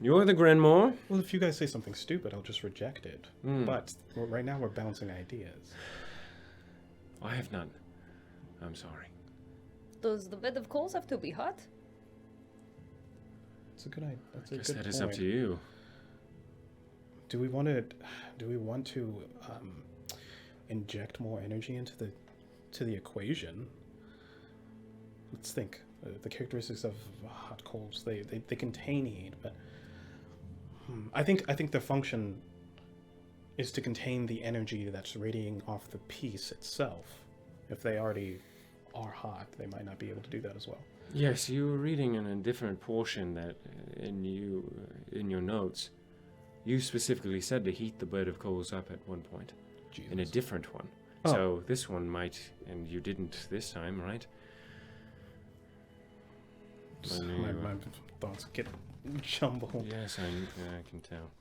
You're the Grenmore? Well, if you guys say something stupid, I'll just reject it. But right now we're bouncing ideas. I have none. I'm sorry. Does the bed of coals have to be hot? That's a good idea. That's a I guess good that point. is up to you. Do we want to inject more energy into the equation? Let's think. The characteristics of hot coals, they contain heat, but I think the function is to contain the energy that's radiating off the piece itself. If they already are hot, they might not be able to do that as well. Yes, you were reading in a different portion that in your notes, you specifically said to heat the bed of coals up at one point. Jesus. In a different one. Oh. So this one might, and you didn't this time, right? My thoughts get jumbled. Yes, I can tell.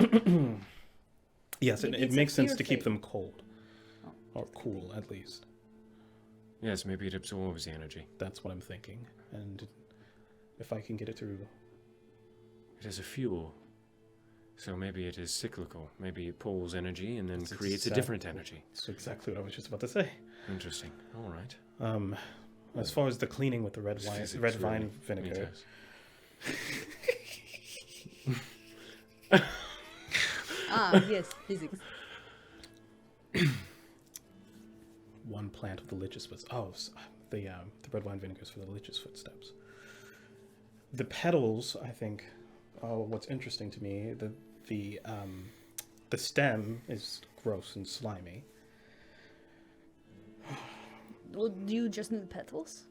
Yes, Maybe it it's a makes sense fear to keep thing. them cold. Or cool, at least. Yes, maybe it absorbs the energy. That's what I'm thinking. And if I can get it through... It is a fuel. So maybe it is cyclical. Maybe it pulls energy and then That's creates a different energy. That's exactly what I was just about to say. Interesting. All right. As far as the cleaning with the red Physics, vine really. vinegar... Yes, physics. One plant of the lich's footsteps. Oh, the red wine vinegar is for the lich's footsteps. The petals, I think, what's interesting to me, the stem is gross and slimy. Well, do you just need petals?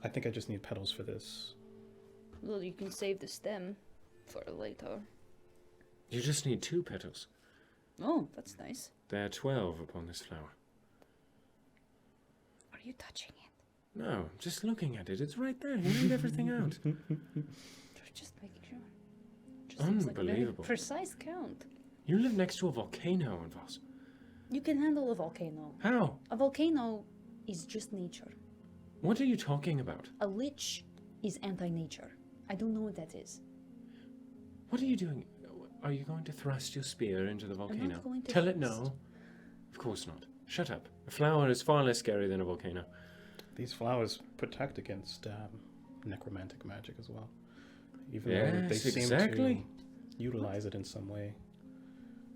I think I just need petals for this. Well, you can save the stem for later. You just need 2 petals. Oh, that's nice. There are 12 upon this flower. Are you touching it? No, just looking at it. It's right there. You read everything out. Just making sure. Just seems like a very Unbelievable. precise count. You live next to a volcano in Voss. You can handle a volcano. How? A volcano is just nature. What are you talking about? A lich is anti-nature. I don't know what that is. What are you doing? Are you going to thrust your spear into the volcano? going to Tell it thrust. no. Of course not. Shut up. A flower is far less scary than a volcano. These flowers protect against necromantic magic as well. Even though they Yes, seem exactly. to utilize it in some way.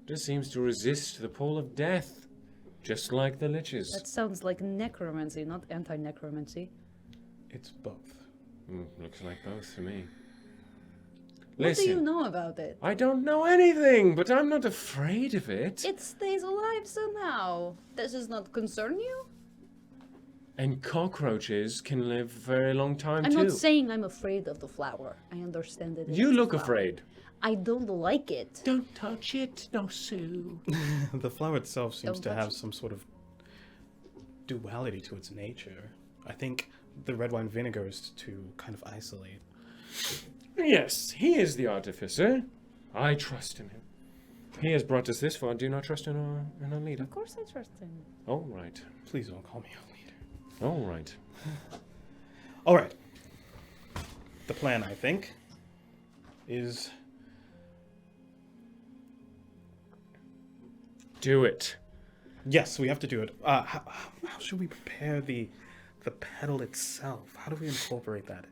Just seems to resist the pull of death, just like the liches. That sounds like necromancy, not anti-necromancy. It's both. Looks like both to me. What Listen, do you know about it? I don't know anything, but I'm not afraid of it. It stays alive somehow. Does this not concern you? And cockroaches can live a very long time I'm too. not saying I'm afraid of the flower. I understand it. You is a look flower. afraid. I don't like it. Don't touch it, Nossew. The flower itself seems Don't to touch have it. some sort of duality to its nature. I think the red wine vinegar is to kind of isolate. Yes, he is the artificer. I trust in him. He has brought us this far. Do you not trust in our leader? Of course I trust him. All right. Please don't call me a leader. All right. All right. The plan, I think, is Do it. yes, we have to do it. How should we prepare the petal itself? How do we incorporate that?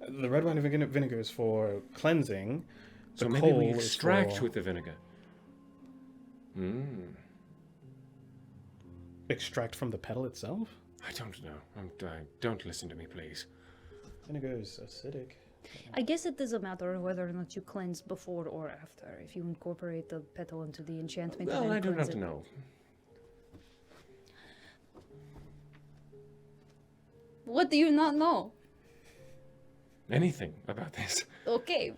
The red wine vinegar is for cleansing. The So maybe we coal is extract for- with the vinegar. extract from the petal itself. I don't know. Don't listen to me, please. Vinegar is acidic. I guess it doesn't matter whether or not you cleanse before or after. If you incorporate the petal into the enchantment, and Well, then I don't cleanse have to it. know. What do you not know? Anything about this. Okay.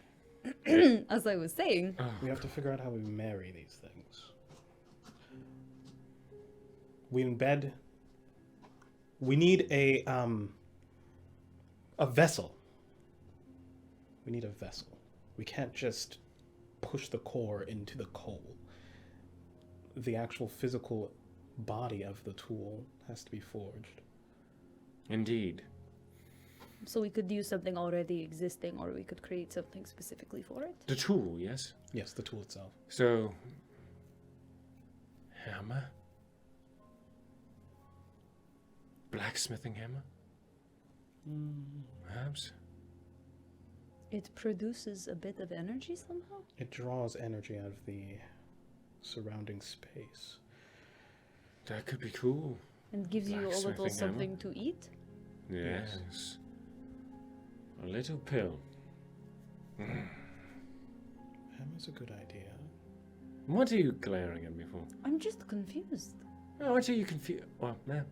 As I was saying, We have to figure out how we marry these things. We embed. We need a vessel. We need a vessel. We can't just push the core into the coal. The actual physical body of the tool has to be forged. Indeed. So we could use something already existing, or we could create something specifically for it. The tool, yes? Yes, the tool itself. So, hammer? Blacksmithing hammer? Perhaps? It produces a bit of energy somehow. It draws energy out of the surrounding space. That could be cool. And gives you a little Blacksmithing something to eat. Yes. A little pill. Hammer's a good idea. What are you glaring at me for? I'm just confused. Oh, I tell you confused. Well, no.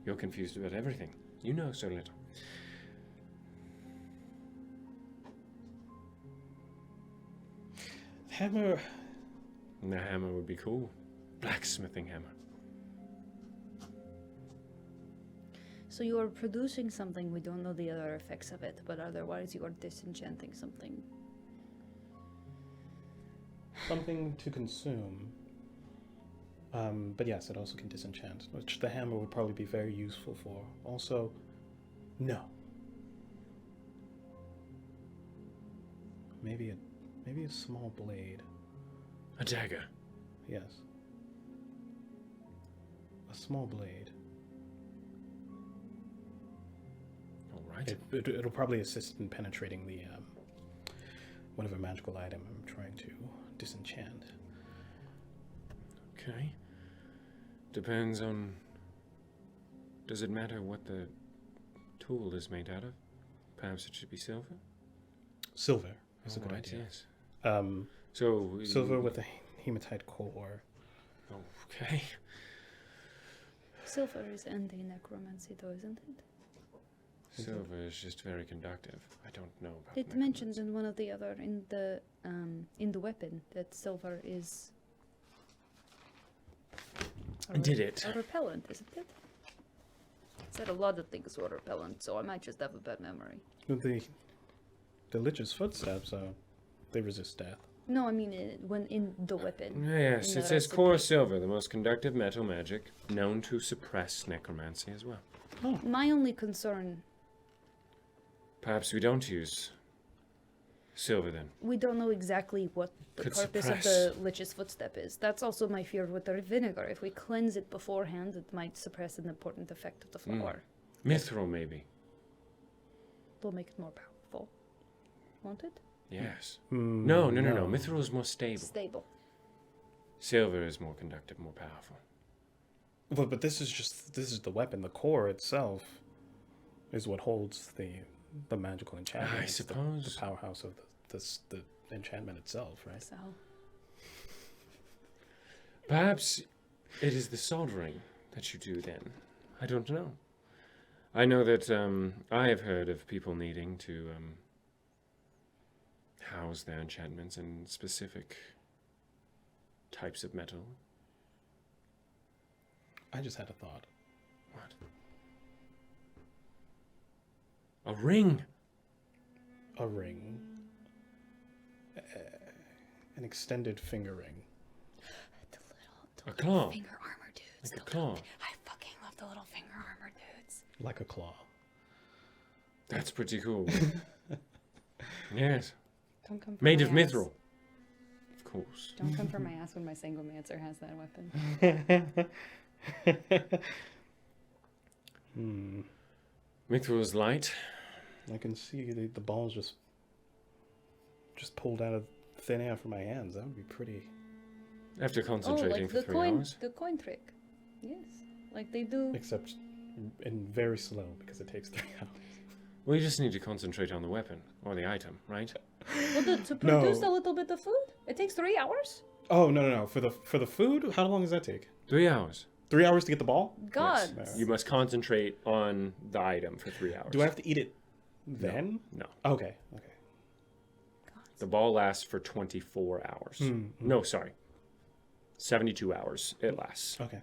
You're confused about everything. You know so little. hammer. And the hammer would be cool. Blacksmithing hammer. So you are producing something, we don't know the other effects of it, but otherwise you are disenchanting something. Something to consume. But yes, it also can disenchant, which the hammer would probably be very useful for. Also, no. Maybe a small blade. A dagger. Yes. A small blade. All right. It'll probably assist in penetrating the whatever magical item I'm trying to disenchant. Okay. Depends on... Does it matter what the tool is made out of? Perhaps it should be silver? Silver is a All good right, idea. yes. So silver with a hematite core. Okay. Silver is anti-necromancy though, isn't it? Silver is just very conductive. I don't know about It mentions in one of the other, in the weapon, that silver is... Did it? A repellent, isn't it? It said a lot of things were repellent, so I might just have a bad memory. The Lich's footsteps, they resist death. No, I mean when in the weapon. Yes, in it the says recipe. core silver, the most conductive metal magic, known to suppress necromancy as well. Oh, My only concern, Perhaps we don't use silver then. we don't know exactly what the Could purpose suppress. of the Lich's footstep is. That's also my fear with the vinegar. If we cleanse it beforehand, it might suppress an important effect of the flower. Mithril, maybe. It'll make it more powerful, won't it? Yes. mm, No. Mithril is more stable. Stable. Silver is more conductive, more powerful. But this is the weapon. The core itself is what holds the magical enchantment. I It's suppose. the powerhouse of the enchantment itself, right? So Perhaps it is the soldering that you do then. I don't know. I know that I have heard of people needing to house their enchantments in specific types of metal. I just had a thought. What? A ring! A ring. An extended finger ring. A claw. finger armor dudes. Like a claw. I fucking love the little finger armor dudes. Like a claw. That's pretty cool. Yes. Don't come for Made my of ass. mithril. Of course. Don't come for my ass when my Sangomancer has that weapon. Mithril is light. I can see the balls just pulled out of thin air from my hands. That would be pretty. After concentrating for 3 hours. the coin trick. Yes, like they do. Except in very slow because it takes 3 hours. Well, you just need to concentrate on the weapon or the item, right? Well, to produce a little bit of food, it takes 3 hours. Oh no! For the food, how long does that take? 3 hours. 3 hours to get the ball? God. Yes. You must concentrate on the item for 3 hours. Do I have to eat it then? No. Okay. The ball lasts for 24 hours. No, sorry. 72 hours it lasts. Okay.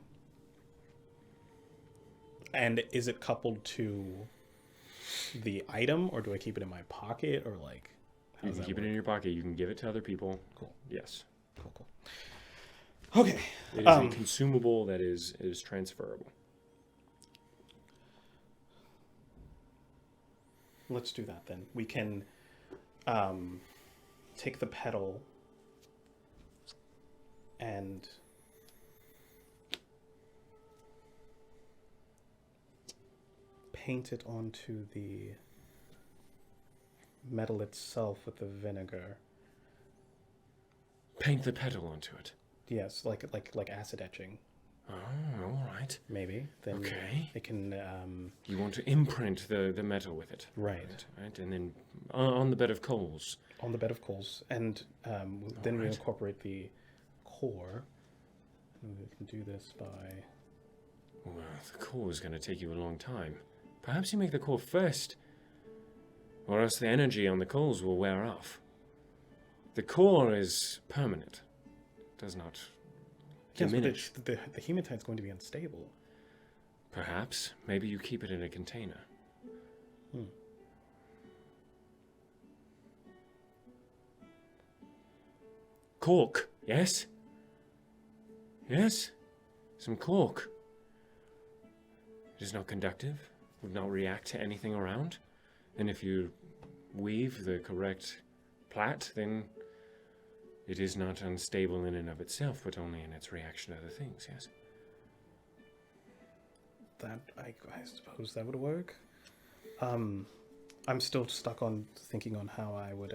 And is it coupled to the item, or do I keep it in my pocket, or like? You can keep it in your pocket. You can give it to other people. Cool. Yes. Cool. Okay. It is a consumable that is transferable. Let's do that then. We can take the petal and paint it onto the metal itself with the vinegar. Paint the petal onto it. Yes, like acid etching, Oh, all right. maybe. Then Okay. it can You want to imprint the metal with it. right Right, and then on the bed of coals. on the bed of coals, and then we incorporate the core. And we can do this by. Well, the core is going to take you a long time. Perhaps you make the core first, or else the energy on the coals will wear off. The core is permanent. It does not Yes, but diminish. the hematite's going to be unstable. Perhaps. Maybe you keep it in a container. Cork, yes? Yes? Some cork. It is not conductive, would not react to anything around. And if you weave the correct plait, then it is not unstable in and of itself, but only in its reaction to other things, yes? That I suppose that would work. I'm still stuck on thinking on how I would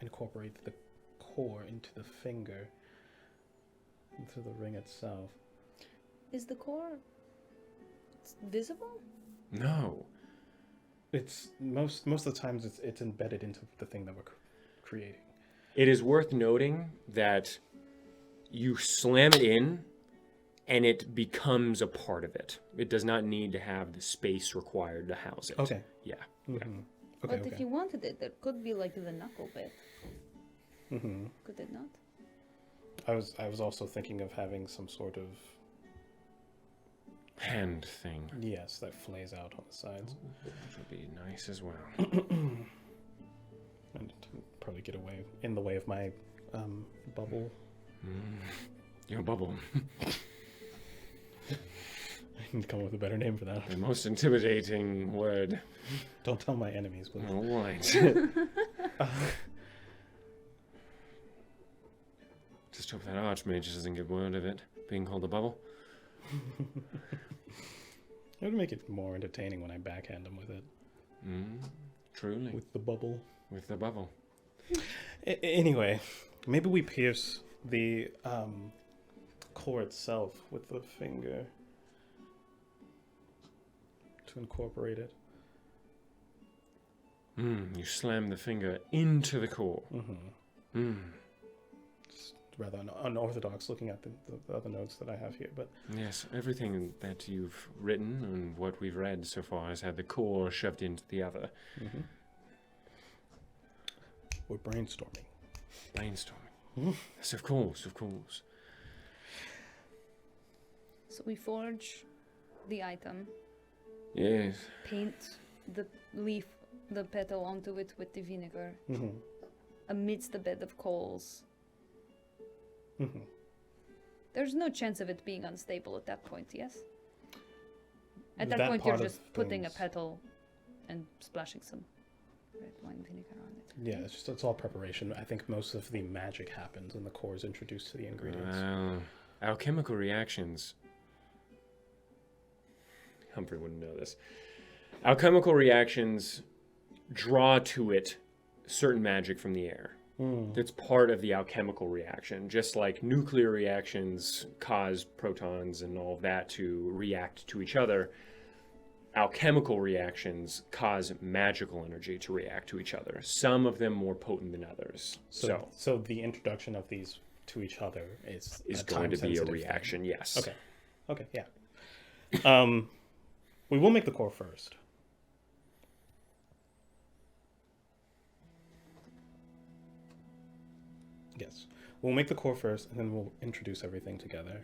incorporate the core into the finger, into the ring itself. Is the core visible? No. It's most of the times it's embedded into the thing that we're creating. It is worth noting that you slam it in and it becomes a part of it. It does not need to have the space required to house it. Okay. Yeah. Mm-hmm. But if you wanted it, there could be like the knuckle bit. Mm-hmm. Could it not? I was also thinking of having some sort of Hand thing. yes that flays out on the sides, Which would be nice as well. and probably get away in the way of my bubble. Your bubble. I need to come up with a better name for that. The most intimidating word. Don't tell my enemies, please. All right. Just hope that Archmage doesn't get word of it being called a bubble. It would make it more entertaining when I backhand him with it. Truly. With the bubble. With the bubble. Anyway, maybe we pierce the core itself with the finger to incorporate it. You slam the finger into the core. It's rather unorthodox looking at the other notes that I have here, but Yes, everything that you've written and what we've read so far has had the core shoved into the other. we're brainstorming. Brainstorming. Yes, of course, of course. So we forge the item, Yes. paint the leaf, the petal onto it with the vinegar, amidst the bed of coals. There's no chance of it being unstable at that point, yes? At that point, you're part of just putting a things- petal and splashing some red wine vinegar on it. Yeah, it's all preparation. I think most of the magic happens when the core is introduced to the ingredients. Well, alchemical reactions. Humphrey wouldn't know this. Alchemical reactions draw to it certain magic from the air. That's part of the alchemical reaction. Just like nuclear reactions cause protons and all of that to react to each other, alchemical reactions cause magical energy to react to each other. Some of them more potent than others. So the introduction of these to each other is going to be a time-sensitive reaction, thing. yes. Okay, yeah. We will make the core first. Yes. We'll make the core first, and then we'll introduce everything together.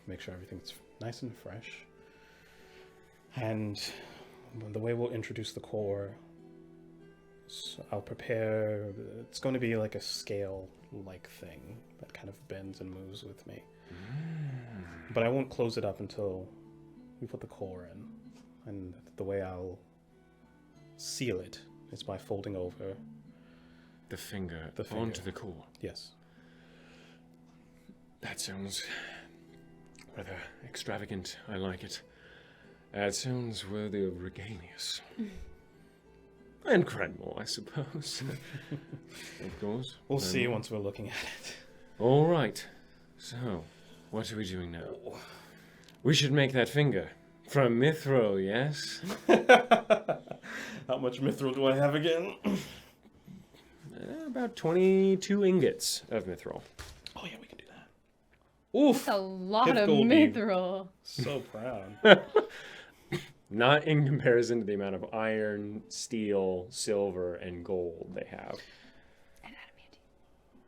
Make sure everything's nice and fresh. And the way we'll introduce the core, I'll prepare... It's going to be like a scale-like thing that kind of bends and moves with me. But I won't close it up until we put the core in. And the way I'll seal it is by folding over... The finger The finger. onto the core. Yes. That sounds rather extravagant. I like it. That sounds worthy of Regalius. And Cranmore, I suppose. Of course. We'll see once we're looking at it. All right. So, what are we doing now? We should make that finger. From Mithril, yes? How much mithril do I have again? About 22 ingots of Mithril. Oh yeah, we can do that. Oof! That's a lot Hit of Goldie. mithril. So proud. Not in comparison to the amount of iron, steel, silver, and gold they have. And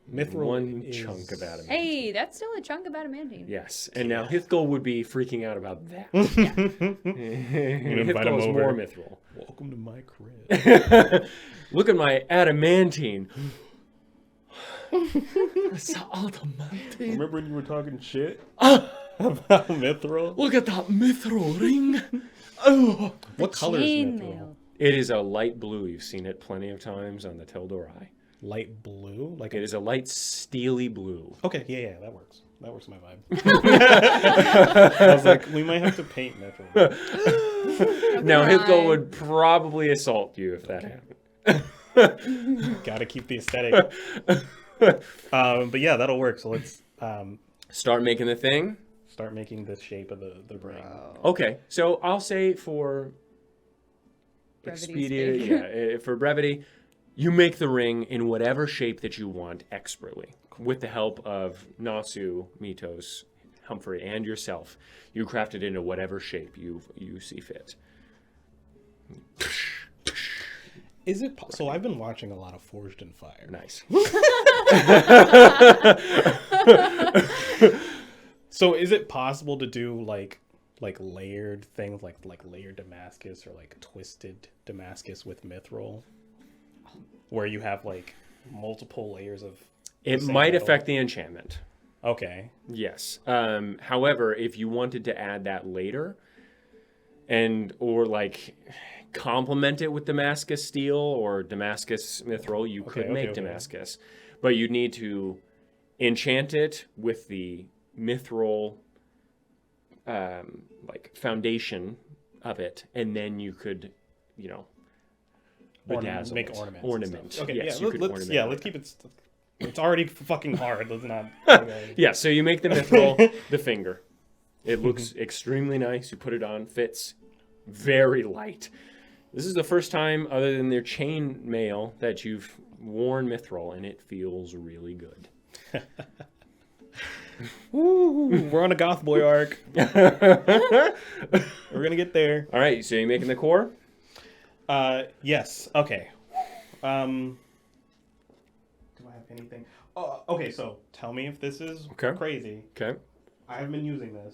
adamantine. Mithril One is... chunk of adamantine. Hey, that's still a chunk of adamantine. Yes, and now Hithgol would be freaking out about that. invite Hithgol him is over. more mithril. Welcome to my crib. Look at my adamantine. It's adamantine. Remember when you were talking shit about mithril? Look at that mithril ring. Oh, What color is mithril? Chainmail. it is a light blue. You've seen it plenty of times on the Tildor Eye. Light blue? Like It is a light steely blue. Okay, yeah, that works. That works my vibe. I was like, we might have to paint mithril. Now on. Hithgol would probably assault you if that happened. Gotta keep the aesthetic. But yeah, that'll work. So let's Start making the thing. start making the shape of the ring. Okay, so I'll say for Brevity's expedient, sake. for brevity, you make the ring in whatever shape that you want expertly, with the help of Nossew, Metos, Humphrey, and yourself. You craft it into whatever shape you see fit. Is it so? I've been watching a lot of Forged in Fire. Nice. So is it possible to do like layered things, like layered Damascus or like twisted Damascus with mithril, where you have like multiple layers of? It same might metal? affect the enchantment. Okay. Yes. However, if you wanted to add that later, or like complement it with Damascus steel or Damascus mithril, you could make okay. Damascus, but you'd need to enchant it with the mithril like foundation of it, and then you could, bedazzle Make it. ornaments. and Ornament. stuff. Okay. Yes, yeah. you could ornament it. Let's keep it. It's already fucking hard. Let's not. Yeah, so you make the mithril the finger. It looks extremely nice. You put it on, fits, very light. This is the first time, other than their chain mail, that you've worn mithril, and it feels really good. Woo, we're on a goth boy arc. We're gonna get there. All right, so you're making the core? Yes. Okay. Do I have anything? Oh, okay. So tell me if this is Okay. crazy. Okay. I have been using this.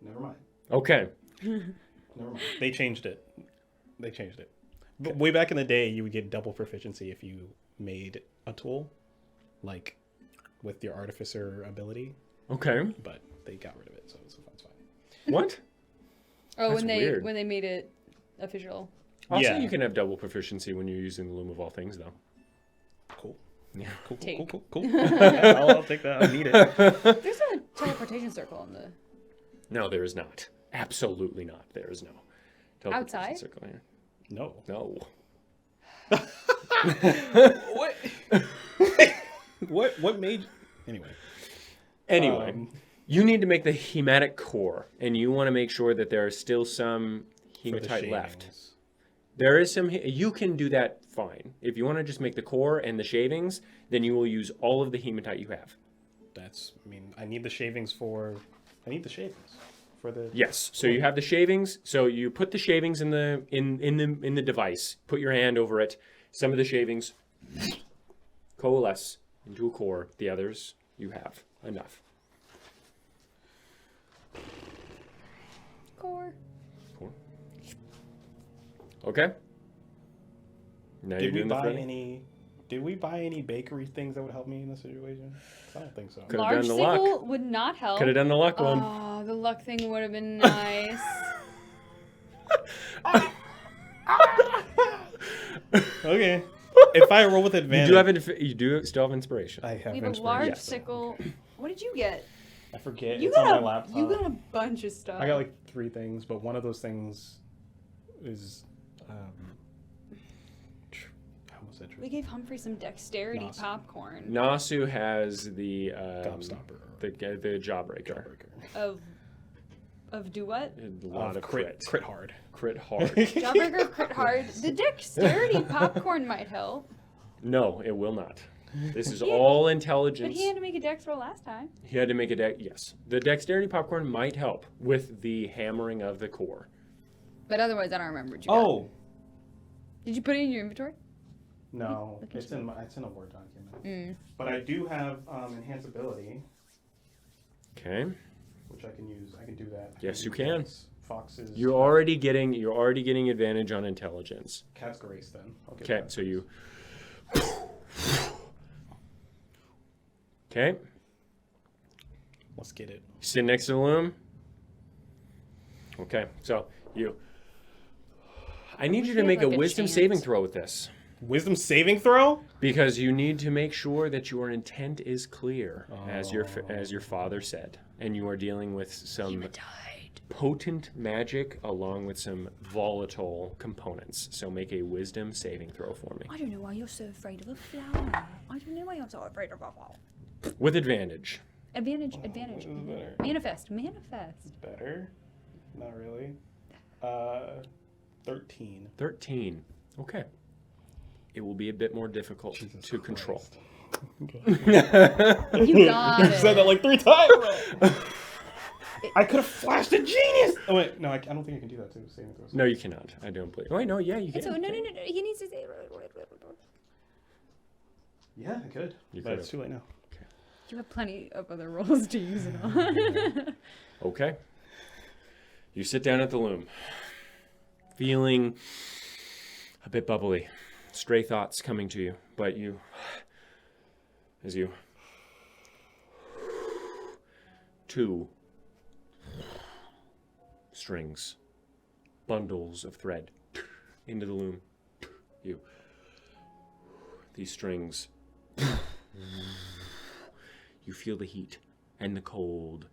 Never mind. Okay. Never mind. They changed it. But way back in the day, you would get double proficiency if you made a tool, like with your artificer ability. Okay. But they got rid of it, so it's fine. What? Oh, That's weird. when they made it official. Also, Yeah. you can have double proficiency when you're using the Loom of All Things, though. Cool. Yeah. Cool. Take. Cool. I'll take that. I need it. There's a teleportation circle on the No, there is not. Absolutely not. There is no teleportation Outside? circle here. No. No. What? What made? Anyway. Anyway, you need to make the Hematic Core, and you want to make sure that there are still some For the hematite left. shavings. There is some. You can do that fine. If you want to just make the core and the shavings, then you will use all of the hematite you have. I need the shavings for. I need the shavings for the. Yes. So you have the shavings. So you put the shavings in the device. Put your hand over it. Some of the shavings coalesce into a core. The others you have enough. core. Okay. Now you're doing the thing. Did we buy any bakery things that would help me in this situation? I don't think so. Could've Large done the luck. sickle would not help. Could have done the luck one. Oh, the luck thing would have been nice. Okay. If I roll with advantage, You do still have inspiration. I have We have a inspiration. large Yes. sickle. What did you get? I forget. You It's on my got laptop. you got a bunch of stuff. I got like 3 things, but one of those things is. I almost said We gave Humphrey some dexterity Nossew. popcorn Nossew has the Gobstopper. the Jawbreaker. of do what? A lot of crit. Crit hard. Crit hard. Jawbreaker crit hard. The dexterity popcorn might help. No, it will not. This is all But intelligence. he had to make a dex roll last time. He had to make a deck. Yes, the dexterity popcorn might help with the hammering of the core. But otherwise, I don't remember what you got. Oh Did you put it in your inventory? no, it's in a Word document. But I do have enhance ability, Okay. which I can use. I can do that. Yes, you can. Foxes. You're already getting advantage on intelligence. Cat's grace then. I'll get Okay, that. so you. Okay. Let's get it. Sit next to the loom. Okay, so you. I need you to we make have, a like, a wisdom chance. saving throw with this. Wisdom saving throw. Because you need to make sure that your intent is clear, as your father said, and you are dealing with some potent magic along with some volatile components. So make a wisdom saving throw for me I don't know why you're so afraid of a flower. I don't know why you're so afraid of a flower. with advantage. Advantage. Which is better? Manifest. Better? Not really. 13. 13. Okay. It will be a bit more difficult to control. You got You said that it. like 3 times. I could have flashed a genius. Oh wait, no, I don't think I can do that too. Saving throws. No, you cannot. I don't believe. Oh, wait, no, yeah, you can. So no. He needs to say. Yeah, I could. You But could it's have. too late now. You have plenty of other rolls to use it on. Okay. You sit down at the loom, feeling a bit bubbly, stray thoughts coming to you, but as you 2 strings, bundles of thread into the loom. These strings. You feel the heat and the cold,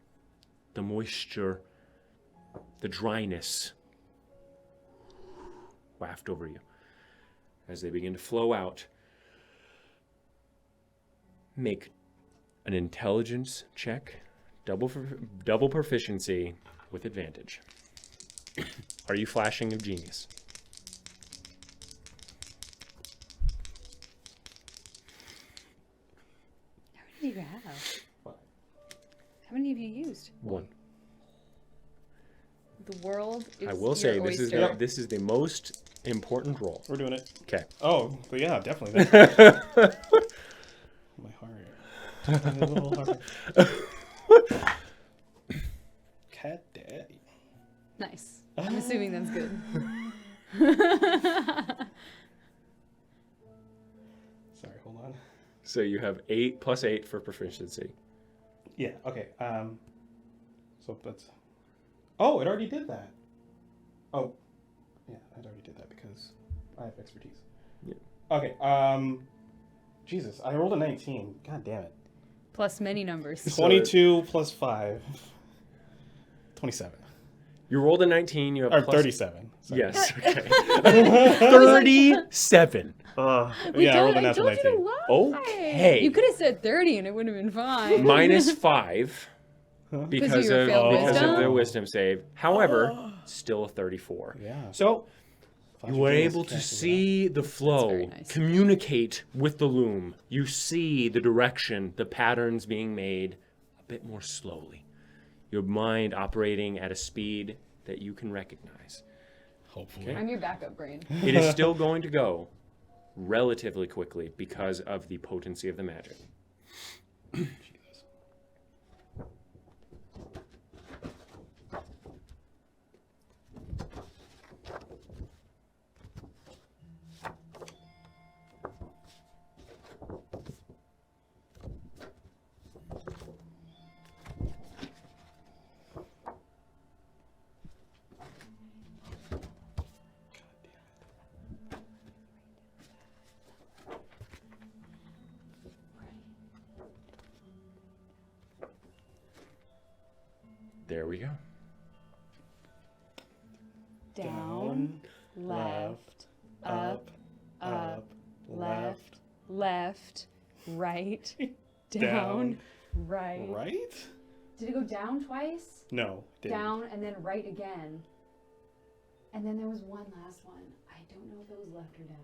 the moisture, the dryness waft over you. As they begin to flow out, make an intelligence check, double proficiency with advantage. Are you flashing of genius? How many do you have? What? How many have you used? 1. The world is I will your say oyster. this is the most important roll. We're doing it. Okay. Oh, but yeah, definitely. My heart. My little heart. Cat daddy. Nice. I'm assuming that's good. Sorry, hold on. So you have 8 plus 8 for proficiency. Yeah, okay. So that's... Oh, it already did that. Oh, yeah, it already did that because I have expertise. Yeah. Okay, Jesus, I rolled a 19. God damn it. Plus many numbers. 22 plus 5. 27. You rolled a 19. You have Or plus 37. Sorry. Yes. Okay. 37. Yeah, I rolled a natural 19. Okay. You could have said 30 and it would have been fine. Minus 5 Because of your failed because of wisdom? the wisdom save. However, still a 34. Yeah. So Flash you were of genius able to can't do see the flow, very nice. communicate with the loom. You see the direction, the patterns being made a bit more slowly. Your mind operating at a speed that you can recognize. Hopefully. I'm your backup brain. It is still going to go relatively quickly because of the potency of the magic. Jesus. There we go. Down, left, up, left, left, right, down, right. Right? Did it go down twice? No. Didn't. Down and then right again. And then there was one last one. I don't know if it was left or down.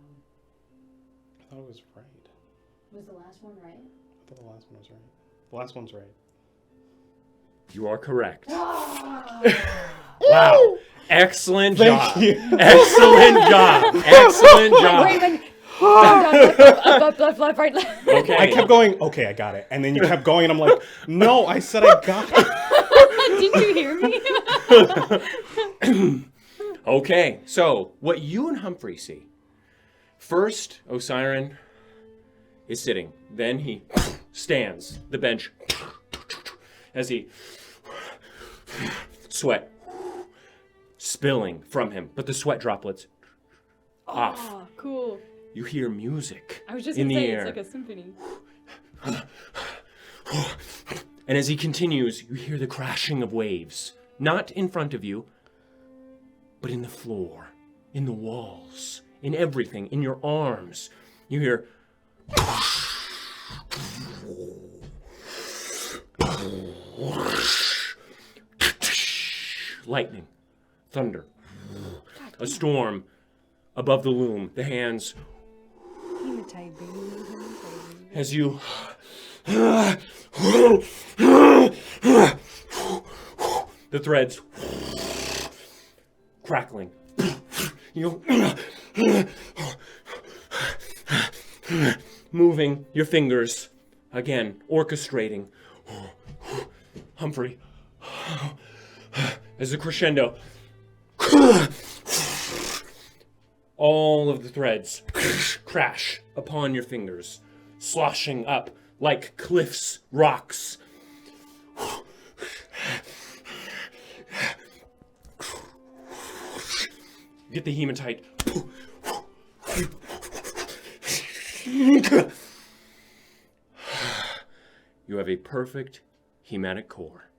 I thought it was right. Was the last one right? I thought the last one was right. The last one's right. You are correct. Ah! Wow. Excellent job. Thank you. Excellent job. Excellent job. Wait, wait. Up, left, right, left. Okay. I kept going, okay, I got it. And then you kept going, and I'm like, no, I said I got it. Didn't you hear me? Okay. So, what you and Humphrey see. First, Osiren is sitting. Then he stands. The bench. As he... Sweat. Spilling from him. But the sweat droplets... off. Oh, cool. You hear music I was just in gonna the say air. it's like a symphony. And as he continues, you hear the crashing of waves. Not in front of you, but in the floor, in the walls, in everything, in your arms. You hear... lightning, thunder, a storm above the loom. The hands... Hematite, baby. Hematite. as you the threads crackling, you moving your fingers again, orchestrating. Humphrey, as a crescendo, all of the threads crash upon your fingers, sloshing up like cliffs, rocks. Get the hematite. You have a perfect hematic core.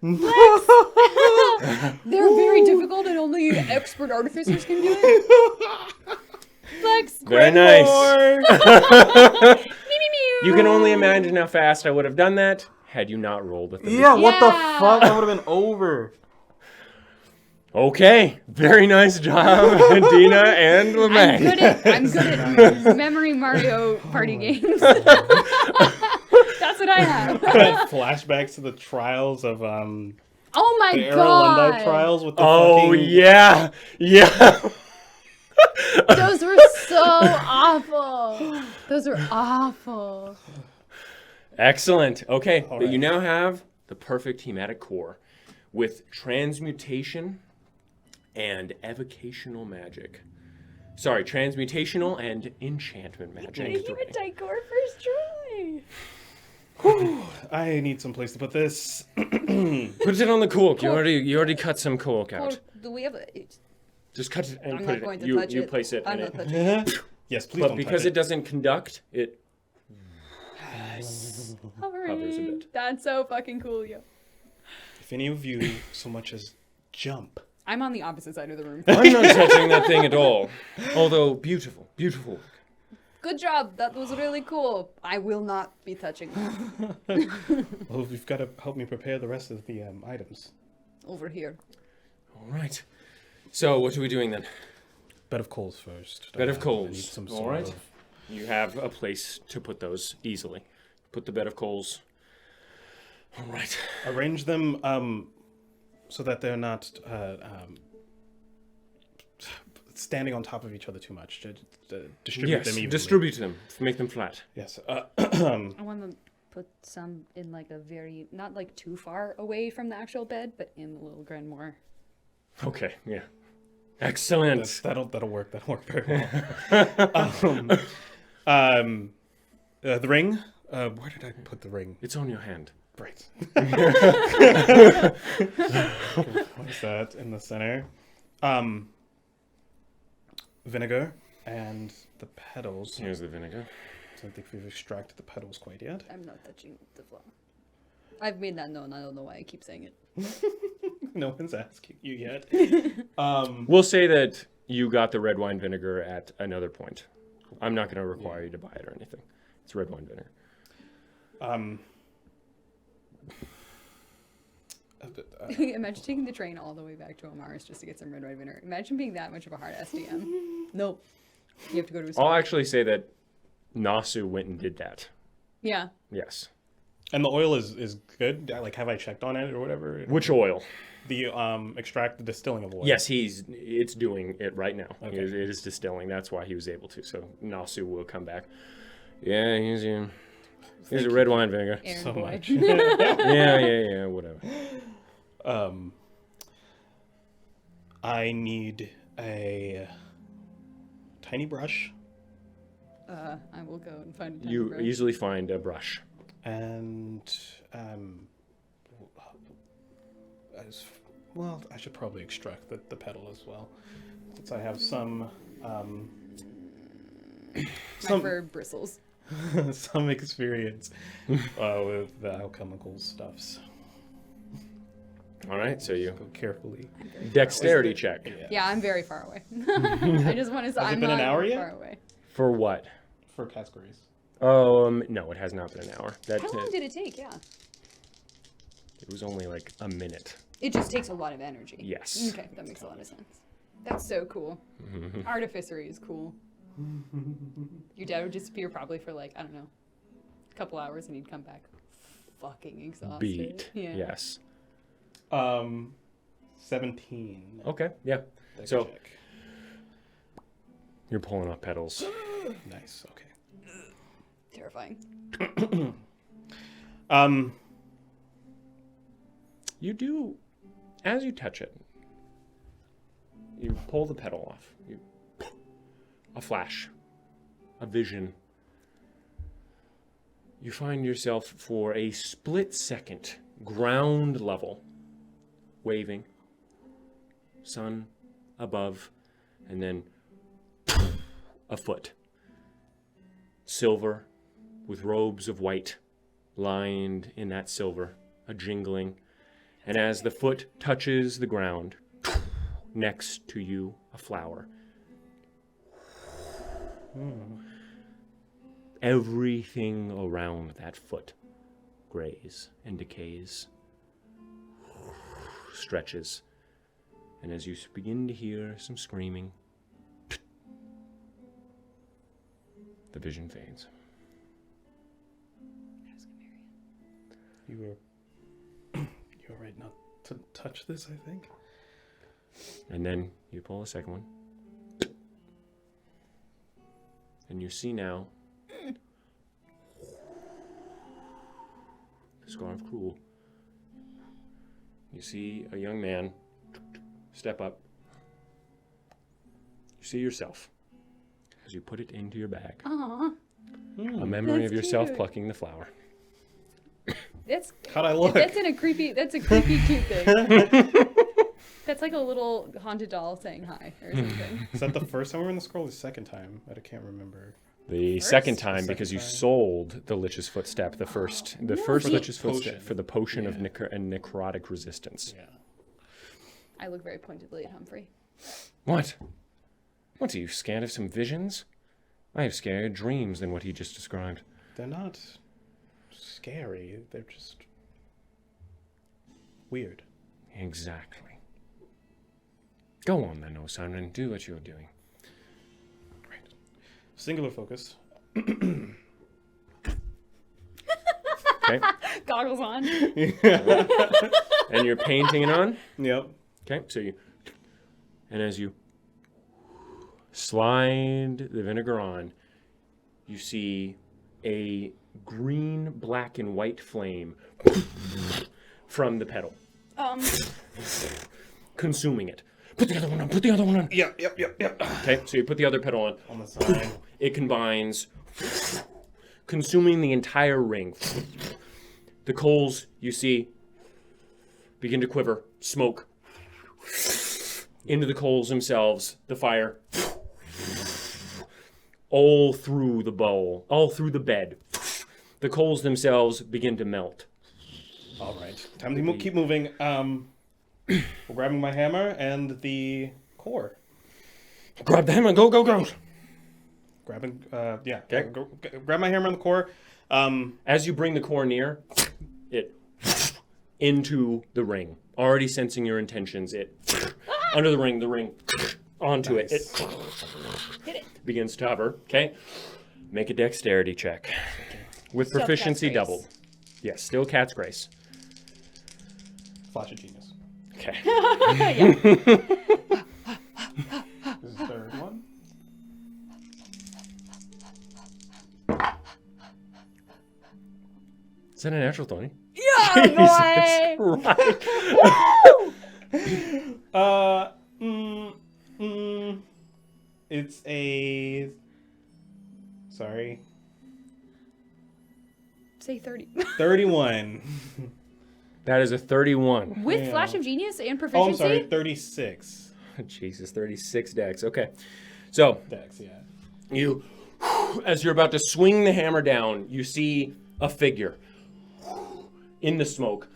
They're very difficult and only expert artificers can do it. Flex. Very nice. Me. You can only imagine how fast I would have done that had you not rolled with them. Yeah, what the Yeah. fuck? That would have been over. Okay, very nice job, Dina and I'm Lemay. good at memory Mario party games. That's what I have. I had flashbacks to the trials of Oh my the Erlendy god. trials with the Oh fucking... yeah, yeah. Those were so awful. Those were awful. Excellent. Okay, All but you right. now have the perfect hematic core with transmutation and evocational magic. Sorry, transmutational and enchantment magic. Hematite core first try. I need some place to put this. Put it on the cork. You already cut some cork out. Do we have a... Just cut it and I'm put not it. going to You touch you it. place it I'm in not it. touching it. Yes, please But don't because touch it doesn't conduct, it Hovering. Hovers a bit. That's so fucking cool, yo. If any of you so much as jump, I'm on the opposite side of the room. I'm not touching that thing at all. Although beautiful, beautiful. Good job. That was really cool. I will not be touching well, you've got to help me prepare the rest of the items. over here. All right. So what are we doing then? Bed of coals first. Bed of I need coals. some All sort right. of- You have a place to put those easily. Put the bed of coals. All right. Arrange them so that they're not standing on top of each other too much. To distribute Yes, them evenly. distribute them. Make them flat. Yes. I want to put some in like a very, not like too far away from the actual bed, but in the little Grenmore. Okay. Yeah. Excellent. that'll work. That'll work very well. The ring. Where did I put the ring? It's on your hand. Right. What is that in the center? Vinegar and the petals. Here's the vinegar. I don't think we've extracted the petals quite yet. I'm not touching the flower. I've made that known. I don't know why I keep saying it. No one's asking you yet. We'll say that you got the red wine vinegar at another point. I'm not going to require you to buy it or anything. It's red wine vinegar. Imagine taking the train all the way back to Amaris just to get some red wine vinegar. Imagine being that much of a hard SDM. Nope. You have to go to a I'll store. actually say that Nossew went and did that. Yeah. Yes. And the oil is good? Like, have I checked on it or whatever? Which oil? The the distilling of oil. Yes, it's doing it right now. Okay. It is distilling. That's why he was able to. So Nossew will come back. Yeah, here's a red wine vinegar. Aaron So boy. much. Yeah, whatever. I need a tiny brush I will go and find a tiny You brush. easily find a brush. and well, I should probably extract the petal as well, since I have some My fur bristles. some experience with the alchemical stuffs. All right, so you Go carefully. dexterity check. Yeah, I'm very far away. I just want to say Has it I'm been not an hour very yet? far away. For what? For categories. No, it has not been an hour. That How long did it take? Yeah. it was only like a minute. It just takes a lot of energy. Yes. Okay, that makes a lot of sense. That's so cool. Artificery is cool. Your dad would disappear probably for like, I don't know, a couple hours and he'd come back fucking exhausted. Beat. Yeah. Yes. 17. Okay. Yeah. Dex So check. you're pulling off petals. Nice. Okay. Terrifying. You do, as you touch it, you pull the petal off. A flash, a vision. You find yourself for a split second, ground level, waving, sun above, and then a foot. Silver, with robes of white, lined in that silver, a jingling. And as the foot touches the ground, next to you, a flower. Everything around that foot grays and decays, stretches. And as you begin to hear some screaming, the vision fades. You were right not to touch this, I think. And then you pull a second one. And you see now the Scar of Cruel. You see a young man step up. You see yourself as you put it into your bag. Aww. A memory That's of yourself cute. plucking the flower. That's How'd I look? that's a creepy cute thing. That's like a little haunted doll saying hi or something. Is that the first time we were in the scroll or the second time? I can't remember. The First? second time, Second because you time. sold the Lich's Footstep, the first For the Lich's Footstep potion. for the potion of Yeah. necrotic resistance. Yeah. I look very pointedly at Humphrey. What? What, are you scared of some visions? I have scarier dreams than what he just described. They're not scary. They're just weird. Exactly. Go on then, Nossew, and do what you're doing. Right. Singular focus. Okay? Goggles on. And you're painting it on? Yep. Okay, so you... And as you slide the vinegar on, you see a green, black, and white flame from the petal, consuming it. Put the other one on, put the other one on. Yep. Okay, so you put the other petal on. On the side. It combines, consuming the entire ring. The coals, you see, begin to quiver, smoke. Into the coals themselves, the fire. All through the bowl, all through the bed. The coals themselves begin to melt. All right. Time to keep moving. We're grabbing my hammer and the core. Grab the hammer, go, go, go. Grabbing, yeah. Okay. Grab my hammer and the core. As you bring the core near, it into the ring. Already sensing your intentions, it under the ring onto Nice. it. It begins to hover. Okay. Make a dexterity check. With Still proficiency Cat's Grace. doubled. Yes, still Cat's Grace. Flash of genius. Okay. This is the third one. Is that a natural 20? Yeah, boy! Right. It's a. Sorry. Say 30. 31. That is a 31. With Yeah. Flash of Genius and Oh, I'm proficiency? sorry. 36. Jesus, 36 dex. Okay. So, Dex, yeah. you, as you're about to swing the hammer down, you see a figure in the smoke.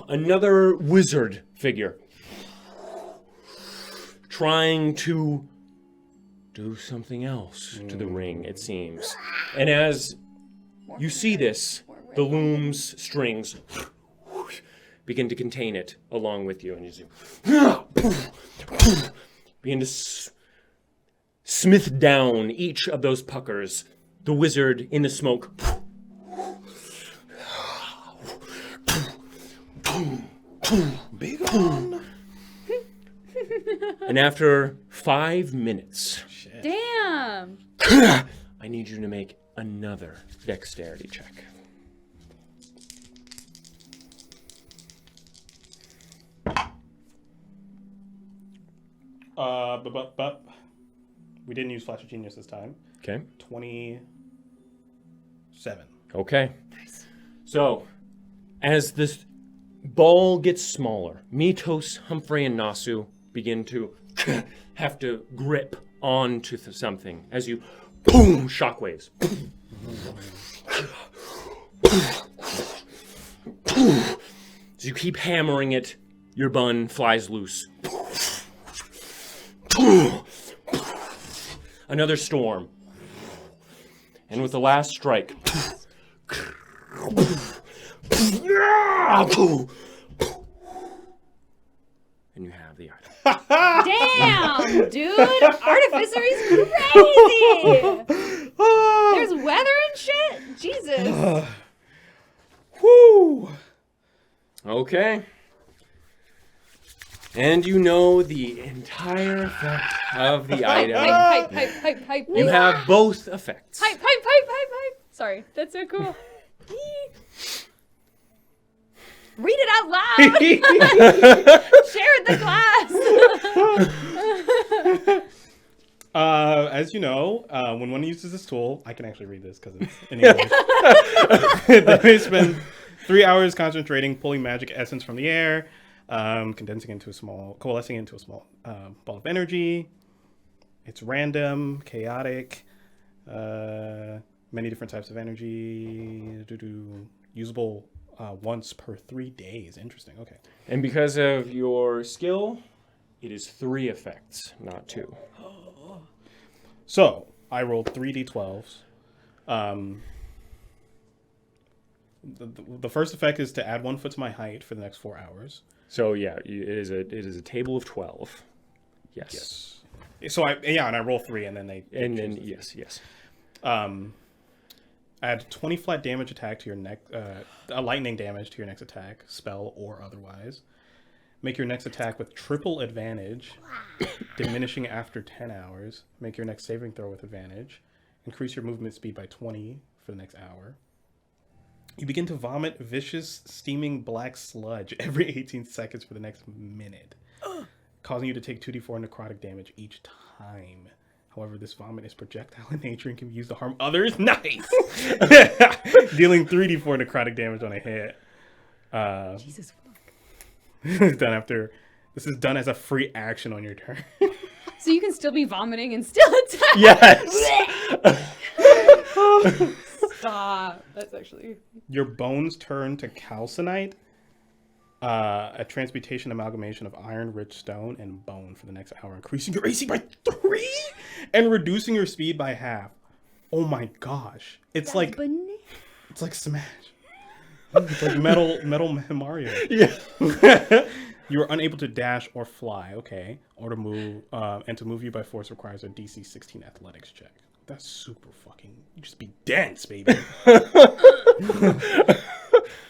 Another wizard figure trying to do something else to the ring, it seems. And as you see this, the loom's strings begin to contain it along with you, and you see begin to smith down each of those puckers. The wizard in the smoke Big on. and after 5 minutes, Damn! I need you to make another dexterity check. But we didn't use Flash of Genius this time. Okay. 27. Okay. Nice. So, as this ball gets smaller, Metos, Humphrey, and Nossew begin to have to grip onto something as you boom, shockwaves. As you keep hammering it, your bun flies loose. Another storm. And with the last strike, and you have the item. Damn, dude! Artificery's crazy! There's weather and shit? Jesus. Woo! Okay. And you know the entire effect of the item. Hype. You have both effects. Hype. Sorry, that's so cool. Read it out loud! Share it the class! As you know, when one uses this tool, I can actually read this because it's in English. They spend 3 hours concentrating, pulling magic essence from the air, coalescing into a small ball of energy. It's random, chaotic, many different types of energy, usable once per 3 days. Interesting. Okay. And because of your skill, it is 3 effects, not 2. So I rolled 3d12s. The first effect is to add 1 foot to my height for the next 4 hours. So yeah, it is a table of 12. Yes. So I roll 3 and then they. And then yes. Add 20 flat damage attack to your next, lightning damage to your next attack, spell or otherwise. Make your next attack with triple advantage, diminishing after 10 hours. Make your next saving throw with advantage. Increase your movement speed by 20 for the next hour. You begin to vomit vicious, steaming black sludge every 18 seconds for the next minute, causing you to take 2d4 necrotic damage each time. However, this vomit is projectile in nature and can be used to harm others. Nice! Dealing 3d4 necrotic damage on a hit. Jesus fuck. This is done as a free action on your turn. So you can still be vomiting and still attack? Yes! Stop. That's actually... Your bones turn to calcinite, a transmutation amalgamation of iron-rich stone and bone for the next hour, increasing your AC by 3 and reducing your speed by half. Oh my gosh. It's like Smash. It's like metal Mario. Yeah. You are unable to dash or fly, okay, or to move, and to move you by force requires a DC 16 athletics check. That's super fucking, just be dense, baby.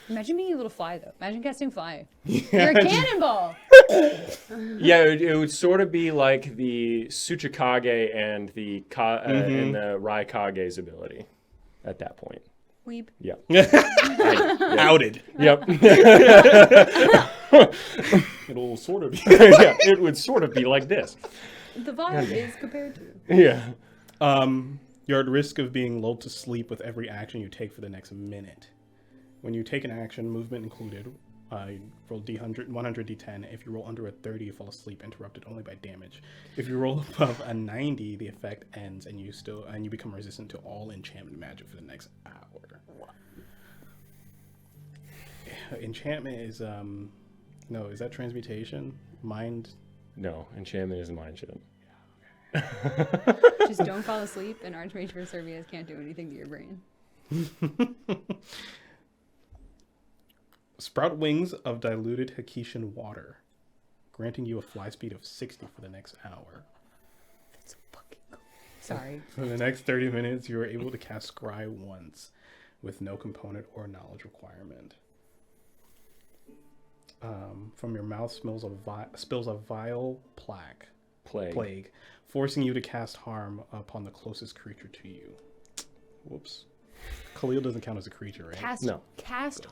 Imagine being able to fly, though. Imagine casting fly. You're a cannonball! Yeah, it would sort of be like the Tsuchikage and the and the Raikage's ability at that point. Weeb. Yeah. Outed. Yep. It'll sort of be. Yeah, it would sort of be like this. The vibe is compared to. Yeah. You're at risk of being lulled to sleep with every action you take for the next minute. When you take an action, movement included, you roll 100 d10. If you roll under a 30, you fall asleep, interrupted only by damage. If you roll above a 90, the effect ends, and you become resistant to all enchantment magic for the next hour. Enchantment is no, is that transmutation? Mind? No, enchantment is mind shit. Just don't fall asleep, and Archmage for Servias can't do anything to your brain. Sprout wings of diluted Hakishan water, granting you a fly speed of 60 for the next hour. That's fucking cool. Sorry. For the next 30 minutes, you are able to cast Scry once, with no component or knowledge requirement. From your mouth spills a vile plague, forcing you to cast harm upon the closest creature to you. Whoops. Khalil doesn't count as a creature, right? Cast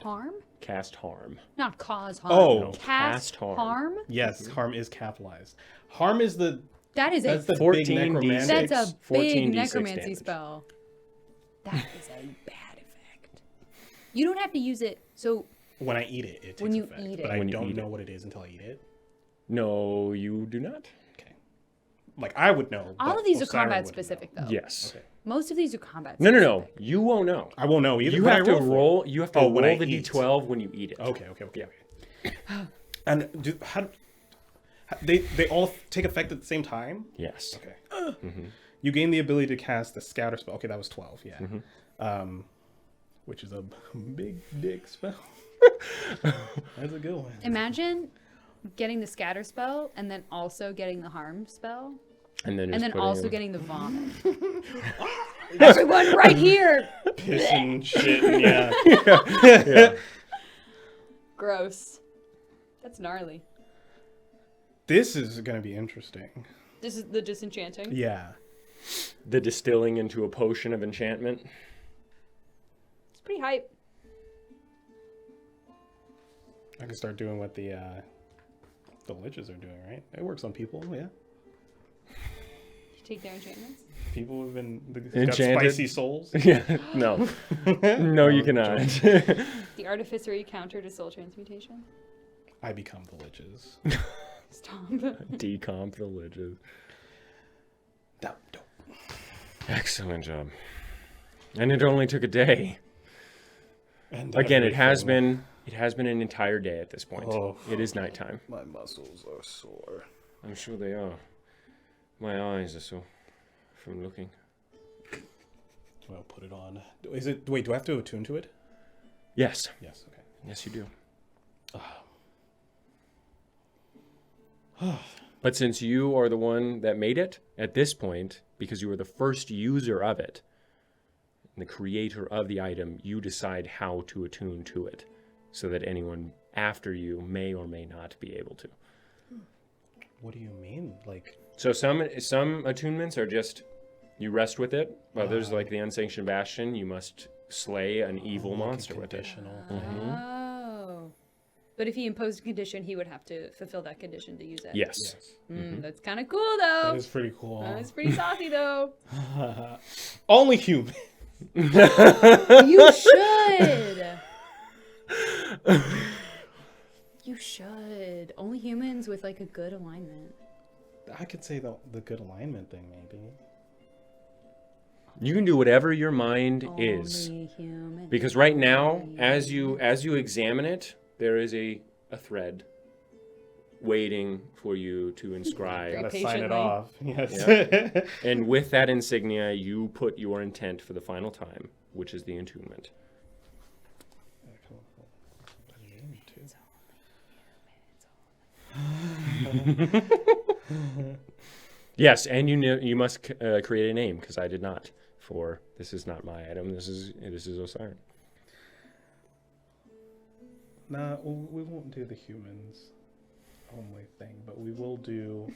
harm? Cast harm. Not cause harm. Oh. No, Cast harm. harm? Yes, harm is capitalized. Harm is the... That's That's the 14 big necromantic. That's a 14 big D6 necromancy damage. spell. That is a bad effect. You don't have to use it. So When I eat it, it takes When you effect. eat it. But I When you don't eat know it. what it is until I eat it. No, you do not. Okay. Like, I would know. all but of these are Osiris combat wouldn't specific, know. though. Yes. Okay. Most of these are combat No. specific. You won't know. I won't know either. You but have I to for it. roll. You have to Oh, when I roll the eat. d12 when you eat it. Okay. And they all take effect at the same time? Yes. Okay. You gain the ability to cast the scatter spell. Okay, that was 12, yeah. Which is a big dick spell. That's a good one. Imagine getting the scatter spell and then also getting the harm spell And then, and just then putting also in- getting the vomit. Everyone right here. Piss and shit, and yeah. Yeah. Gross. That's gnarly. This is going to be interesting. This is the disenchanting. Yeah. The distilling into a potion of enchantment. It's pretty hype. I can start doing what the liches are doing, right? It works on people, yeah. You take their enchantments. People who've been got Enchanted? spicy souls. Yeah. No. No, you cannot. The artificery counter to soul transmutation. I become the liches. Stop. Decomp the liches. Dope. Excellent job. And it only took a day. And Again, it has everything. been an entire day at this point. Oh. It is nighttime. My muscles are sore. I'm sure they are. My eyes are sore from looking. Well, put it on. Is it? Wait, do I have to attune to it? Yes. Yes. Okay. Yes, you do. But since you are the one that made it at this point, because you were the first user of it, and the creator of the item, you decide how to attune to it, so that anyone after you may or may not be able to. What do you mean? Like, So some attunements are just you rest with it. Others, like the Unsanctioned Bastion, you must slay an evil monster with it. conditional. Oh. But if he imposed a condition, he would have to fulfill that condition to use it. Yes. That's kind of cool, though. That is pretty cool. That's pretty saucy, though. Only human. You should. You should. Only humans with like a good alignment. I could say the good alignment thing, maybe. You can do whatever your mind is. Only humans. Because right now, as you examine it, there is a thread waiting for you to inscribe. Gotta sign patiently. it off. Yes. Yeah. And with that insignia, you put your intent for the final time, which is the entombment. Yes, and you must create a name because I did not. For this is not my item. This is Osiris. Nah, we won't do the humans only thing, but we will do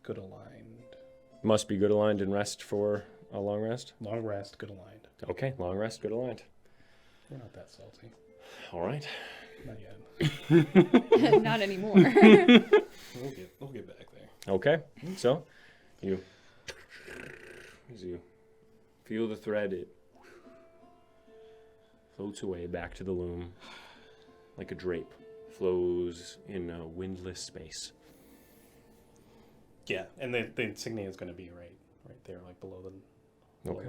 good aligned. Must be good aligned and rest for a long rest. Long rest, good aligned. Okay, long rest, good aligned. We're not that salty. All right. Not yet. Not anymore. We'll get back there. Okay, so you as you feel the thread, it floats away back to the loom like a drape flows in a windless space. Yeah, and the insignia is going to be right there, like below the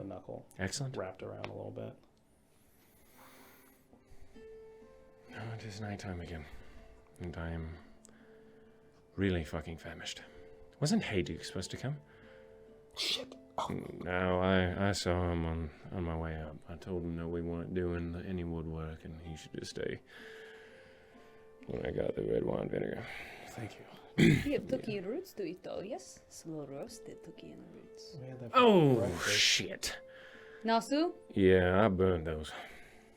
knuckle. Excellent. Wrapped around a little bit. Oh, it is nighttime again, and I am really fucking famished. Wasn't Hayduke supposed to come? Shit. No, I saw him on my way up. I told him that we weren't doing any woodwork, and he should just stay. When I got the red wine vinegar. Thank you. We have Tuki and roots to eat though, yes? Slow roasted Tuki and roots. We had that for Oh, breakfast. shit. Nossew? Yeah, I burned those.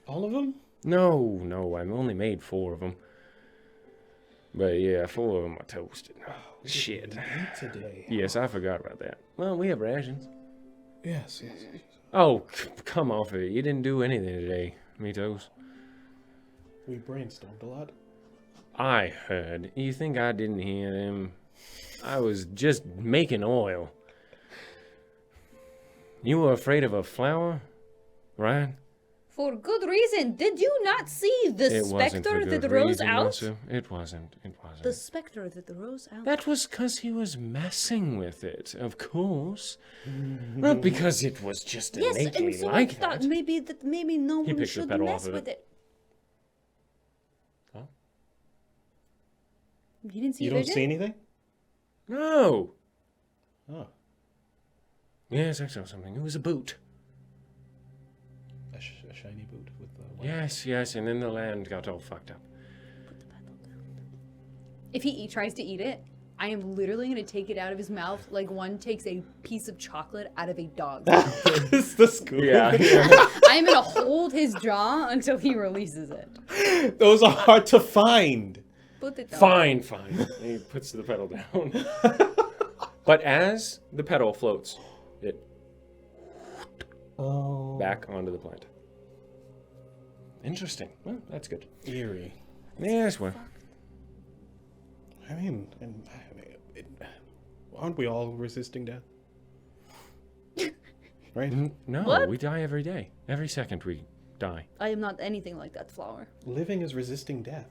All of them? No, I only made 4 of them. But yeah, 4 of them I toasted. Shit. Eat today. Yes, I forgot about that. Well, we have rations. Yes. Oh, come off of it. You didn't do anything today, Metos. We brainstormed a lot. I heard. You think I didn't hear them? I was just making oil. You were afraid of a flower, right? For good reason. Did you not see the It wasn't for specter good that rose reason, out? Nossew. It wasn't. The specter that rose out. That was because he was messing with it, of course. Not because it was just Yes, innately and so like I thought that. maybe no He one picked the should petal off mess of with it. it. Huh? You didn't see You a don't vision? see anything? No. Oh. Yes, I saw something. It was a boot. A shiny boot with the white. Yes, and then the land got all fucked up. If he tries to eat it, I am literally going to take it out of his mouth like one takes a piece of chocolate out of a dog's mouth. It's the scoop. Yeah. I'm going to hold his jaw until he releases it. Those are hard to find. Put it down. Fine. And he puts the pedal down. But as the pedal floats, it back onto the plant. Interesting. Well, that's good. Eerie. Yes, well. I mean, aren't we all resisting death? Right? No, What? we die every day. Every second we die. I am not anything like that flower. Living is resisting death.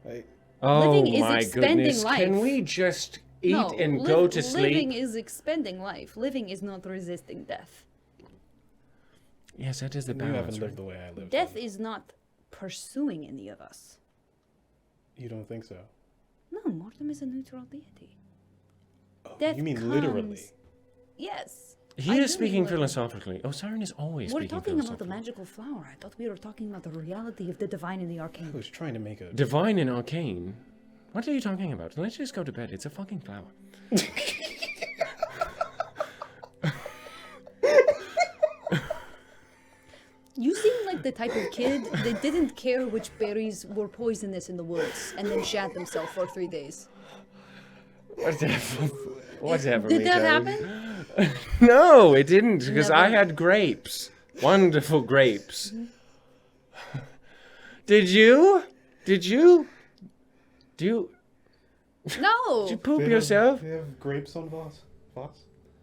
Right? Oh Living is my expending goodness. life. Can we just eat No, and go to Living sleep? is expending life. Living is not resisting death. Yes, that is the You balance. haven't Right? lived the way I lived. Death then. is not pursuing any of us. You don't think so? No, Mortem is a neutral deity. Oh, Death you mean literally? comes- Yes. He I is do speaking mean philosophically. Osiris is always We're speaking talking about the philosophically. magical flower. I thought we were talking about the reality of the divine and the I arcane. was trying to make a. Divine and arcane? What are you talking about? Let's just go to bed. It's a fucking flower. You seem like the type of kid that didn't care which berries were poisonous in the woods and then shat themselves for 3 days. Whatever. Did that Metos. happen? No, it didn't, because I Never. had grapes. Wonderful grapes. Did you? Do you No. poop They yourself? They have grapes on Voss?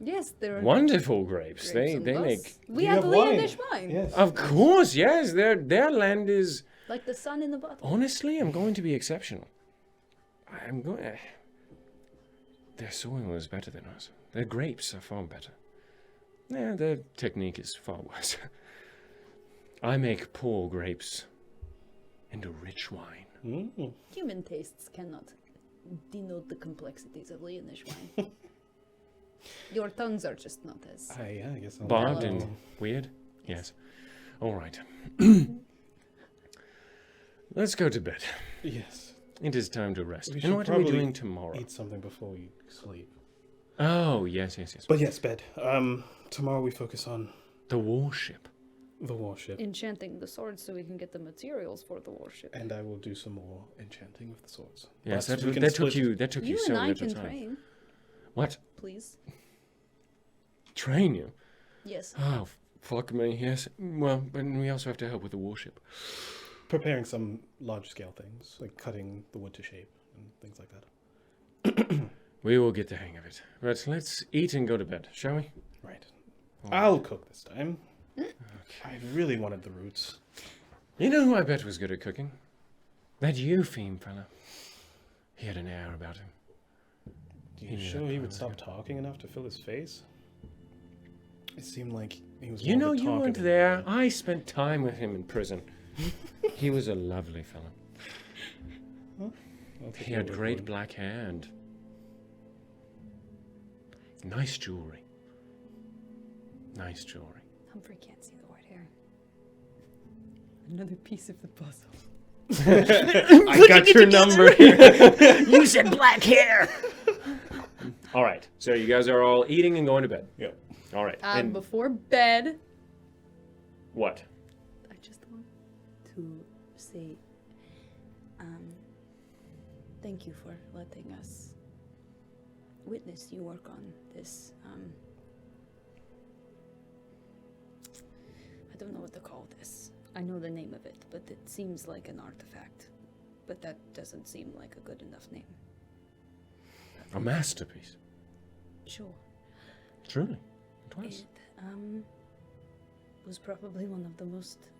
Yes, there are Wonderful grapes. grapes They on they us. make. We You have have wine. Leonish wine. Yes. Of course, yes. Their land is. Like the sun in the bottle. Honestly, I'm going to be exceptional. I'm going. Their soil is better than us. Their grapes are far better. Yeah, their technique is far worse. I make poor grapes into rich wine. Mm. Human tastes cannot denote the complexities of Leonish wine. Your tongues are just not as. I guess I'll Barbed know. and weird? Yes. All right. Let's go to bed. Yes. It is time to rest. We And should what are we probably doing tomorrow? Eat something before we sleep. Oh, yes. But yes, bed. Tomorrow we focus on The warship. the warship. Enchanting the swords so we can get the materials for the warship. And I will do some more enchanting with the swords. Yes, But we can that took split- you You so and I little can time. train, What? please. Train you? Yes. Oh, fuck me, yes. Well, but we also have to help with the warship. preparing some large-scale things, like cutting the wood to shape and things like that. We will get the hang of it. But let's eat and go to bed, shall we? Right. Oh. I'll cook this time. I really wanted the roots. You know who I bet was good at cooking? That fiend fella. He had an air about him. You Yeah, sure he would that's stop good. talking enough to fill his face? It seemed like he was. You more know, of a you weren't talkative there. guy. I spent time with him in prison. He was a lovely fellow. I'll take He your had word great for it. black hair and nice jewelry. Nice jewelry. Humphrey can't see the white hair. Another piece of the puzzle. I got your number. You said black hair. All right. So you guys are all eating and going to bed. Yep. All right. And Before bed, what? I just want to say thank you for letting us witness you work on this. I don't know what to call this. I know the name of it, but it seems like an artifact. But that doesn't seem like a good enough name. A masterpiece. Sure. Truly. Twice. It was probably one of the most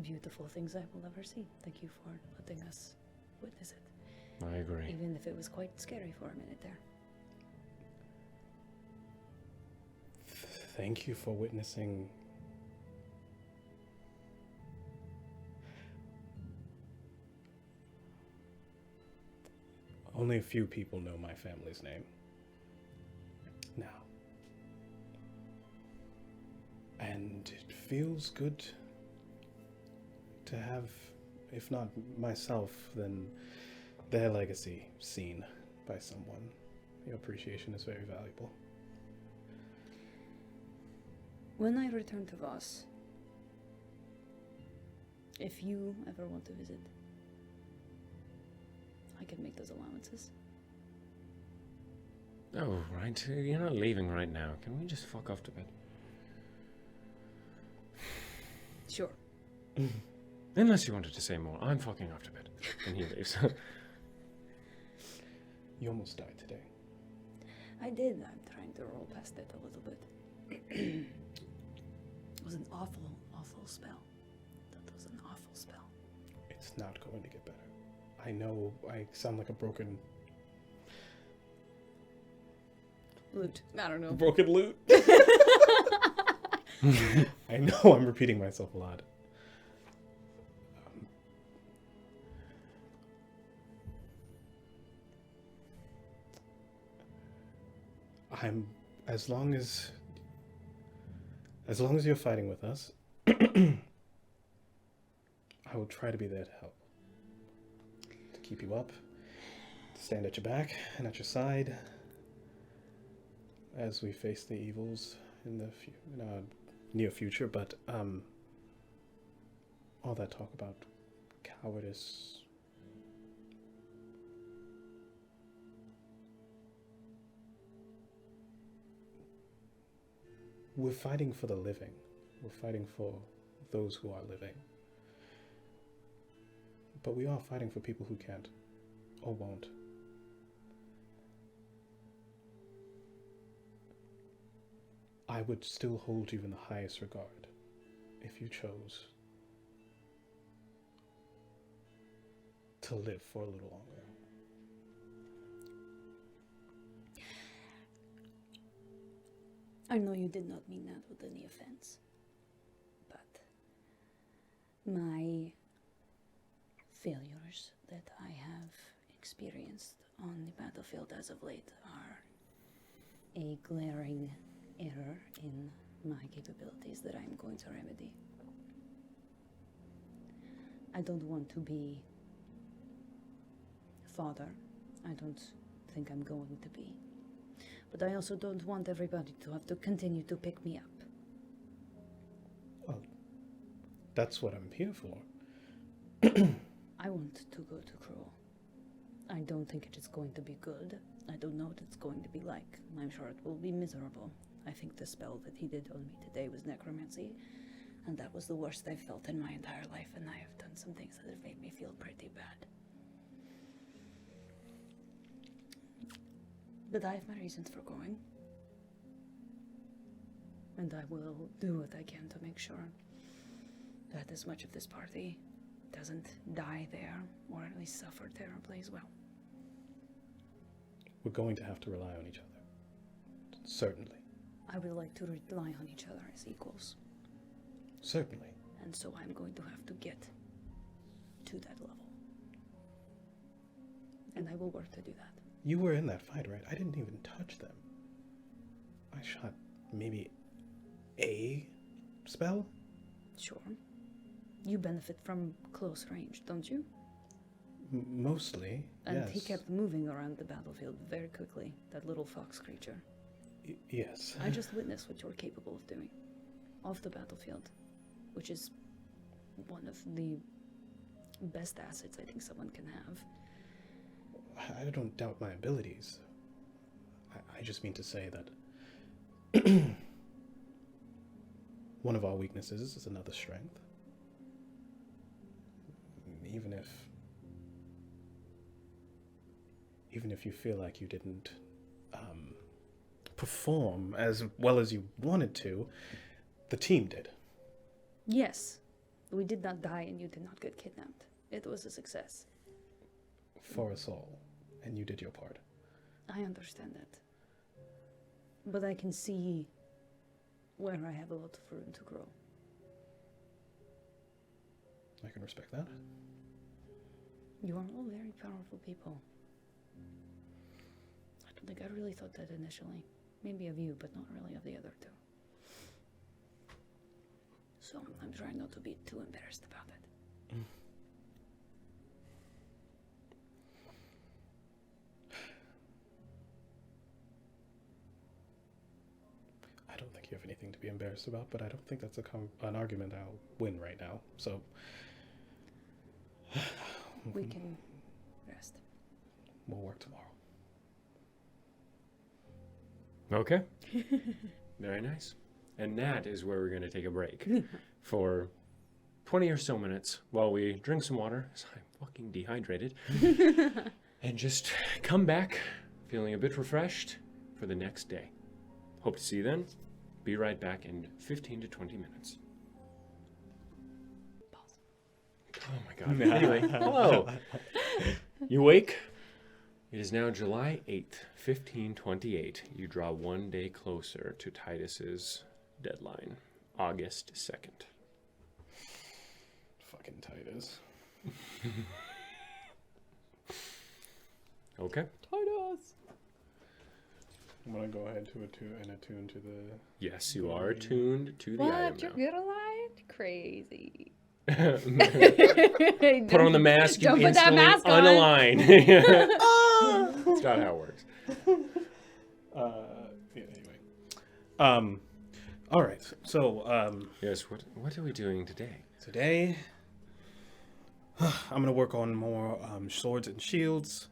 beautiful things I will ever see. Thank you for letting us witness it, I agree. even if it was quite scary for a minute there. Thank you for witnessing. Only a few people know my family's name. Now. And it feels good to have, if not myself, then their legacy seen by someone. Your appreciation is very valuable. When I return to Voss, if you ever want to visit, I can make those allowances. Oh, right. You're not leaving right now. Can we just fuck off to bed? Sure. Unless you wanted to say more. I'm fucking off to bed. And he leaves. You almost died today. I did. I'm trying to roll past it a little bit. It was an awful, awful spell. That was an awful spell. It's not going to get better. I know I sound like a broken loot. I don't know. lute. I know I'm repeating myself a lot. I'm as long as you're fighting with us, I will try to be there to help. To keep you up, to stand at your back and at your side as we face the evils in our near future, but all that talk about cowardice. We're fighting for the living. We're fighting for those who are living. But we are fighting for people who can't or won't. I would still hold you in the highest regard if you chose to live for a little longer. I know you did not mean that with any offense, but my failures that I have experienced on the battlefield as of late are a glaring error in my capabilities that I am going to remedy. I don't want to be father. I don't think I'm going to be. But I also don't want everybody to have to continue to pick me up. Well, that's what I'm here for. I want to go to Cruel. I don't think it is going to be good. I don't know what it's going to be like. I'm sure it will be miserable. I think the spell that he did on me today was necromancy, and that was the worst I've felt in my entire life, and I have done some things that have made me feel pretty bad. But I have my reasons for going. And I will do what I can to make sure that as much of this party doesn't die there, or at least suffer terribly as well. We're going to have to rely on each other. Certainly. I would like to rely on each other as equals. Certainly. And so I'm going to have to get to that level. And I will work to do that. You were in that fight, right? I didn't even touch them. I shot maybe a spell? Sure. You benefit from close range, don't you? Mostly, And yes. he kept moving around the battlefield very quickly, that little fox creature. Yes. I just witnessed what you're capable of doing. Off the battlefield. Which is one of the best assets I think someone can have. I don't doubt my abilities. I just mean to say that one of our weaknesses is another strength. Even if you feel like you didn't perform as well as you wanted to, the team did. Yes. We did not die and you did not get kidnapped. It was a success. For us all. And you did your part. I understand that. But I can see where I have a lot of room to grow. I can respect that. You are all very powerful people. I don't think I really thought that initially. Maybe of you, but not really of the other two. So I'm trying not to be too embarrassed about it. I don't think you have anything to be embarrassed about, but I don't think that's an argument I'll win right now. So We can rest. we'll work tomorrow. Okay. Very nice. And that is where we're going to take a break for 20 or so minutes while we drink some water, 'cause I'm fucking dehydrated, and just come back feeling a bit refreshed for the next day. Hope to see you then. Be right back in 15 to 20 minutes. Pause. Oh my god. Anyway, hello. You awake? It is now July 8th, 1528. You draw 1 day closer to Titus's deadline, August 2nd. Fucking Titus. Okay. Titus! I'm gonna go ahead to attune to the. Yes, you are attuned to the What? item You're now. good at light? Crazy. Put on the mask, you Don't put that instantly mask on. unalign. That's not how it works. Yeah, anyway. All right. So, Yes, what are we doing today? today, I'm gonna work on more swords and shields.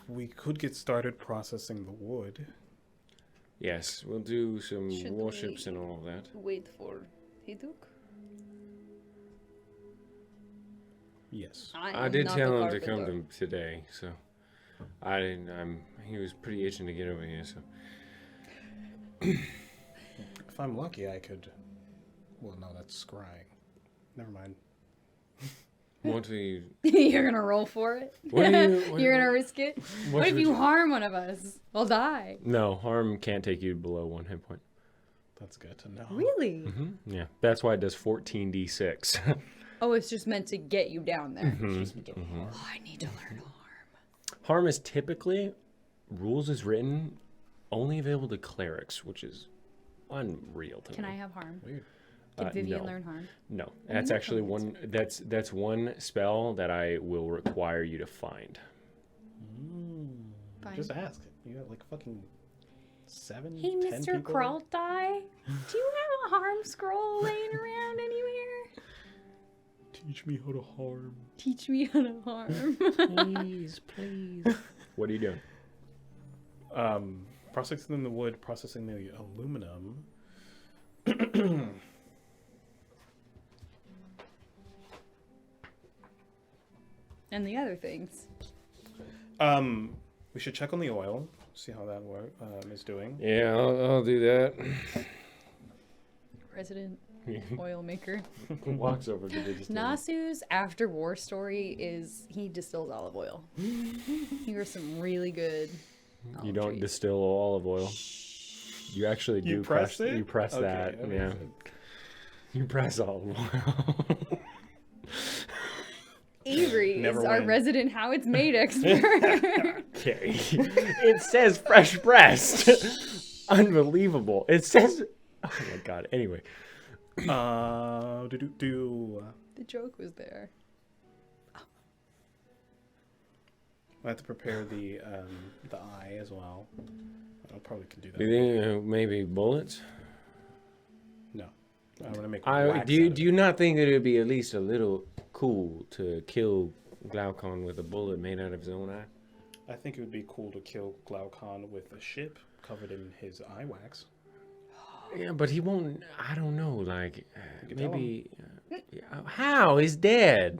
We could get started processing the wood. Yes, we'll do some Should warships we- and all of that. Wait for Hiduk? Yes. I did tell him to come to today, so he was pretty itching to get over here, so If I'm lucky, I could. Well, no, that's scrying. Never mind. what do you You're gonna roll for it? What do you- what- You're gonna risk it? What if would you harm one of us? I'll die. No, harm can't take you below 1 hit point. That's good to know. Really? Yeah, that's why it does 14d6. Oh, it's just meant to get you down there. Mm-hmm. Oh, I need to learn harm. Harm is typically, rules is written, only available to clerics, which is unreal to Can me. I have harm? Weird. Did Vivian no. learn harm? No, that's not actually telling one. That's one spell that I will require you to find. Fine. Just ask. You got like fucking 7, Hey, 10 Mr. people? Kraltai, do you have a harm scroll laying around anywhere? Teach me how to harm. Teach me how to harm. Please, please. What are you doing? Processing the wood, processing the aluminum. And the other things. We should check on the oil, see how that is doing. Yeah, I'll do that. Resident oil maker. Walks over to the distillery. Nossew's after war story is he distills olive oil. Here's some really good. You don't distill olive oil. You actually do You press it? You press Okay, that. that makes Yeah. sense. You press olive oil. Avery Never is our win. resident how it's made expert. Okay. It says fresh pressed. Unbelievable. It says. Oh my god. Anyway. The joke was there. I have to prepare the eye as well. I probably can do Do you that. think maybe bullets? No, I'm gonna make. Do wax you out of do it. you not think that it would be at least a little cool to kill Glaucon with a bullet made out of his own eye? I think it would be cool to kill Glaucon with a ship covered in his eye wax. Yeah, but he won't. I don't know. Like You can tell maybe. How? He's dead.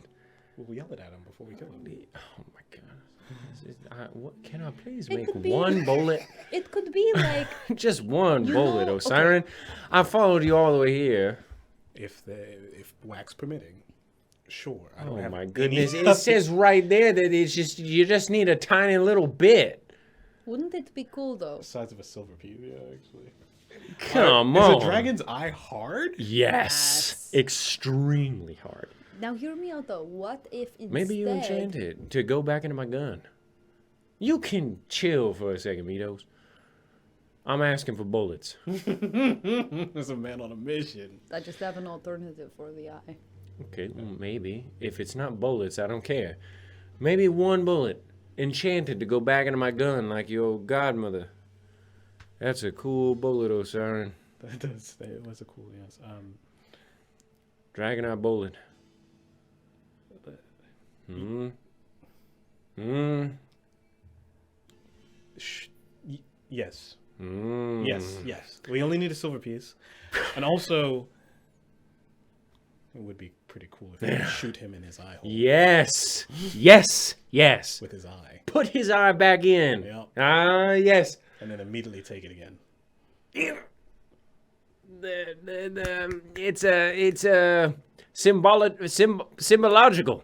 We'll yell it at him before we kill him. Oh my god. What, can I please It make could be- one bullet? It could be like Just one You bullet, know- Osiren. I followed you all the way here. If wax permitting, sure. I don't Oh have my any- goodness. It says right there that it's just you just need a tiny little bit. wouldn't it be cool though? the size of a silver piece. Yeah, actually. Come on. Is a dragon's eye hard? Yes. Yes. Extremely hard. Now hear me out though. What if instead Maybe you enchant it to go back into my gun. You can chill for a second, Metos. I'm asking for bullets. There's a man on a mission. I just have an alternative for the eye. Okay, well, maybe. If it's not bullets, I don't care. Maybe one bullet. Enchanted to go back into my gun like your godmother. That's a cool bullet, Osiren. That does. It was a cool yes. Dragon Eye bullet. Hmm. Hmm. Yes. Hmm. Yes. We only need a silver piece, and also, it would be pretty cool if you could shoot him in his eye hole Yes. Yes. Yes. with his eye, Put his eye back in. Yeah. Ah, yes. and then immediately take it again. It's a symbological.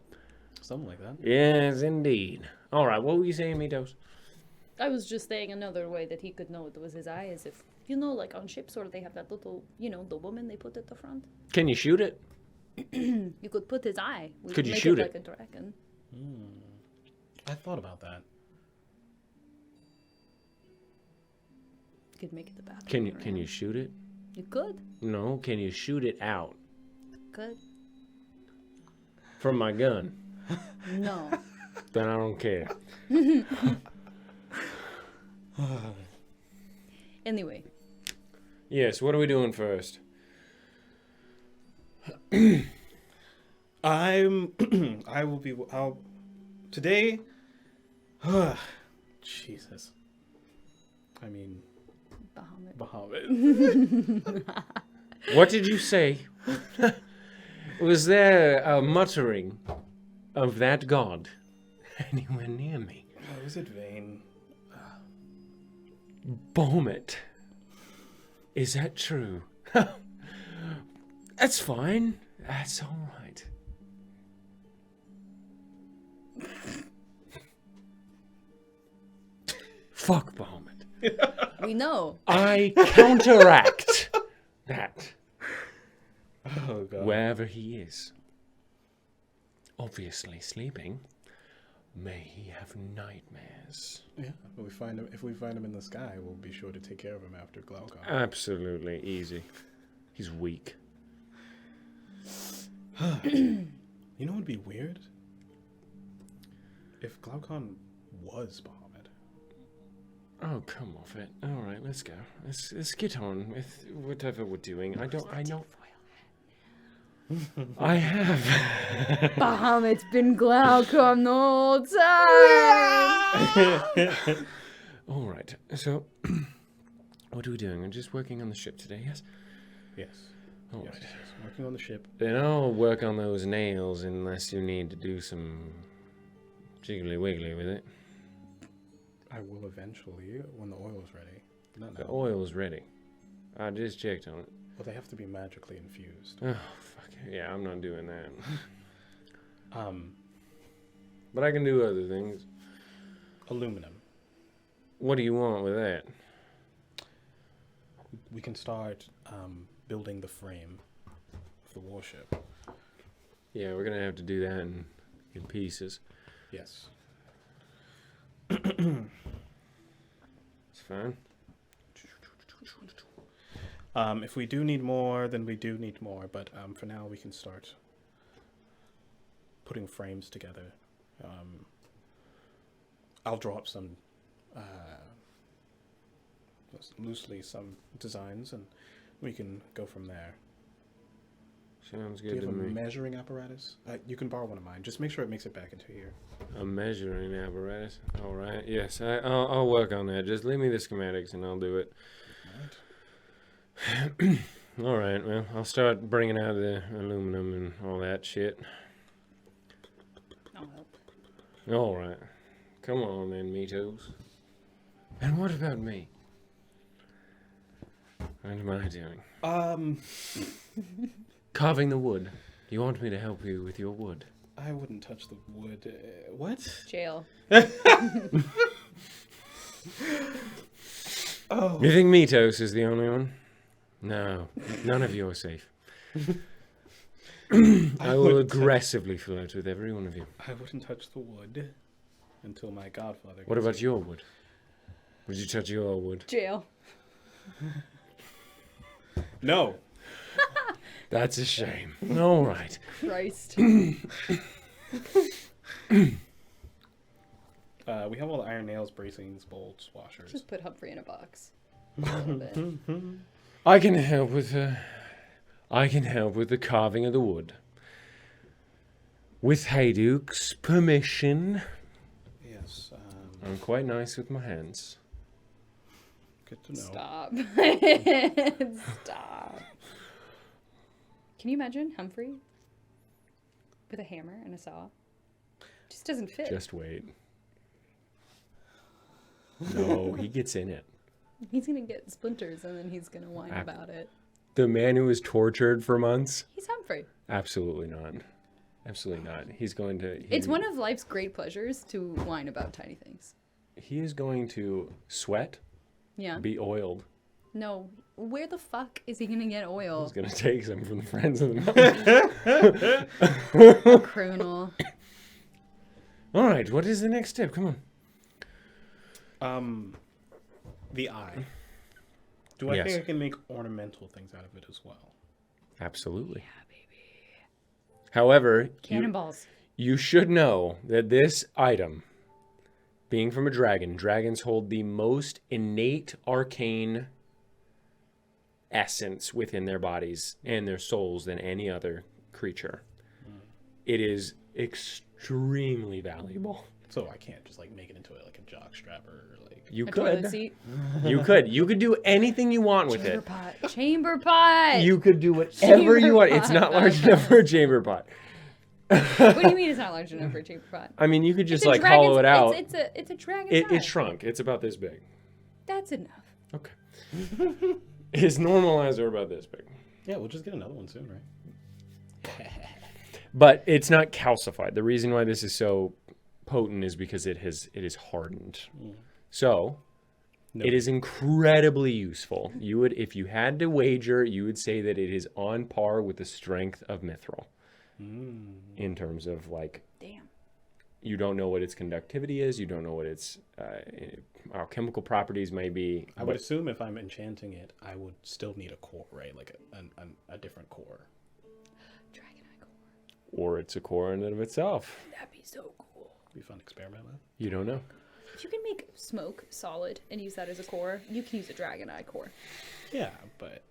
Something like that. Yes, indeed. All right, what were you saying, Metos? I was just saying another way that he could know it was his eye is if like on ships or they have that little the woman they put at the front. Can you shoot it? You could put his eye. We Could would you make shoot it it? like a dragon. I thought about that. You could make it the battle. Can you shoot it? You could. No, can you shoot it out Could. from my gun? No. Then I don't care. Anyway, Yes, what are we doing first? I'll today. Jesus. I mean, Bahamut. What did you say? Was there a muttering of that god anywhere near me? Oh, was it vain? Bahamut. Is that true? That's fine. That's all right. Fuck Bahamut. we know. I counteract that Oh god. wherever he is. Obviously sleeping. May he have nightmares. Yeah. If we find him in the sky, we'll be sure to take care of him after Glaucon. Absolutely easy. He's weak. You know what would be weird? If Glaucon was Bahamut. Oh, come off it. All right, let's go. Let's get on with whatever we're doing. I know. I have. Bahamut's been Glaucon the whole time. All right. So, what are we doing? I'm just working on the ship today. Yes. Yes. All Yes, right. yes, yes. Working on the ship. Then I'll work on those nails unless you need to do some jiggly wiggly with it. I will eventually when the oil is ready. Not The now. oil's ready. I just checked on it. Well, they have to be magically infused. Oh, fuck. Yeah, I'm not doing that. Um, But I can do other things. aluminum. What do you want with that? We can start building the frame of the warship. Yeah, we're gonna have to do that in pieces. Yes. It's fine. If we do need more, then we do need more. But for now, we can start putting frames together. I'll draw up some, loosely some designs, and we can go from there. Sounds Do you good to have a me. measuring apparatus? You can borrow one of mine. Just make sure it makes it back into here. A measuring apparatus. All right. Yes, I'll work on that. Just leave me the schematics and I'll do it. Right. All right. Well, I'll start bringing out the aluminum and all that shit. I'll help. All right. Come on then, Metos. And what about me? What am I doing? Carving the wood. Do you want me to help you with your wood? I wouldn't touch the wood. What? Jail. Oh. You think Metos is the only one? No, none of you are safe. I will wouldn't aggressively flirt with every one of you. I wouldn't touch the wood until my godfather. What gets about here. your wood? Would you touch your wood? Jail. No. That's a shame. All right. Christ. We have all the iron nails, bracings, bolts, washers. Just put Humphrey in a box. A little bit. I can help with the carving of the wood. With Hayduke's permission. Yes. I'm quite nice with my hands. Good to know. Stop. Stop. Can you imagine Humphrey with a hammer and a saw? Just doesn't fit. Just wait. No, he gets in it. He's gonna get splinters and then he's gonna whine about it. The man who was tortured for months? He's Humphrey. Absolutely not. Absolutely not. He's going to... It's one of life's great pleasures to whine about tiny things. He is going to sweat, Yeah. be oiled. No. Where the fuck is he gonna get oil? He's going to take some from the Friends of the Mountain. Criminal. All right, what is the next step? Come on. The eye. Do I Yes. think I can make ornamental things out of it as well? Absolutely. Yeah, baby. However, Cannonballs. you should know that this item, being from a dragon, dragons hold the most innate arcane essence within their bodies and their souls than any other creature. It is extremely valuable. So I can't just like make it into like a jock strap or like. You A toilet could. seat. You could. You could do anything you want with Chamber it. pot. Chamber pot. You could do whatever you want. It's Chamber not pot. large enough for a chamber pot. What do you mean it's not large enough for a chamber pot? I mean, you could just It's a like hollow it dragon's- out. It's a dragon's It eye. shrunk. It's about this big. That's enough. Okay. His normal eyes are about this big. Yeah, we'll just get another one soon, right? But it's not calcified. The reason why this is so potent is because it is hardened. So No. it is incredibly useful. You would, if you had to wager, you would say that it is on par with the strength of mithril in terms of like, Damn. you don't know what its conductivity is. You don't know what its alchemical properties may be. I would assume if I'm enchanting it, I would still need a core, right? Like a different core. Dragon eye core. or it's a core in and of itself. That'd be so cool. Be fun to experiment with. You don't know. If you can make smoke solid and use that as a core, you can use a dragon eye core. Yeah, but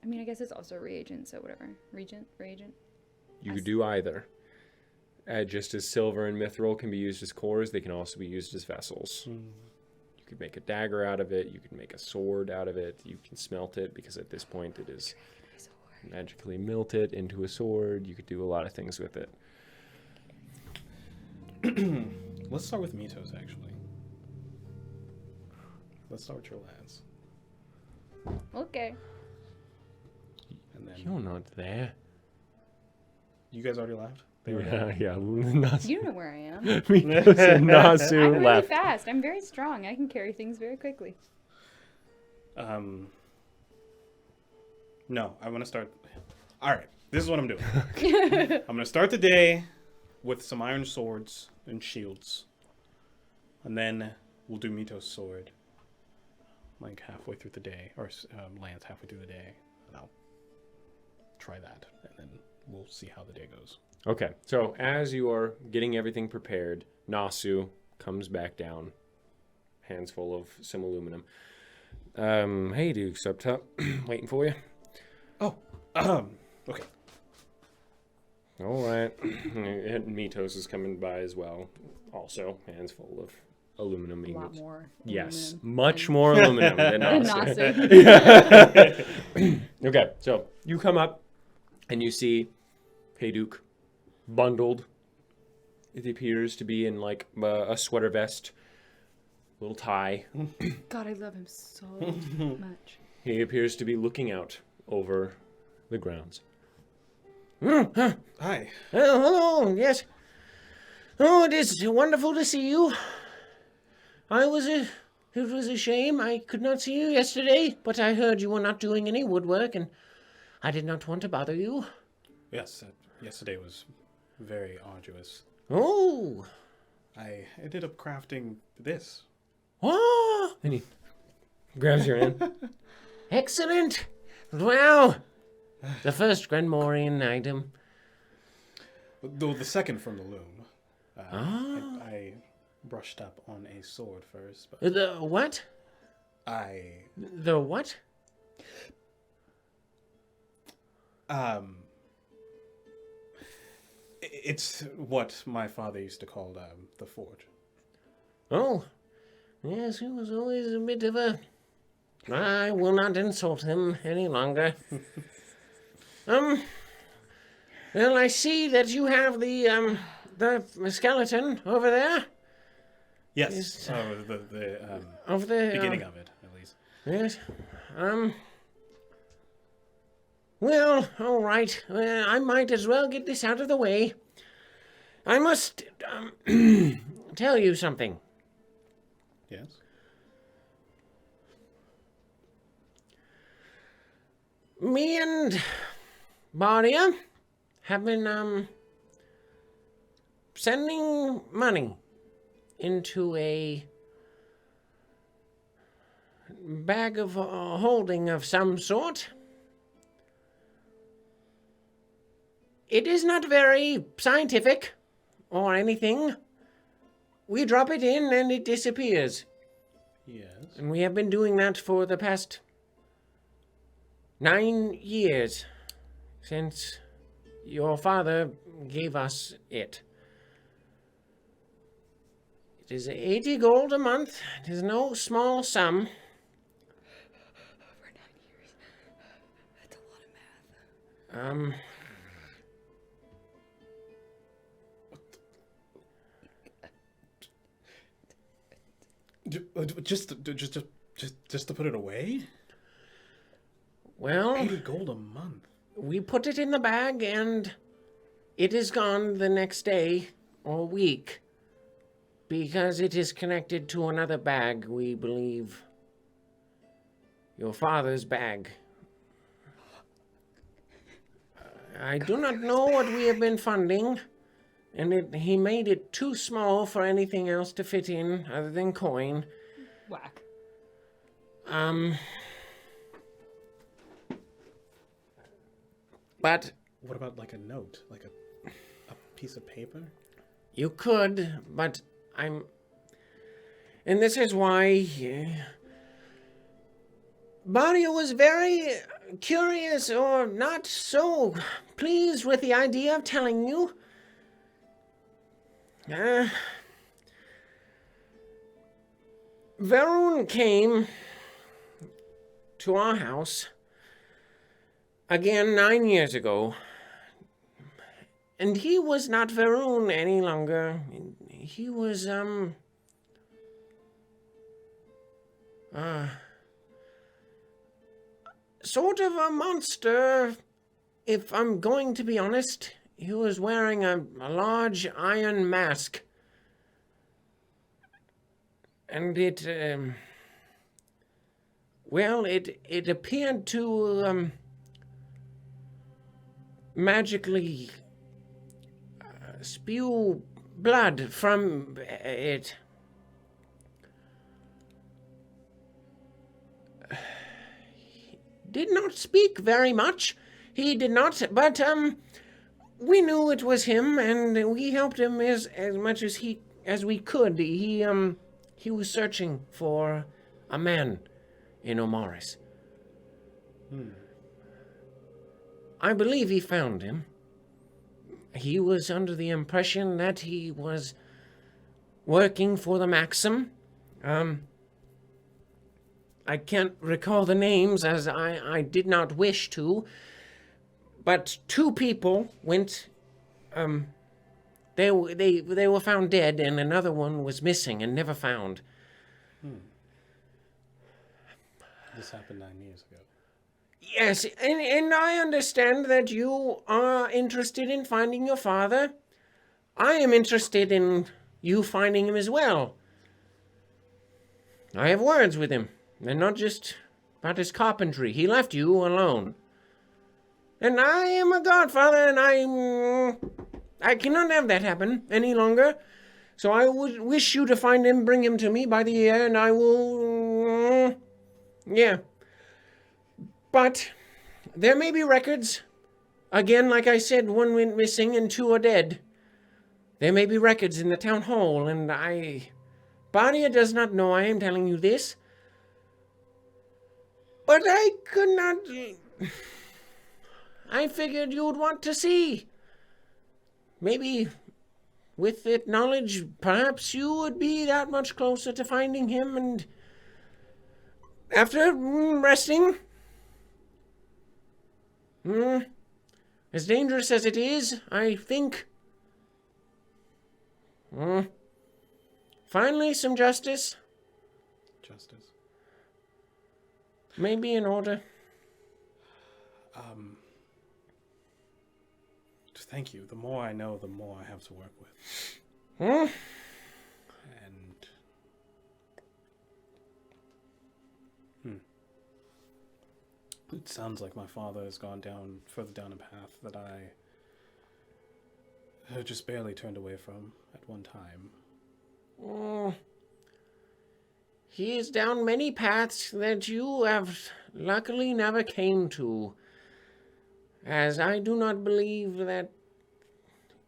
I mean, I guess it's also a reagent, so whatever. Reagent? You could do either. Just as silver and mithril can be used as cores, they can also be used as vessels. You could make a dagger out of it. You could make a sword out of it. You can smelt it because at this point it is magically melt it into a sword. You could do a lot of things with it. let's start with Metos, actually. Let's start with your lads. Okay. And then You're not there. you guys already left? They were Yeah. Nossew. You don't know where I am. Metos and Nossew I'm really left. fast. I'm very strong. I can carry things very quickly. No, I want to start. All right, this is what I'm doing. I'm going to start the day with some iron swords and shields. And then we'll do Metos' sword like halfway through the day, or Lance halfway through the day. And I'll try that, and then we'll see how the day goes. Okay, so as you are getting everything prepared, Nossew comes back down, hands full of some aluminum. Hey, Duke's up top, waiting for you. Oh, okay. All right. And Metos is coming by as well, also hands full of aluminum A lot ingots. more. Yes, aluminum much than- more aluminum than than Nossew. Nossew. Okay, so you come up and you see Duke bundled. It appears to be in like a sweater vest, little tie. God, I love him so much. He appears to be looking out over the grounds. Hi. Oh, hello, yes. Oh, it is wonderful to see you. It was a shame I could not see you yesterday, but I heard you were not doing any woodwork, and I did not want to bother you. Yes, yesterday was very arduous. Oh, I ended up crafting this. oh, and he grabs your hand. Excellent. Wow. The first Grenmorian item. Though the second from the loom. I brushed up on a sword first, but The what? The what? It's what my father used to call the forge. Oh, yes, he was always a bit of a... I will not insult him any longer. Well, I see that you have the skeleton over there. Yes, the Of the... beginning of it, at least. Yes. Well, all right. I might as well get this out of the way. I must tell you something. Yes. Me and Bardia have been sending money into a bag of holding of some sort. It is not very scientific or anything. We drop it in and it disappears. Yes. And we have been doing that for the past 9 years, since your father gave us it. It is 80 gold a month. It is no small sum. For 9 years. That's a lot of math. Just to put it away? Well, 80 gold a month. we put it in the bag and it is gone the next day or week because it is connected to another bag, we believe. Your father's bag. I do not know what we have been funding, and he made it too small for anything else to fit in other than coin. Whack. But What about like a note? Like a piece of paper? You could, but I'm... And this is why... Barrio was very curious or not so pleased with the idea of telling you. Varun came to our house again 9 years ago, and he was not Varun any longer. He was, sort of a monster, if I'm going to be honest. He was wearing a large iron mask. And it appeared to, magically spew blood from it. He did not speak very much. He did not, but, we knew it was him, and we helped him as much as we could. He was searching for a man in Omaris. I believe he found him. He was under the impression that he was working for the Maxim. I can't recall the names, as I did not wish to, but 2 people went, they were found dead, and another one was missing and never found. This happened 9 years ago. Yes, and I understand that you are interested in finding your father. I am interested in you finding him as well. I have words with him, and not just about his carpentry. He left you alone. And I am a godfather, and I cannot have that happen any longer. So I would wish you to find him, bring him to me by the ear, and I will... yeah. But there may be records. Again, like I said, 1 went missing and 2 are dead. There may be records in the town hall, and Bardia does not know I am telling you this. But I could not... I figured you would want to see. Maybe with that knowledge, perhaps you would be that much closer to finding him, and after resting, as dangerous as it is, I think, finally some justice. Justice. May be in order. Thank you. The more I know, the more I have to work with. And it sounds like my father has gone further down a path that I just barely turned away from at one time. He is down many paths that you have luckily never came to, as I do not believe that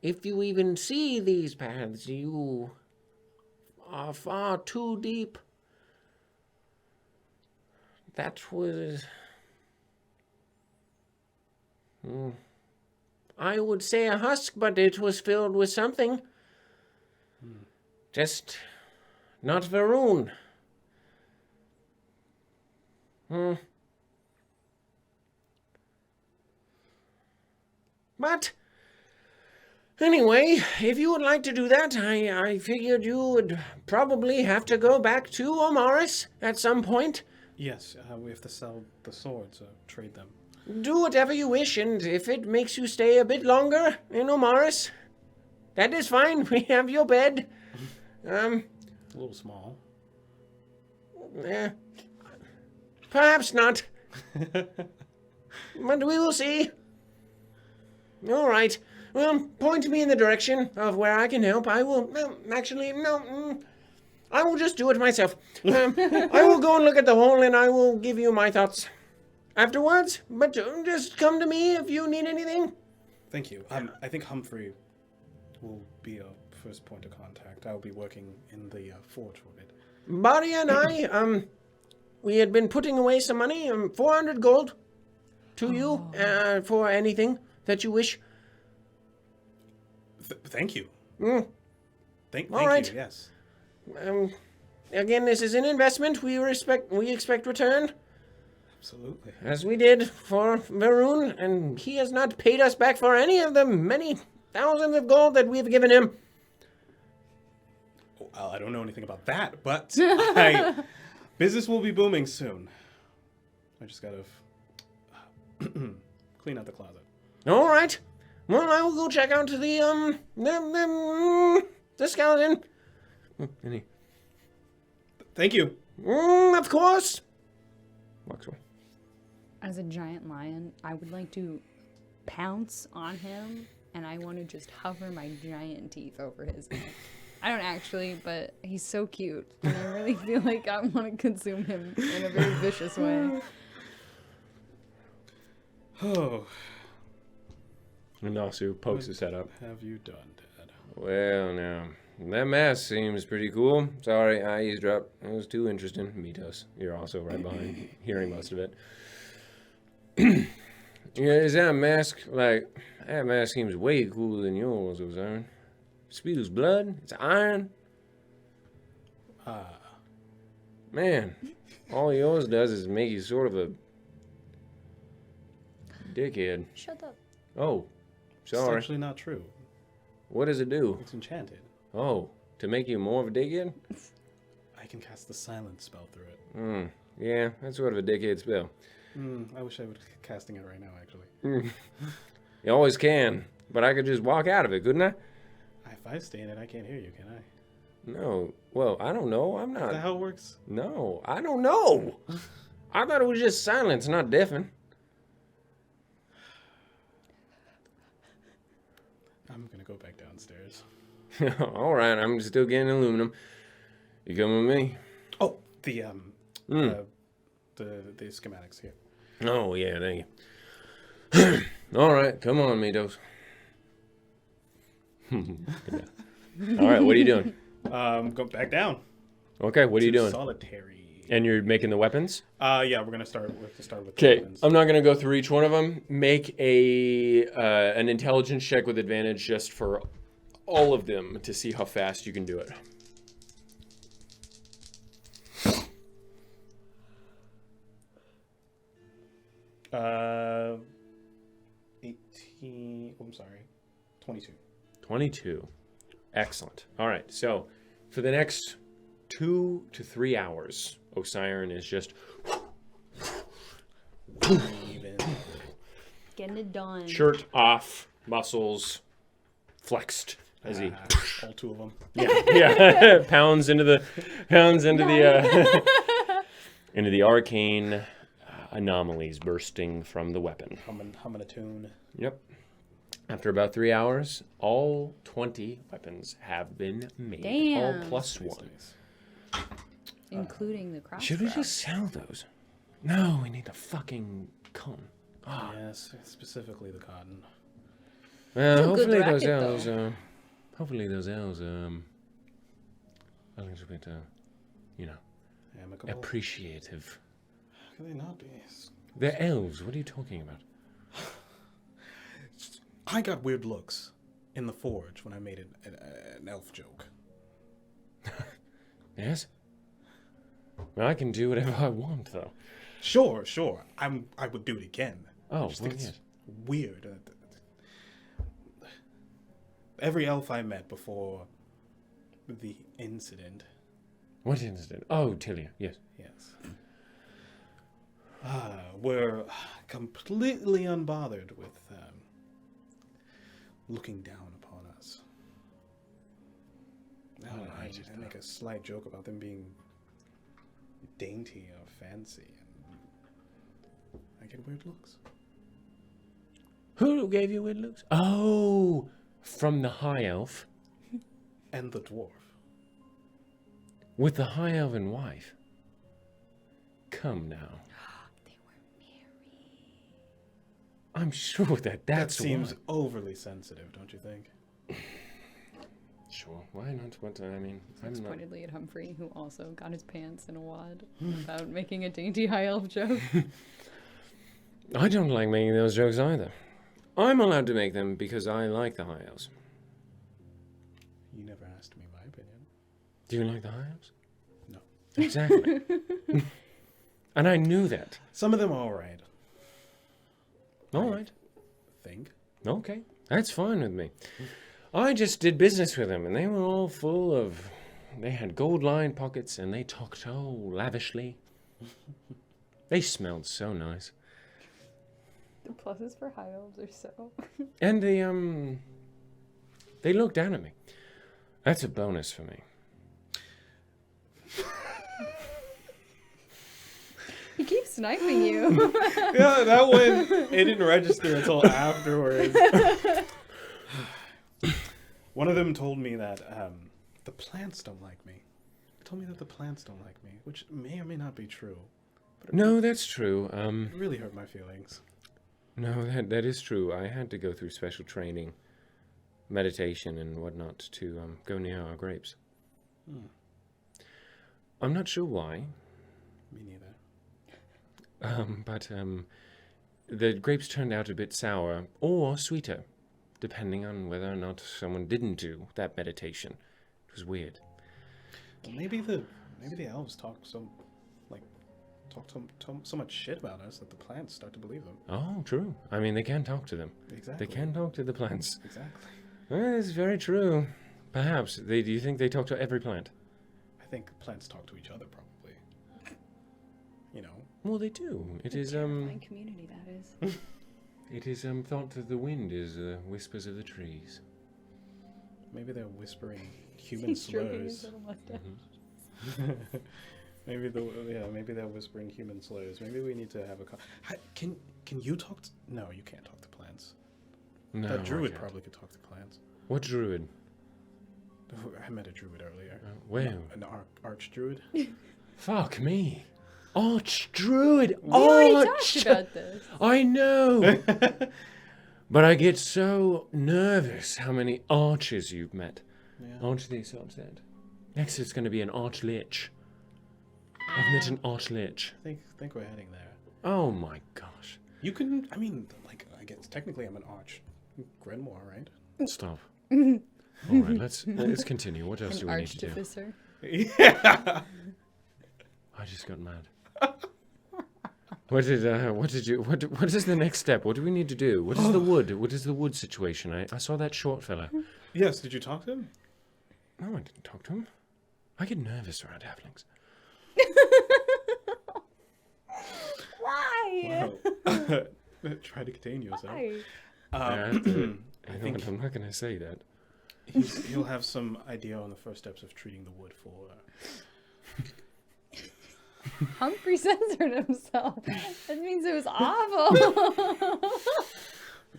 if you even see these paths, you are far too deep. That was... I would say a husk, but it was filled with something. Just not Varun. But anyway, if you would like to do that, I figured you would probably have to go back to Omaris at some point. Yes, we have to sell the swords or trade them. Do whatever you wish, and if it makes you stay a bit longer in Omaris, that is fine. We have your bed. A little small. Perhaps not. But we will see. All right. Well, point me in the direction of where I can help. I will... I will just do it myself. I will go and look at the hole, and I will give you my thoughts afterwards. But just come to me if you need anything. Thank you. I think Humphrey will be a first point of contact. I'll be working in the forge for it. Baria and I, we had been putting away some money, 400 gold to you, for anything that you wish. Thank you. Thank All right. you, yes. Again, this is an investment. We expect return, Absolutely. as we did for Varun, and he has not paid us back for any of the many thousands of gold that we've given him. Well, I don't know anything about that, but business will be booming soon. I just gotta clean out the closet. All right. Well, I will go check out the skeleton. Any? Thank you. Of course. Walks away. As a giant lion, I would like to pounce on him, and I want to just hover my giant teeth over his neck. I don't actually, but he's so cute, and I really feel like I want to consume him in a very vicious way. Oh, And Nossew pokes his head up. have you done, Dad? Well, now, that mask seems pretty cool. Sorry, I eavesdropped. It was too interesting. Metos, you're also right behind, hearing most of it. Yeah, is that mask, that mask seems way cooler than yours, Osiris. Spews blood, it's iron. Man, all yours does is make you sort of a dickhead. Shut up. Oh, It's sorry. actually not true. What does it do? It's enchanted. Oh, to make you more of a dickhead? I can cast the silence spell through it. Yeah, that's sort of a dickhead spell. I wish I was casting it right now, actually. You always can, but I could just walk out of it, couldn't I? If I stay in it, I can't hear you, can I? No. Well, I don't know. I'm Is that not. how it works? No, I don't know. I thought it was just silence, not deafen. I'm gonna go back downstairs. All right, I'm still getting aluminum. You coming with me? Oh, the schematics here. Oh, yeah, thank you. All right, come on, Metos. All right, what are you doing? Go back down. Okay, what are you doing? Solitary. And you're making the weapons? Yeah, we're gonna start with the Okay, weapons. I'm not gonna go through each one of them. Make an intelligence check with advantage just for all of them to see how fast you can do it. Uh, 18. Oh, I'm sorry, 22. 22. Excellent. All right, so for the next 2 to 3 hours, Osiris is just Even. Getting it done. shirt off, muscles flexed as he All two of them. yeah pounds into the into the arcane anomalies bursting from the weapon. Humming a tune. Yep. After about 3 hours, all 20 weapons have been made. Damn. All plus Nice, one. nice. Including the crossbow. Should we just sell those? No, we need the fucking cone. Ah. Yes, specifically the cotton. Well, Still good hopefully those racket, elves, though. hopefully those elves, a little bit, Amicable. appreciative. How can they not be? They're elves. What are you talking about? I got weird looks in the forge when I made an elf joke. Yes. Well, I can do whatever I want, though. Sure. I would do it again. Oh, I just well, think it's yes. weird. Every elf I met before the incident. What incident? Oh, Tilia. Yes. Yes. Were completely unbothered with looking down upon us. I make a slight joke about them being dainty or fancy, and I get weird looks. Who gave you weird looks? Oh, from the high elf And the dwarf. with the high elven wife. Come now. They were married. I'm sure that That that's seems why. overly sensitive, don't you think? Sure, why not? What I mean, I'm Looks not. pointedly at Humphrey, who also got his pants in a wad about making a dainty high elf joke. I don't like making those jokes either. I'm allowed to make them because I like the high elves. You never asked me my opinion. Do you like the high elves? No. Exactly. And I knew that. Some of them are alright. All right. Think. Okay. That's fine with me. I just did business with them, and they were all full of... They had gold-lined pockets, and they talked so lavishly. They smelled so nice. The pluses for high elves are so... And they looked down at me. That's a bonus for me. He keeps sniping you. Yeah, that one, it didn't register until afterwards. One of them told me that the plants don't like me. They told me that the plants don't like me, which may or may not be true. But No, that's true. it really hurt my feelings. No, that is true. I had to go through special training, meditation, and whatnot to go near our grapes. I'm not sure why, Me neither. but the grapes turned out a bit sour or sweeter, depending on whether or not someone didn't do that meditation. It was weird. Maybe the elves talk so much shit about us that the plants start to believe them. Oh, true. I mean, they can talk to them. Exactly. They can talk to the plants. Exactly. Well, it's very true. Perhaps. Do you think they talk to every plant? I think plants talk to each other probably. You know. Well, they do. It is Terrifying community that is. it is thought that the wind is the whispers of the trees. Maybe they're whispering human He's stroking his slurs. little mustache. Maybe they're whispering human slurs. Maybe we need to have a can you talk to... No, you can't talk to plants. No, That I druid can't. probably could talk to plants. What druid? I met a druid earlier. Where? An arch druid. Fuck me. Arch druid. We already talked Arch. about this. I know. But I get so nervous how many archers you've met. Yeah. Aren't they so upset? Next it's going to be an arch lich. I've met an arch lich. I think we're heading there. Oh my gosh. You can... I mean, like, I guess technically I'm an arch grimoire, right? Stop. All right, let's continue. What else An do we need to do? artificer. Yeah. I just got mad. What is the next step? What do we need to do? What is the wood? What is the wood situation? I saw that short fella. Yes, did you talk to him? No, I didn't talk to him. I get nervous around halflings. Why? Wow. Try to contain yourself. Why? I think I'm not going to say that. he'll have some idea on the first steps of treating the wood for... Humphrey censored himself. That means it was awful.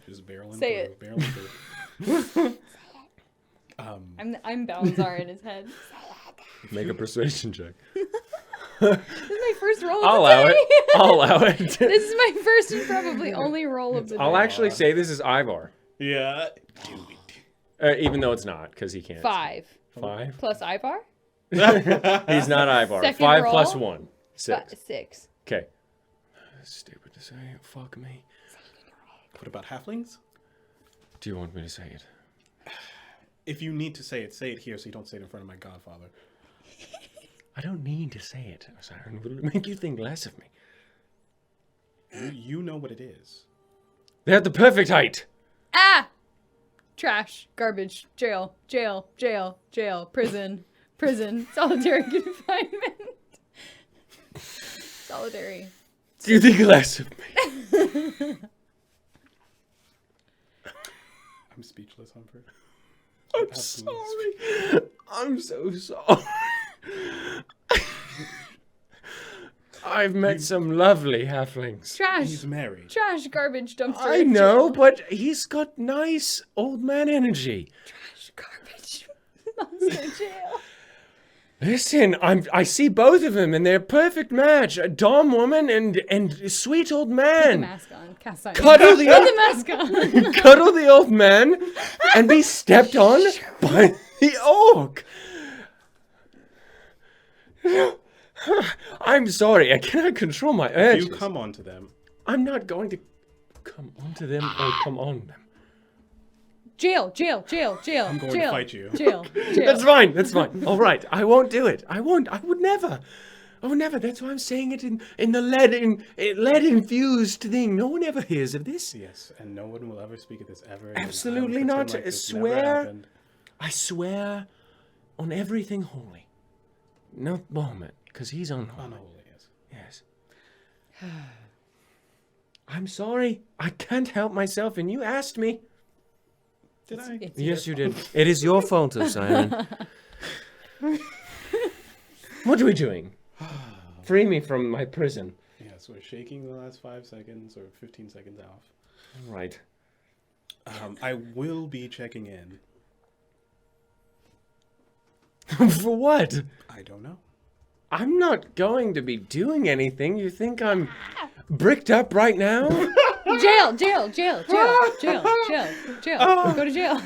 Just barreling Say through. it. Barreling through. I'm Balazar in his head. Make a persuasion check. This is my first roll of I'll the allow day. it. I'll allow it. This is my first and probably only roll of the day. I'll actually say this is Ivar. Yeah. Even though it's not, because he can't. 5 5? plus Ivar. He's not Ivar. Second 5 roll? plus 1. 6. 6. Okay. Stupid to say. Fuck me. What about halflings? Do you want me to say it? If you need to say it here so you don't say it in front of my godfather. I don't need to say it, Siren. Will it make you think less of me? You know what it is. They're at the perfect height. Ah! Trash, garbage, jail, jail, jail, jail, prison, prison, solitary confinement. Solitary. Do you think less of me? I'm speechless, Humphrey. I'm Absolutely sorry. I'm so sorry. I've met some lovely halflings. Trash, He's married. trash, garbage, dumpster. I know, but he's got nice old man energy. Trash, garbage, monster jail. Listen, I see both of them, and they're a perfect match. A dumb woman and sweet old Put the man. mask on. Cast iron. Cuddle the Put the mask on. cuddle the old man and be stepped on by The orc! I'm sorry, I cannot control my urges. You come onto them. I'm not going to come onto them or come on them. Jail. I'm going to fight you. Jail. That's fine, that's fine. All right, I won't do it. I would never. I would never. That's why I'm saying it in the lead-infused thing. No one ever hears of this. Yes, and no one will ever speak of this ever again. Absolutely I will not. pretend like I this never swear. happened. I swear on everything holy. No moment, because he's unholy. Unholy, yes. Yes. I'm sorry. I can't help myself, and you asked me. Did I? Yes, you did. It is your fault, Osiren. What are we doing? Free me from my prison. Yes, we're shaking the last 5 seconds or 15 seconds off. All right. I will be checking in. For what? I don't know. I'm not going to be doing anything. You think I'm bricked up right now? Jail. Go to jail.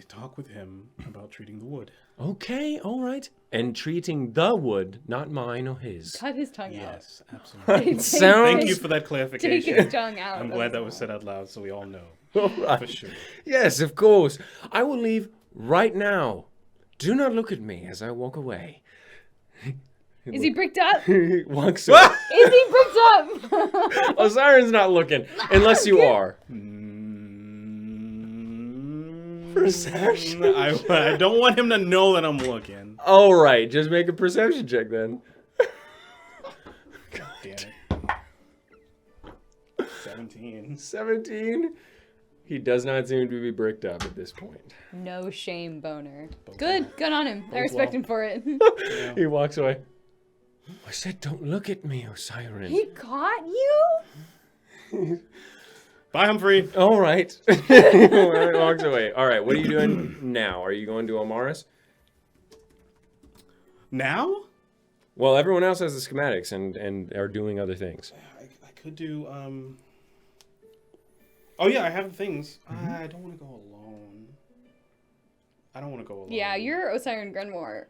Talk with him about treating the wood. Okay, all right. And treating the wood, not mine or his. Cut his tongue Yes, absolutely. out. Sounds... Thank you for that Take clarification. his tongue out. I'm glad that was said out loud so we all know. All right. For sure. Yes, of course. I will leave right now. Do not look at me as I walk away. Is he bricked up? He walks away. Is he bricked up? Osiren's not looking, unless you are. Perception. I don't want him to know that I'm looking. All right, just make a perception check then. Damn it. 17. 17. He does not seem to be bricked up at this point. No shame, boner. Both Good on him. I respect well. him for it. He walks away. I said, don't look at me, Osiren. He caught you? Bye, Humphrey. All right. He walks away. All right, what are you doing now? Are you going to Omaris? Now? Well, everyone else has the schematics and are doing other things. I could do, Oh, yeah, I have the things. I don't want to go alone. Yeah, you're Osiren Grenmore.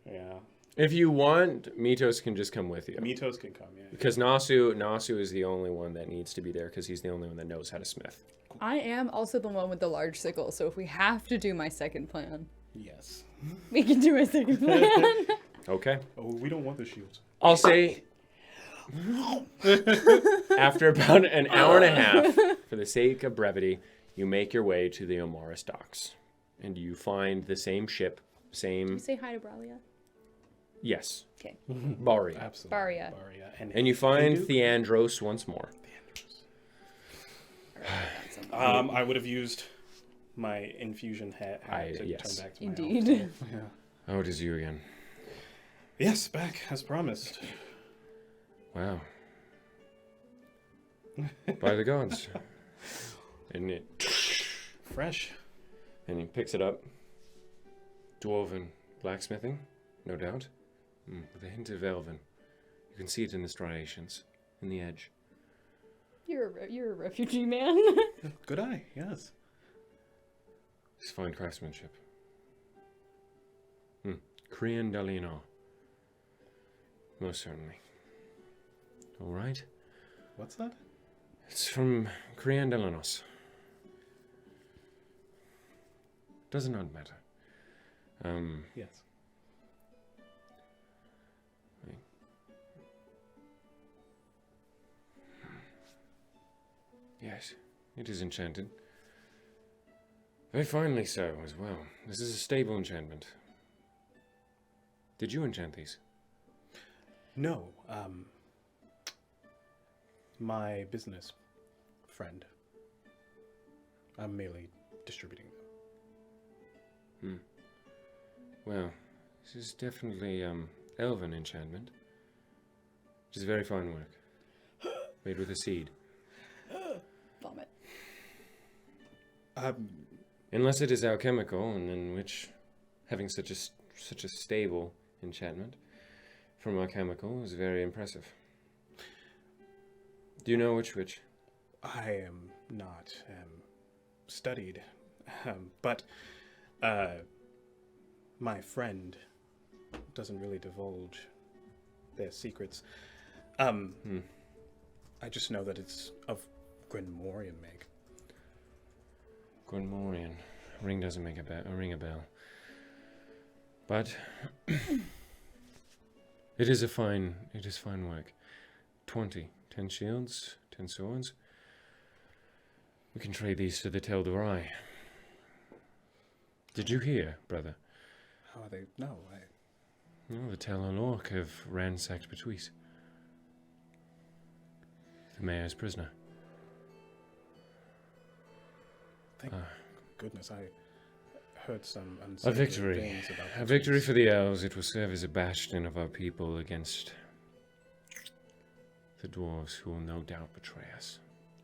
Yeah. If you want, Metos can just come with you. Metos can come, yeah. Because Nossew is the only one that needs to be there because he's the only one that knows how to smith. I am also the one with the large sickle, so if we have to do my second plan, Yes. we can do my second plan. Okay. Oh, we don't want the shields. I'll say after about an hour and a half, for the sake of brevity, you make your way to the Omaris docks. And you find the same ship, Can you say hi to Bralia? Yes, Okay. Bari. Absolutely. Baria. And you find Hindu? Theandros once more. I would have used my infusion hat to yes. turn back to my Indeed. elf, so, yeah. Oh, it is you again. Yes, back as promised. Wow. By the gods. And Fresh. he picks it up. Dwarven blacksmithing, no doubt. With a hint of elven. You can see it in the striations, in the edge. You're a refugee man. Good eye, yes. It's fine craftsmanship. Korean Dalino. Most certainly. All right. What's that? It's from Korean Dalinos. Does not matter. Yes. Yes, it is enchanted. Very finely so, as well. This is a stable enchantment. Did you enchant these? No, my business friend. I'm merely distributing them. Well, this is definitely, elven enchantment. Which is very fine work. Made with a seed. Vomit. Unless it is alchemical, and in which having such a stable enchantment from alchemical is very impressive. Do you know which? I am not studied, but my friend doesn't really divulge their secrets. I just know that it's of Grenmorian make. Grenmorian. Ring doesn't make ring a bell. But it is fine work. 10 shields, 10 swords. We can trade these to the Tel'Dorai. Did you hear, brother? How are they? No, No, the Tel'Orc have ransacked Betuise. The mayor's prisoner. thank goodness I heard some A unsettling victory. things about A victory for the elves. It will serve as a bastion of our people against the dwarves, who will no doubt betray us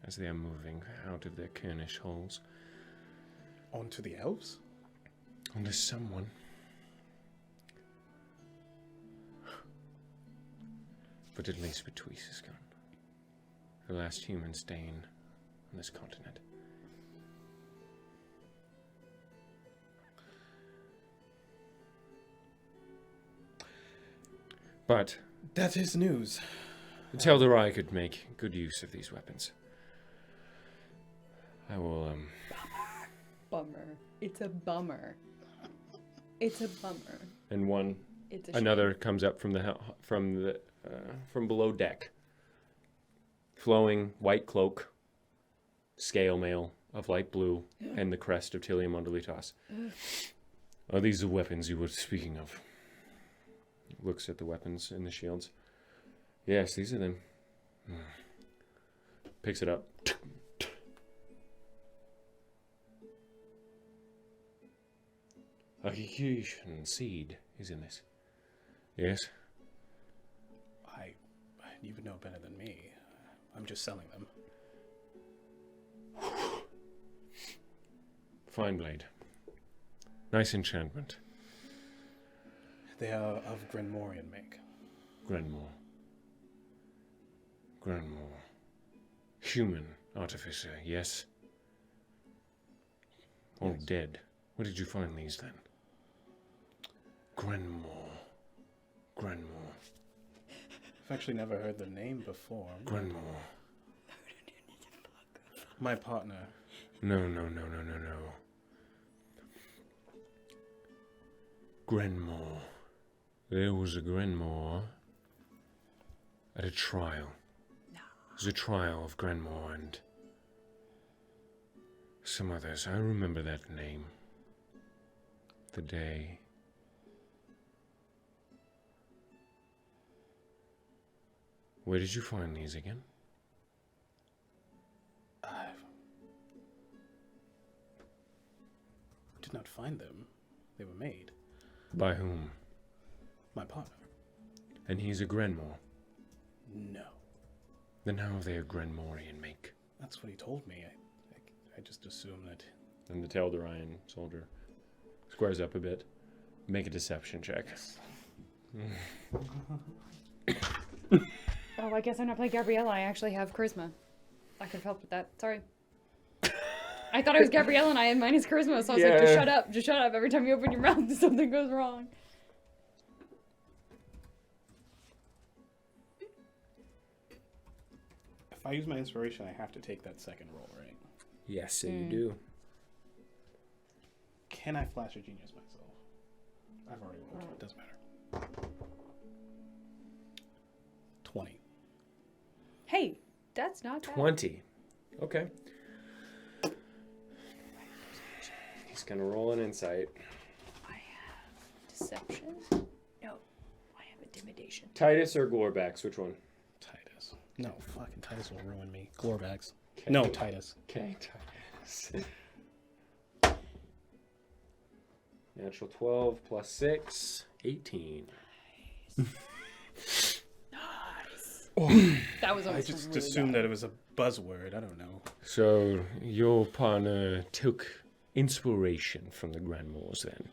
as they are moving out of their Kernish holes. onto the elves. Onto someone. But at least Betuise is gone. The last human stain on this continent. But That is news. the Tel'Dorai could make good use of these weapons. I will, Bummer. It's a bummer. It's a bummer. and one It's a shame. another comes up from from below deck. Flowing white cloak, scale mail of light blue, and the crest of Tilia Mondelitas. Are these the weapons you were speaking of? Looks at the weapons and the shields. Yes, these are them. Picks it up. A Hecutian seed is in this. Yes? You would know better than me. I'm just selling them. Fine blade. Nice enchantment. They are of Grenmorian make. Grenmore. Human artificer, yes? All Yes. dead. Where did you find these then? Grenmore. I've actually never heard the name before. Grenmore. My partner. No. Grenmore. There was a Grenmore at a trial. It was a trial of Grenmore and some others. I remember that name. The day. Where did you find these again? I did not find them. They were made. By whom? My partner. And he's a Grenmore. No. Then how are they a Grenmorian make? That's what he told me. I just assumed that. And the Tel'Dorian soldier squares up a bit. Make a deception check. Oh, I guess I'm not playing Gabriella. I actually have charisma. I could have helped with that. Sorry. I thought I was Gabriella and I had minus charisma, so I was like, just shut up. Just shut up. Every time you open your mouth, something goes wrong. If I use my inspiration, I have to take that second roll, right? Yes, so you do. Can I flash a genius myself? I've already rolled. It doesn't matter. 20. Hey, that's not bad. 20. Okay. He's gonna roll an insight. I have deception. No, I have intimidation. Titus or Glorbacks, which one? Titus. No, fucking Titus will ruin me. Glorbacks. No, Titus. Okay, Titus. Natural 12 plus 6, 18. That was I almost just really assumed bad. that it was a buzzword. I don't know. So your partner took inspiration from the Granmores then?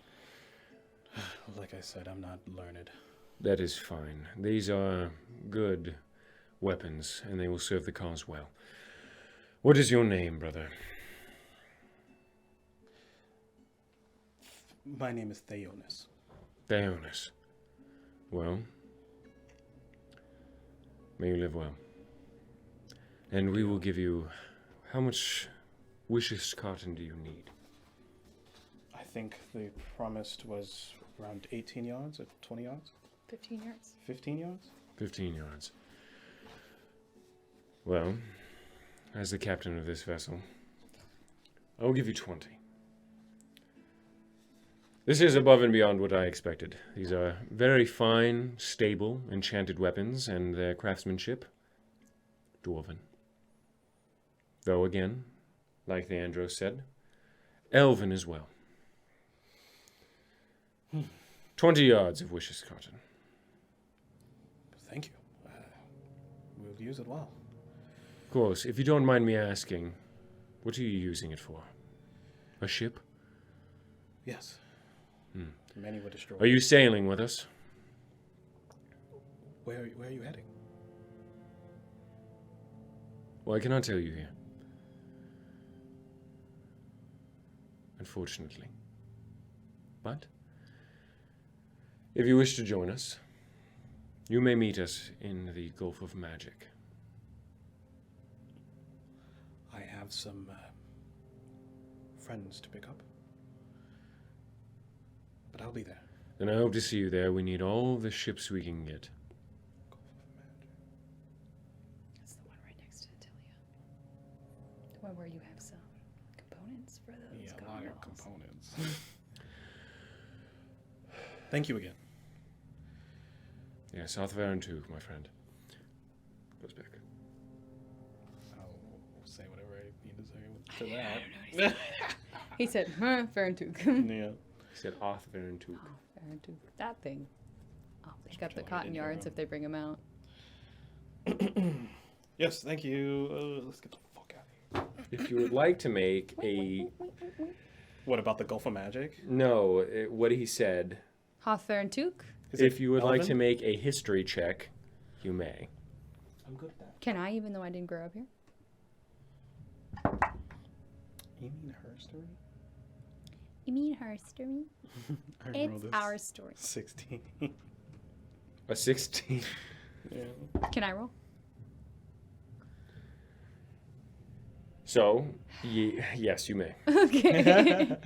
Like I said, I'm not learned. That is fine. These are good weapons, and they will serve the cause well. What is your name, brother? My name is Theonis. Theonis. Well, may you live well. And we will give you... How much wishes cotton do you need? I think the promised was around 18 yards or 20 yards? 15 yards. 15 yards? 15 yards. Well, as the captain of this vessel, I will give you 20. This is above and beyond what I expected. These are very fine, stable, enchanted weapons, and their craftsmanship, dwarven. Though again, like the Andros said, elven as well. 20 yards of wishes cotton. Thank you. We'll use it well. Of course, if you don't mind me asking, what are you using it for? A ship? Yes. Many were destroyed. Are you sailing with us? Where are you heading? Well, I cannot tell you here. Unfortunately. But, if you wish to join us, you may meet us in the Gulf of Magic. I have some friends to pick up. But I'll be there. Then I hope to see you there. We need all the ships we can get. That's the one right next to Atilia. The one where you have some components for those. Yeah, a lot of gondolas. components. Thank you again. Yeah, South Varentuk, my friend. Goes back. I'll say whatever I need to say to that. He said, Farentuk. Yeah. He said Oth Varentuk. Farentuk. That thing. Oh, pick up the Joined cotton in yards here. if they bring them out. Yes, thank you. Let's get the fuck out of here. If you would like to make a... What about the Gulf of Magic? No, what he said. Hoth Farentuk? Is If it you would like Elven? to make a history check, you may. I'm good at that. Can I, even though I didn't grow up here? You mean her story? You mean her story? I It's rolled a our story. 16. A 16. Yeah. Can I roll? So, yes, you may. Okay.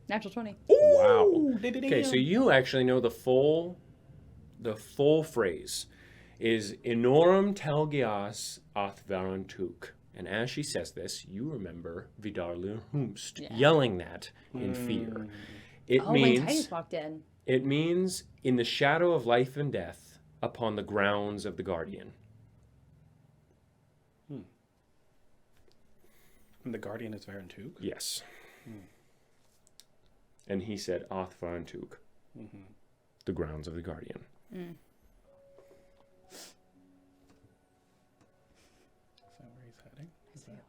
Natural 20. Wow. Okay, so you actually know the full phrase is Inorum Telgias Oth Varantuk. And as she says this, you remember Vidar Humst Yeah. yelling that in fear. It When means Titus walked in. it means in the shadow of life and death upon the grounds of the Guardian. And the Guardian is Varentuk? Yes. And he said Oth Varantuk. The grounds of the Guardian. Is that where he's heading?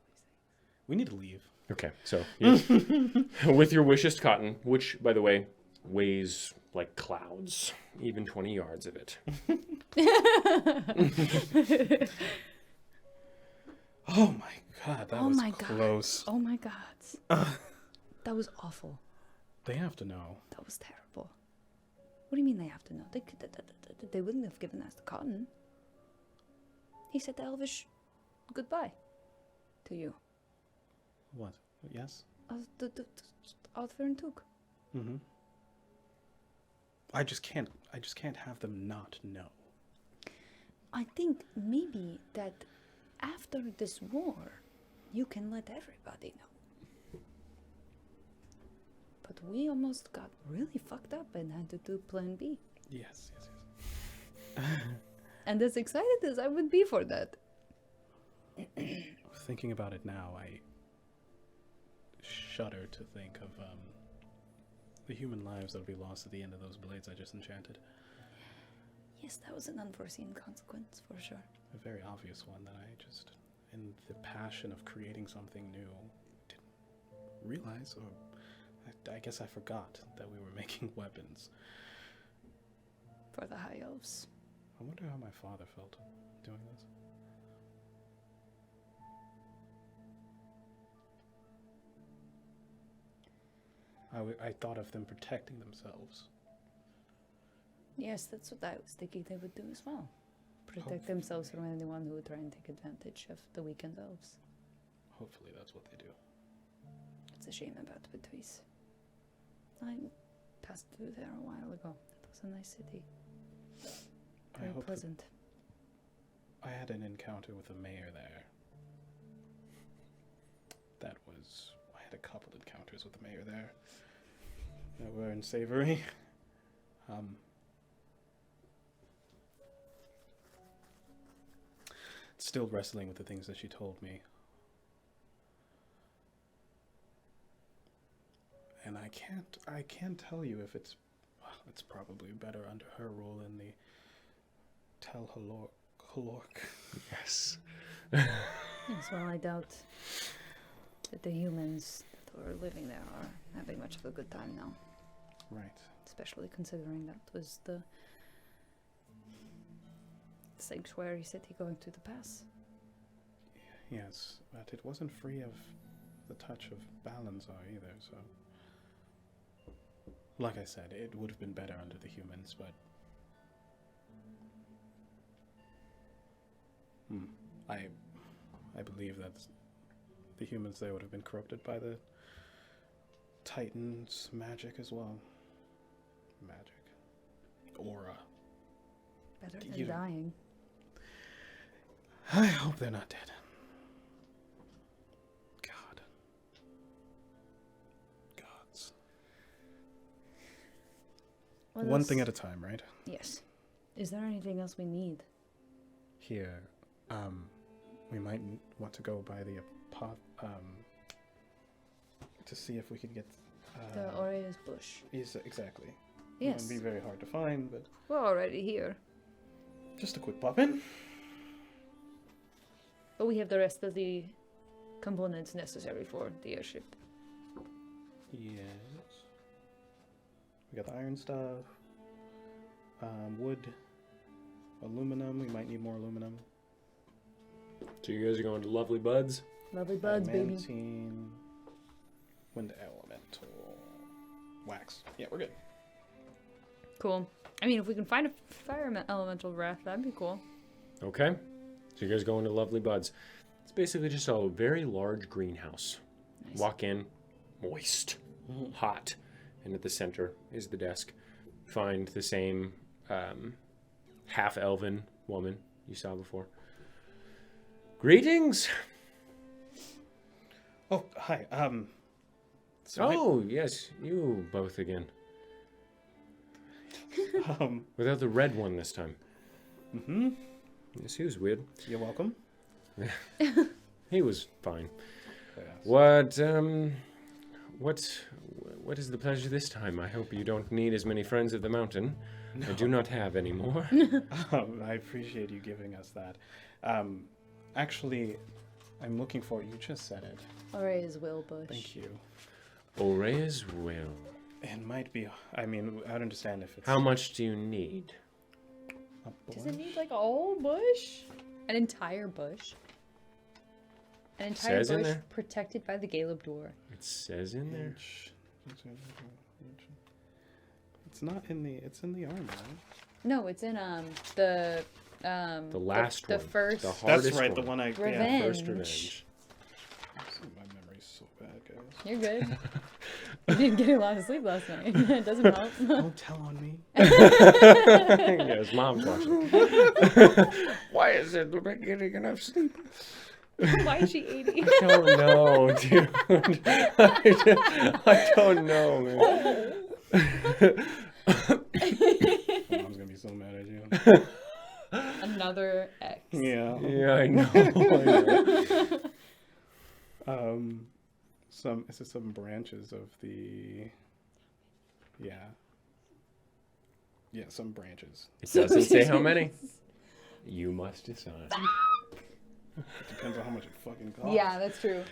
We need to leave. Okay, so yes. With your wishes cotton, which, by the way, weighs like clouds, even 20 yards of it. Oh my god, that Oh was my God. close. Oh my god. That was awful. They have to know. That was terrible. What do you mean they have to know? They wouldn't have given us the cotton. He said the Elvish goodbye to you. What? Yes? Out and took. Mm-hmm. I just can't have them not know. I think maybe that after this war, you can let everybody know. But we almost got really fucked up and had to do Plan B. Yes. And as excited as I would be for that. Thinking about it now, I shudder to think of the human lives that would be lost at the end of those blades I just enchanted. Yes, that was an unforeseen consequence for sure. A very obvious one that I just, in the passion of creating something new, didn't realize, or I guess I forgot that we were making weapons. For the High Elves. I wonder how my father felt doing this. I thought of them protecting themselves. Yes, that's what I was thinking they would do as well. Protect themselves from anyone who would try and take advantage of the weakened elves. Hopefully that's what they do. It's a shame about Beatrice. I passed through there a while ago. It was a nice city. Very hope that- pleasant. I had an encounter with the mayor there. I had a couple encounters with the mayor there that were unsavory. Still wrestling with the things that she told me. And I can't tell you if it's probably better under her rule in the Halork. Yes. Yes, well, I doubt that the humans that are living there are having much of a good time now. Right. Especially considering that was the sanctuary city going through the pass. Yes, but it wasn't free of the touch of Balanzar either, so... Like I said, it would have been better under the humans, but... I believe that the humans there would have been corrupted by the Titan's magic as well. Magic. Aura. Better than You- dying. I hope they're not dead. God. Gods. What One else- thing at a time, right? Yes. Is there anything else we need? Here, we might want to go by the to see if we could get The Aurea's bush. Yes, exactly. Yes. It would be very hard to find, but We're already here. just a quick pop in. But we have the rest of the components necessary for the airship. Yes. We got the iron stuff, wood, aluminum. We might need more aluminum. So you guys are going to Lovely Buds? Lovely buds, baby. Adamantine, wind elemental, wax. Yeah, we're good. Cool. I mean, if we can find a fire elemental wrath, that'd be cool. Okay. So you guys go into Lovely Buds. It's basically just a very large greenhouse. Nice. Walk in, moist, hot, and at the center is the desk. Find the same half-elven woman you saw before. Greetings. Oh, hi. So Oh, yes, you both again. I, Without the red one this time. mm-hmm. Yes, he was weird. You're welcome. He was fine. Yes. What is the pleasure this time? I hope you don't need as many friends of the mountain. I do not have any more. I appreciate you giving us that. Actually, I'm looking for. You just said it. Aurea's will bush. Thank you. Orea's will. It might be. I mean, I don't understand if it's. How much do you need? a Does it bush. need like a whole bush? An entire bush? An entire Says in bush there. protected by the Galeb door. It says in there. It's not in the. It's in the armor. Right? No, it's in the The last the one. first The That's hardest right. one. The one I. Yeah, Revenge. First revenge. my memory's so bad, guys. You're good. You didn't get a lot of sleep last night. It doesn't help. Don't tell on me. Yeah, his mom's watching. Why is it not getting enough sleep? Why is she 80? I don't know, dude. I don't know, man. My mom's gonna be so mad at you. Another X. Yeah. Yeah, I know. I know. Some branches of the. Yeah. Yeah, some branches. It doesn't say how many. You must decide. It depends on how much it fucking costs. Yeah, that's true.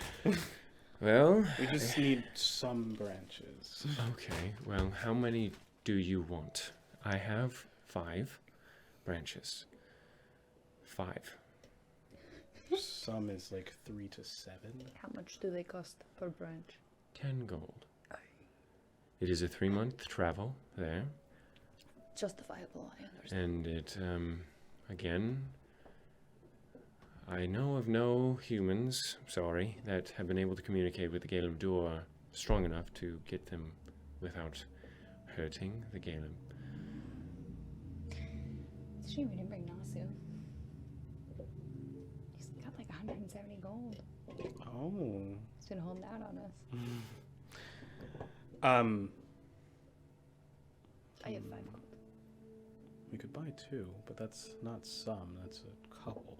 Well, We just need some branches. okay. Well, how many do you want? I have 5 branches. 5. Some is like 3 to 7. How much do they cost per branch? 10 gold. It is a 3-month travel there, Justifiable, I understand. and it, again, I know of no humans, sorry, that have been able to communicate with the Gale of Dur strong enough to get them without hurting the Gale. It's a shame we didn't bring Nossew. He's got like 170 gold. Oh. He's been holding out on us. I have 5 gold. We could buy 2, but that's not some. That's a couple.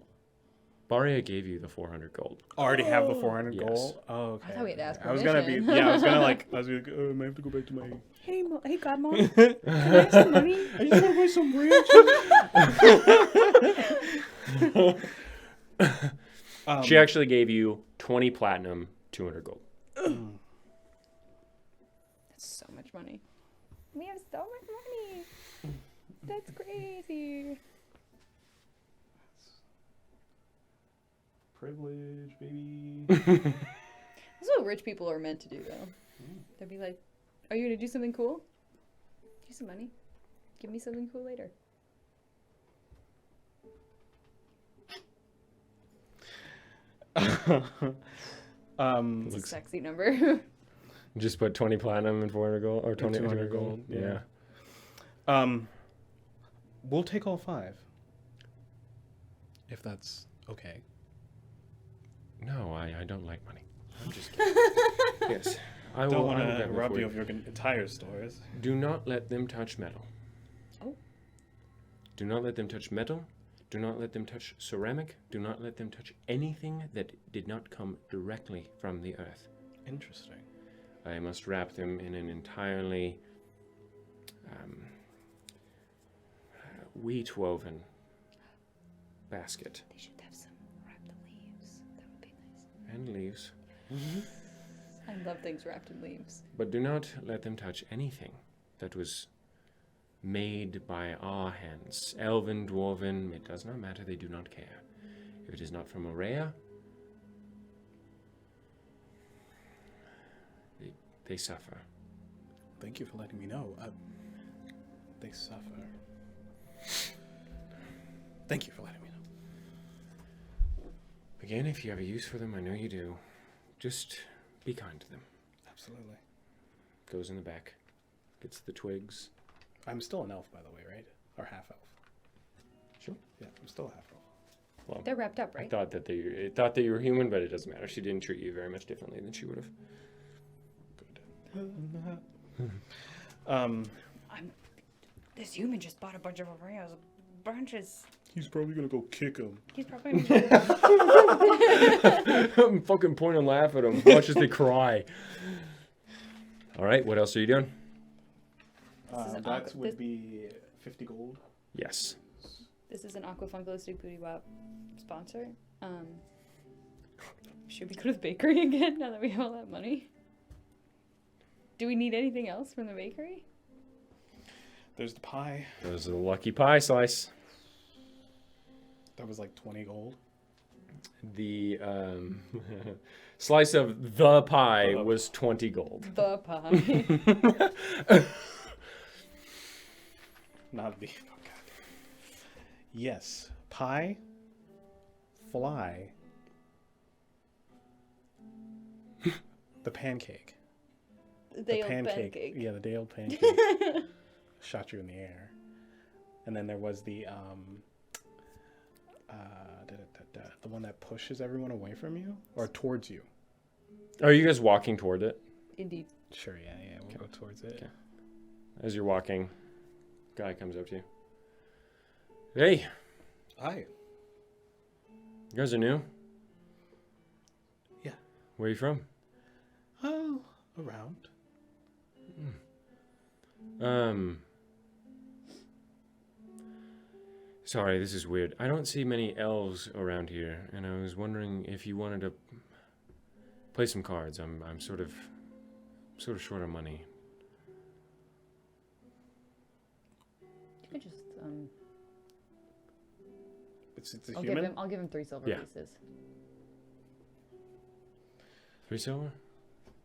Baria gave you the 400 gold. Already have the 400 Yes. gold. Oh, okay. I thought we had asked I was gonna be. permission. Yeah, I was gonna like. I was gonna. I might have to go back to my. Hey, hey, Godmom. Can I have some money? I just want to buy some branches. She actually gave you 20 platinum, 200 gold. That's so much money. We have so much money. That's crazy. Privilege, baby. That's what rich people are meant to do, though. They'd be like, "Are you gonna do something cool? Here's some money. Give me something cool later." It's a sexy number. Just put 20 platinum and 400 gold, or 20 200 200 gold. gold, Yeah. We'll take all 5. If that's okay. No, I don't like money. I'm just kidding. Yes. I Don't will want I will to get them rob for you of your entire stores. Do not let them touch metal. Oh. Do not let them touch metal. Do not let them touch ceramic. Do not let them touch anything that did not come directly from the earth. Interesting. I must wrap them in an entirely wheat-woven basket. They should have some wrapped leaves. That would be nice. And leaves. I love things wrapped in leaves. But do not let them touch anything that was made by our hands. Elven, dwarven, it does not matter, they do not care. If it is not from Aurea, they suffer. Thank you for letting me know. They suffer. Thank you for letting me know. Again, if you have a use for them, I know you do, just be kind to them. Absolutely. Goes in the back, gets the twigs. I'm still an elf, by the way, right? Or half elf. Sure. Yeah, I'm still a half elf. Well, They're wrapped up, I right? thought that you were human, but it doesn't matter. She didn't treat you very much differently than she would have. Good. This human just bought a bunch of Oreos branches. He's probably gonna go kick him. He's probably gonna I'm fucking point and laugh at them. Watch as they cry. All right, what else are you doing? is an That aqua- would this- be 50 gold. Yes. This is an Aquafunkalistic Booty Wop sponsor. Should we go to the bakery again now that we have all that money? Do we need anything else from the bakery? There's the pie. There's a lucky pie slice. That was like 20 gold. The slice of the pie was 20 gold. The pie. Not the. Oh god. Yes, pie. Fly. The pancake. The old pancake. Yeah, the day old pancake. Shot you in the air. And then there was the the one that pushes everyone away from you or towards you. Are you guys walking toward it? Indeed. Sure, yeah, we'll go towards it. Okay. As you're walking, guy comes up to you. Hey, Hi. you guys are new? Yeah. Where are you from? Oh, around. Sorry, this is weird. I don't see many elves around here, and I was wondering if you wanted to play some cards. I'm sort of short on money. You could just It's a I'll human. give him 3 silver Yeah. pieces. 3 silver?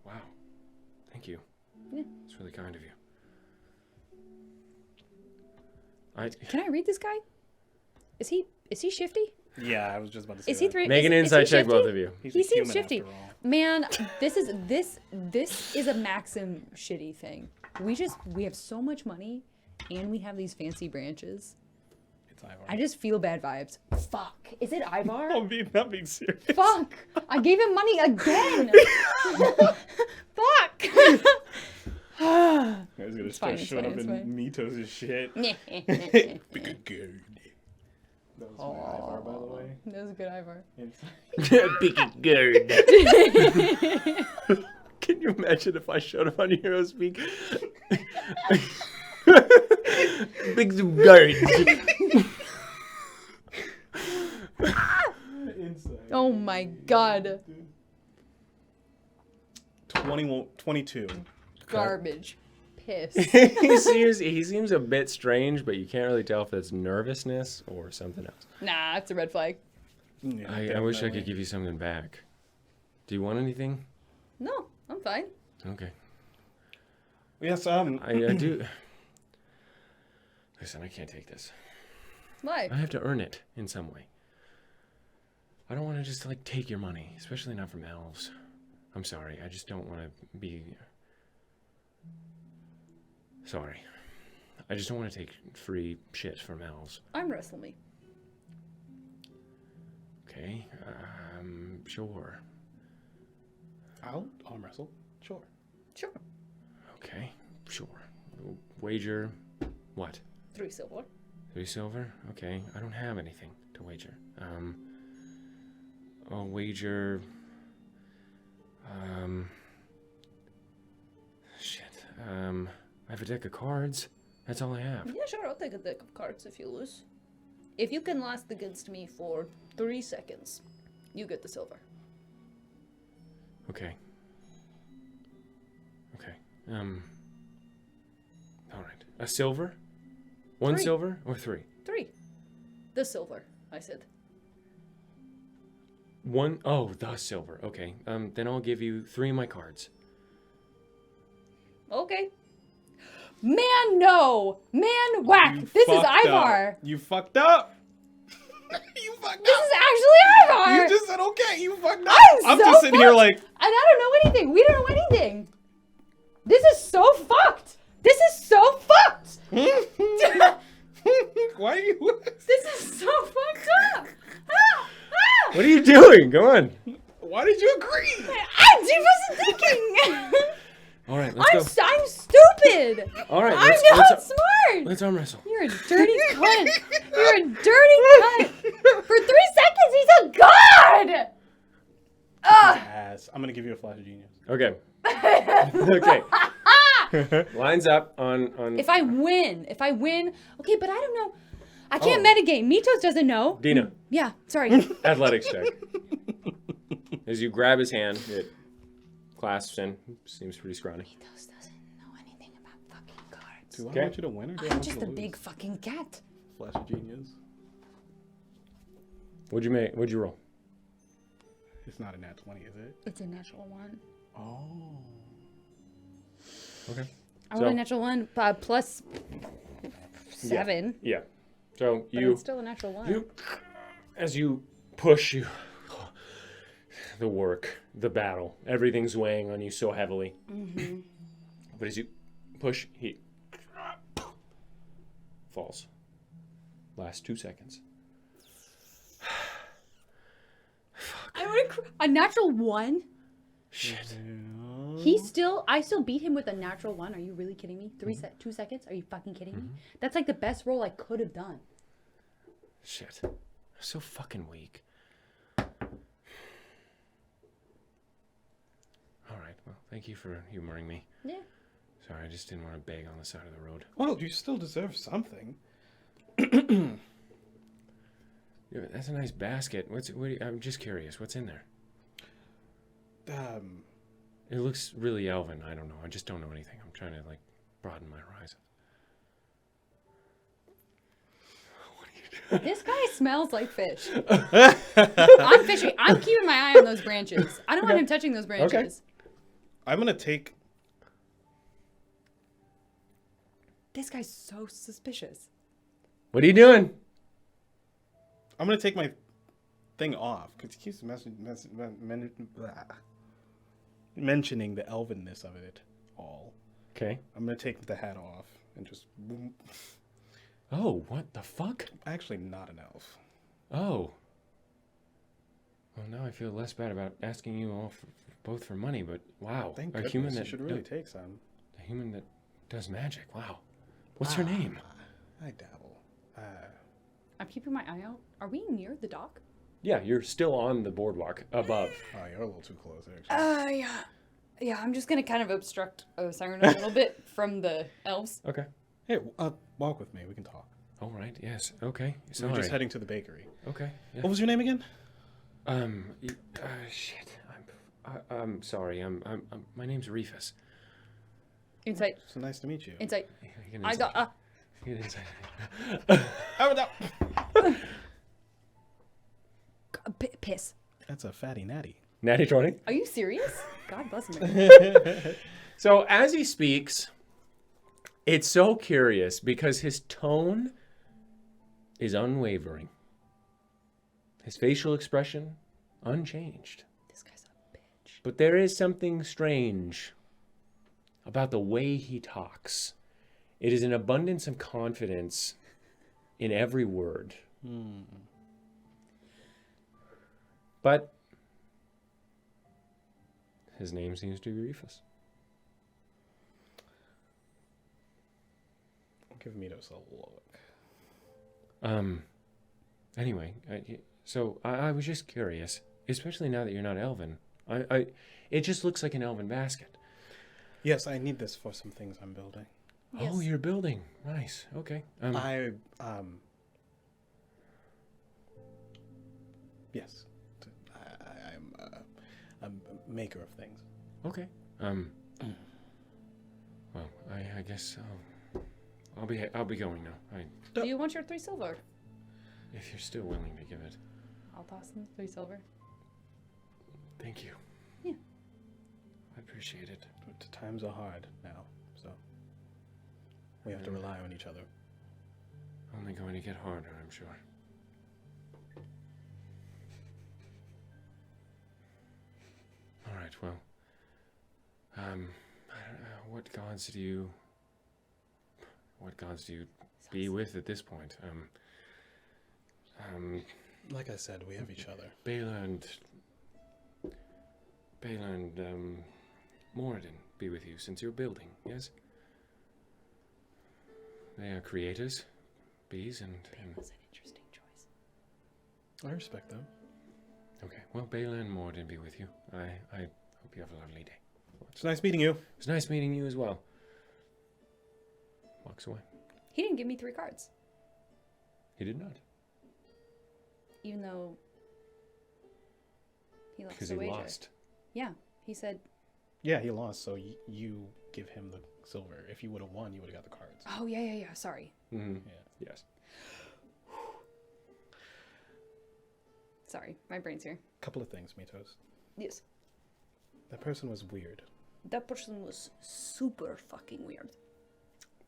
Wow. Thank you. Yeah. It's really kind of you. Can I read this guy? Is he shifty? Yeah, I was just about to say Is he that. three? Make an is insight he check, shifty? both of you. He's He a seems human shifty. after all. Man, this is a Maxim shitty thing. We have so much money, and we have these fancy branches. It's Ivar. I just feel bad vibes. Fuck. Is it Ivar? Not being serious. Fuck. I gave him money again. Fuck. I was gonna start fine, showing it's up fine, in Metos' shit. that Big good. That was my Ivar, by the way. was a good Ivar. Big gird. Can you imagine if I showed up on Hero Speak? Big gird. Oh my god. 22. Garbage. Piss. he seems a bit strange, but you can't really tell if that's nervousness or something else. Nah, it's a red flag. Yeah, I wish I definitely. could give you something back. Do you want anything? No, I'm fine. Okay. Yes, I do. Listen, I can't take this. Why? I have to earn it in some way. I don't want to just like take your money, especially not from elves. I'm sorry. I just don't want to be. Sorry. I just don't want to take free shit from elves. Arm wrestle me. Okay. Sure. I'll arm wrestle. Sure. Sure. Okay. Sure. Wager. What? 3 silver. 3 silver? Okay. I don't have anything to wager. I'll wager. Shit. I have a deck of cards. That's all I have. Yeah, sure, I'll take a deck of cards if you lose. If you can last against me for 3 seconds, you get the silver. Okay. Okay. All right. A silver? 1 3. silver or 3? 3. The silver, I said. 1. Oh, the silver. Okay. Then I'll give you 3 of my cards. Okay. Man, no! Man, whack! You This is fucked Ivar! up. You fucked up. You fucked This up. is actually Ivar! You just said okay. You fucked up. I'm I'm so just sitting here fucked. like. And I don't know anything. We don't know anything. This is so fucked. This is so fucked. Why are you? This is so fucked up. Ah, ah. What are you doing? Go on. Why did you agree? I wasn't thinking. All right, let's go. I'm stupid. All right, I'm let's not smart. let's arm wrestle. You're a dirty cunt. You're a dirty cunt. For 3 seconds, he's a god. Ugh. Ass. I'm gonna give you a flash of genius. Okay. Okay. Lines up on. If I win, okay, but I don't know. I can't Oh. metagame. Metos doesn't know. Dina, Yeah, sorry. athletics check. As you grab his hand, it clasps in. Seems pretty scrawny. Metos doesn't know anything about fucking cards. Do I Okay. want you to win or do I I'm want you just to a lose? big fucking cat. Flash of genius. What'd you make? What'd you roll? It's not a nat 20, is it? It's a natural 1. Oh. Okay. I rolled a natural 1 plus 7. Yeah. So But you it's still a natural 1. you as you push you the work, the battle, everything's weighing on you so heavily. Mm-hmm. But as you push, he falls. Last 2 seconds. A natural 1? Shit. I still beat him with a natural 1. Are you really kidding me? 2 seconds? Are you fucking kidding me? That's like the best roll I could have done. Shit. So fucking weak. All right. Well, thank you for humoring me. Yeah. Sorry, I just didn't want to beg on the side of the road. Well, you still deserve something. Yeah, but that's a nice basket. I'm just curious. What's in there? It looks really elven. I don't know. I just don't know anything. I'm trying to like broaden my horizon. This guy smells like fish. I'm fishing. I'm keeping my eye on those branches. I don't want him touching those branches. I'm gonna take This guy's so suspicious. What are you doing? I'm gonna take my thing off because he keeps mentioning the elvenness of it all. Okay. I'm gonna take the hat off and just. Oh, what the fuck? Actually, not an elf. Oh. Well, now I feel less bad about asking you all both for money, but wow. Thank a goodness. human You that should really take some. a human that does magic. Wow. What's her name? I dabble. I'm keeping my eye out. Are we near the dock? Yeah, you're still on the boardwalk above. Oh, you're a little too close, actually. Yeah. Yeah, I'm just gonna kind of obstruct Siren a little bit from the elves. Okay. Hey, walk with me. We can talk. All right. Yes. Okay. So we're just heading to the bakery. Okay. Yeah. What was your name again? Shit. I'm sorry. My name's Reefus. Insight. So nice to meet you. Insight. Get I inside. got. Get inside. Oh, no. Piss. That's a fatty natty. Natty 20. Are you serious? God bless me. So as he speaks, it's so curious because his tone is unwavering. His facial expression unchanged. This guy's a bitch. But there is something strange about the way he talks. It is an abundance of confidence in every word. But his name seems to be Reefus. Give Metos a look. Anyway, so I was just curious, especially now that you're not elven. It just looks like an elven basket. Yes, I need this for some things I'm building. Yes. Oh, you're building. Nice. Okay. Yes. I'm a maker of things. Okay. Well, I guess I'll be going now. Do you want your 3 silver? If you're still willing to give it. I'll toss them 3 silver. Thank you. Yeah. I appreciate it. But times are hard now, so we have to rely on each other. Only going to get harder, I'm sure. All right. Well, I don't know, what gods do you be with at this point? Like I said, we have each other. Bela and Moradin be with you since you're building, yes? They are creators, bees, and That's an interesting choice. I respect them. okay. Well, Bela and Moradin be with you. I hope you have a lovely day. It's nice meeting you. It's nice meeting you as well. Walks away. He didn't give me 3 cards, He did not, even though he lost because the he wager. lost. Yeah, he said, Yeah, he lost, so you give him the silver. If you would have won, you would have got the cards. "Oh yeah. Sorry, Mm-hmm. Yeah. Yes. sorry. My brain's here." Couple of things, Metos. Yes, That person was weird, that person was super fucking weird.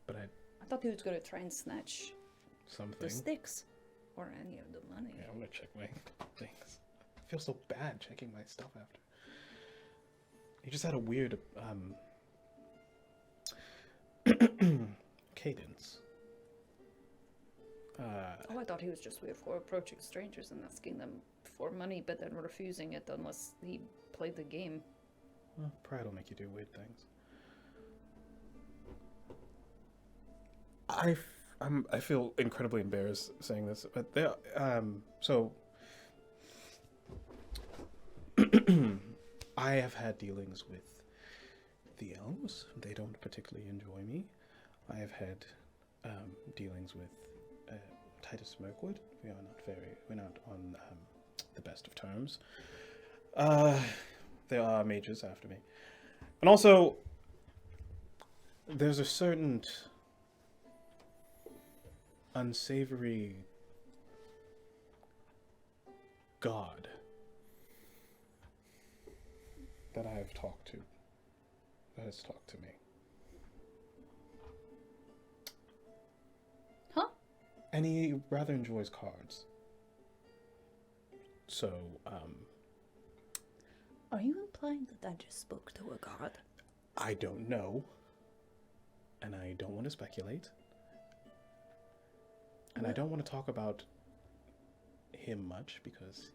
but I thought he was gonna try and snatch something. the sticks or any of the money. Yeah, I'm gonna check my things. I feel so bad checking my stuff after. He just had a weird cadence. Oh, I thought he was just weird for approaching strangers and asking them for money, but then refusing it unless he played the game. Well, pride will make you do weird things. I feel incredibly embarrassed saying this, but there, so I have had dealings with the elves. They don't particularly enjoy me. I have had dealings with Titus Smokewood. We're not on the best of terms. There are mages after me, and also there's a certain unsavory god that I have talked to, that has talked to me. And he rather enjoys cards. So, Are you implying that I just spoke to a god? I don't know. And I don't want to speculate. And I don't want to talk about him much because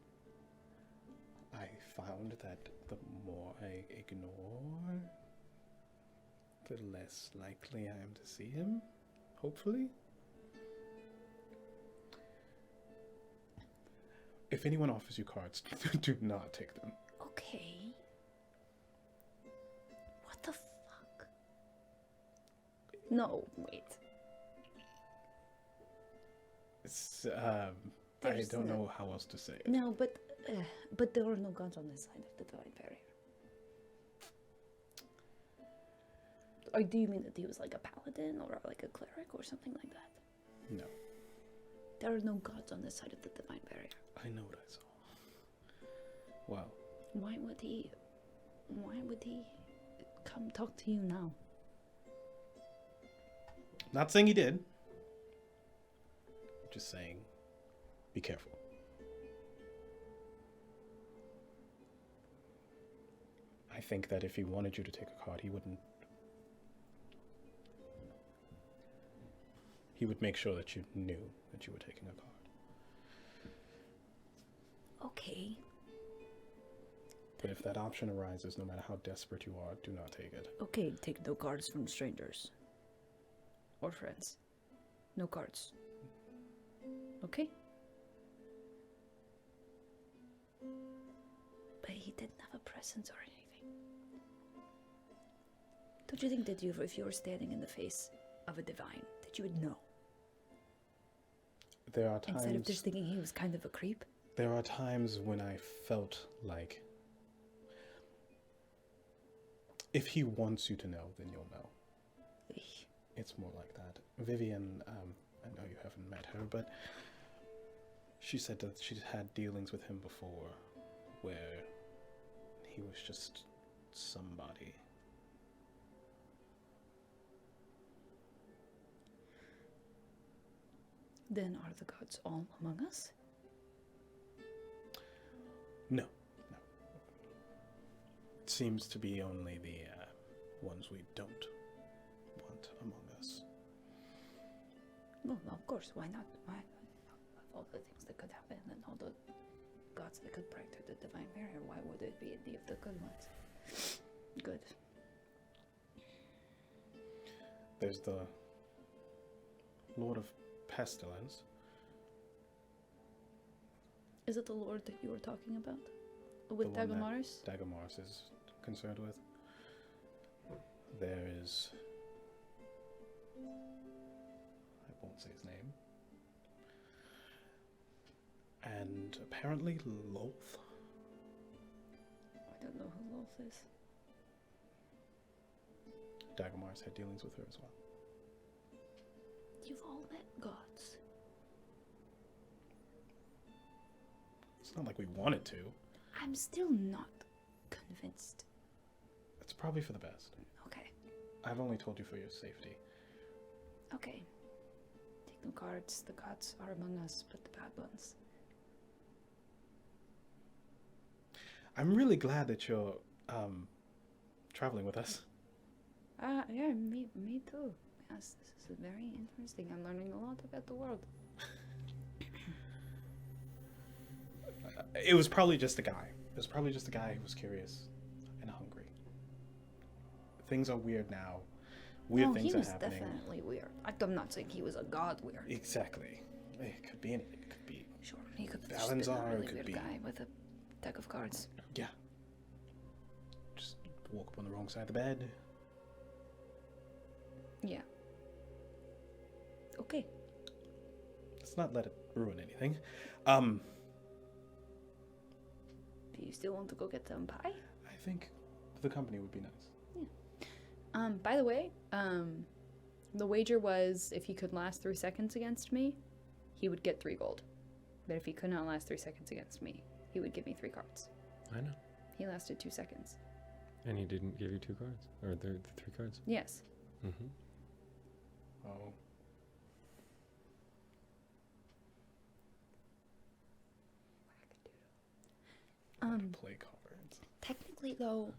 I found that the more I ignore, the less likely I am to see him, hopefully. If anyone offers you cards, do not take them. Okay. What the fuck? No, wait. It's, I There's don't no- know how else to say it. No, but there are no gods on this side of the divine barrier. Or do you mean that he was like a paladin or like a cleric or something like that? No, There are no gods on this side of the divine barrier. I know what I saw. Well, Why would he come talk to you now? not saying he did. Just saying, be careful. I think that if he wanted you to take a card, he wouldn't. He would make sure that you knew that you were taking a card. Okay. But if that option arises, no matter how desperate you are, do not take it. Okay, take no cards from strangers. Or friends. No cards. Okay? But he didn't have a presence or anything. Don't you think that if you were standing in the face of a divine, that you would know? There are times. Instead of just thinking he was kind of a creep? There are times when I felt like if he wants you to know, then you'll know. Eesh. It's more like that. Vivian, I know you haven't met her, but she said that she'd had dealings with him before where he was just somebody. Then are the gods all among us? No. It seems to be only the ones we don't want among us. Well, of course, why not? Why? Of all the things that could happen and all the gods that could break through the divine barrier, why would it be any of the good ones? Good. There's the Lord of Pestilence. Is it the Lord that you were talking about? With The one that Dagomars? Dagomars is concerned with. There is... I won't say his name. And apparently Loth. I don't know who Loth is. Dagomars had dealings with her as well. You've all met gods. It's not like we wanted to. I'm still not convinced. It's probably for the best. Okay. I've only told you for your safety. Okay. Take no cards. The gods are among us, but the bad ones. I'm really glad that you're traveling with us. Yeah, me too. Yes, this is very interesting. I'm learning a lot about the world. It was probably just a guy. It was probably just a guy who was curious and hungry. Things are weird now. Weird things he are was happening. definitely weird. I'm not saying he was a god weird. Exactly. It could be anything. It could be, Sure, he could just been Valenzar, a it really could weird be- guy with a deck of cards. yeah. Just woke up on the wrong side of the bed. Yeah. Okay. Let's not let it ruin anything. Do you still want to go get some pie? I think the company would be nice. By the way, the wager was if he could last 3 seconds against me, he would get 3 gold. But if he could not last 3 seconds against me, he would give me 3 cards. I know. He lasted 2 seconds. And he didn't give you 2 cards? Or the 3 cards? Yes. Mm-hmm. Oh. Play cards. Technically, though,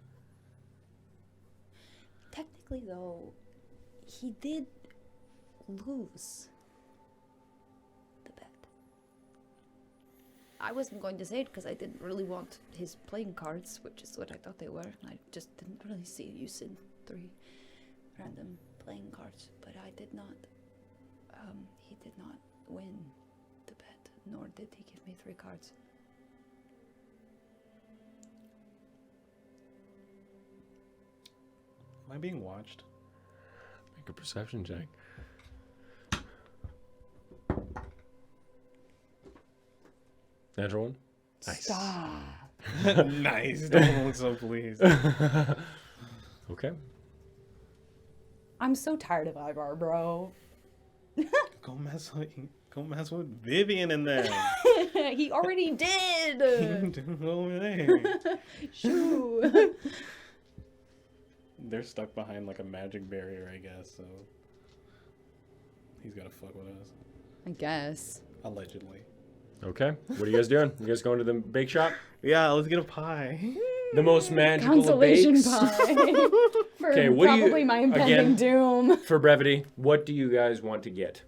he did lose the bet. I wasn't going to say it because I didn't really want his playing cards, which is what I thought they were. And I just didn't really see a use in 3 random playing cards. But I did not. He did not win the bet, nor did he give me 3 cards. Am I being watched? Make a perception check. Natural one. Nice. Stop. Nice. Don't look so pleased. Okay. I'm so tired of Ivar, bro. Go mess with Vivian in there. He already did. Over there. Shoo. They're stuck behind like a magic barrier, I guess. So he's gotta fuck with us, I guess. allegedly. Okay. What are you guys doing? You guys going to the bake shop? Yeah, let's get a pie. The most magical of Consolation bakes. pie. For Okay, what do you- probably my impending again- doom. For brevity, what do you guys want to get?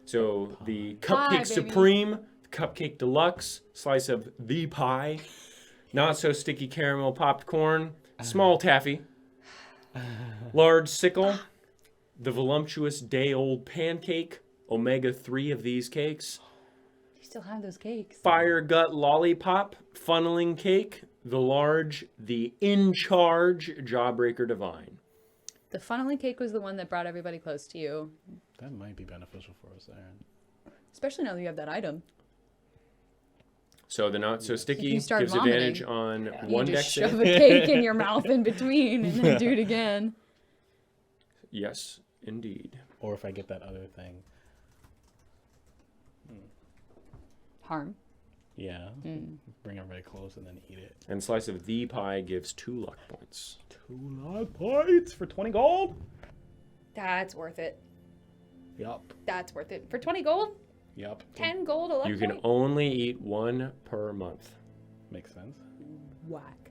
So the Pie, Cupcake baby. Supreme, Cupcake Deluxe, slice of the pie, not so sticky caramel popped corn, small taffy, large sickle, the voluptuous day-old pancake, omega-3 of these cakes, You still have those cakes. fire gut lollipop, funneling cake, the large, the in charge Jawbreaker Divine. The funneling cake was the one that brought everybody close to you. That might be beneficial for us, Aaron. Especially now that you have that item. So the not so sticky you start gives vomiting, advantage on You one deck just shove save. a cake in your mouth in between and then do it again. Yes, indeed. Or if I get that other thing. Harm. Yeah. Bring everybody close and then eat it. And slice of the pie gives 2 luck points. 2 luck points for 20 gold? That's worth it. Yup. That's worth it. For 20 gold, Yup. 10 gold, a luck You can point. only eat 1 per month. Makes sense. Whack.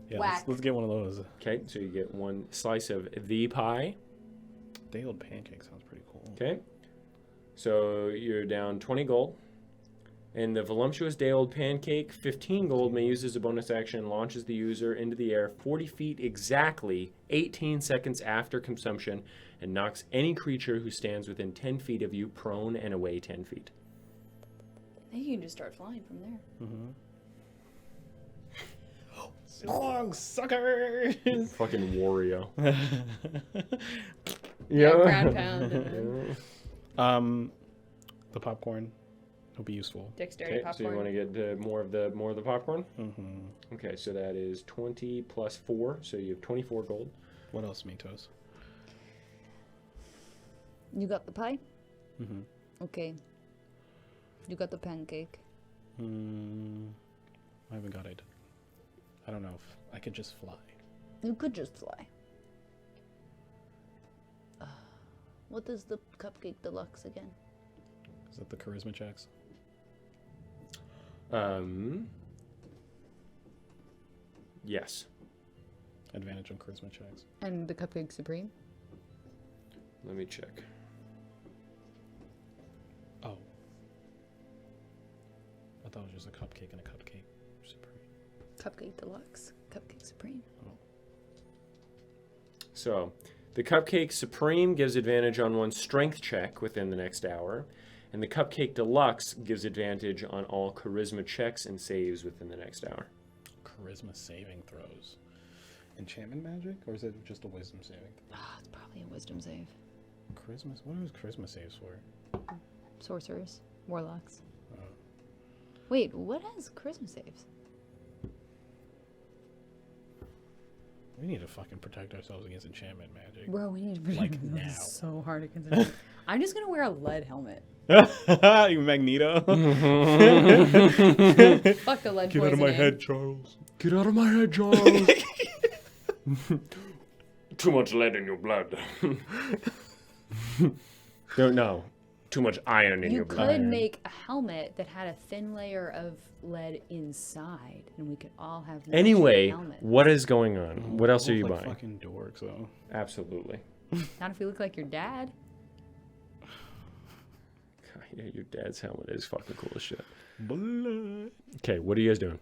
Yeah, Whack. let's get one of those. Okay, so you get 1 slice of the pie. Day-old pancake sounds pretty cool. Okay, so you're down 20 gold. And the voluptuous day-old pancake, 15 gold, may use as a bonus action, launches the user into the air 40 feet exactly 18 seconds after consumption, and knocks any creature who stands within 10 feet of you prone and away 10 feet. Then you can just start flying from there. Mm-hmm. So long, suckers! Fucking Wario. Yeah, ground pound. And then The popcorn will be useful. Dexterity Okay, so you popcorn. want to get more of the popcorn? Mm-hmm. Okay, so that is 20 plus 4, so you have 24 gold. What else, Metos? You got the pie? Mm-hmm. Okay. You got the pancake. I haven't got it. I don't know if I could just fly. You could just fly. What is the Cupcake Deluxe again? Is that the charisma checks? Yes. Advantage on charisma checks. And the Cupcake Supreme? Let me check. Oh. I thought it was just a cupcake and a cupcake supreme. Cupcake Deluxe. Cupcake Supreme. So, the Cupcake Supreme gives advantage on 1 strength check within the next hour, and the Cupcake Deluxe gives advantage on all charisma checks and saves within the next hour. Charisma saving throws. Enchantment magic? Or is it just a wisdom saving? Ah, it's probably a wisdom save. Charisma? What are charisma saves for? Sorcerers. Warlocks. Oh. Wait, what has charisma saves? We need to fucking protect ourselves against enchantment magic. Bro, we need to protect Like ourselves. now. This is so hard to consider. I'm just gonna wear a lead helmet. You Magneto. Fuck the lead Get poisoning. out of my head, Charles. Get out of my head, Charles! Too much lead in your blood. No. too much iron in You your blood. could make a helmet that had a thin layer of lead inside, and we could all have matching Anyway, helmets. what is going on? What else are you Look buying? like fucking dorks, though. Absolutely. Not if we look like your dad. Yeah, your dad's helmet is fucking cool as shit. Blood. Okay, what are you guys doing?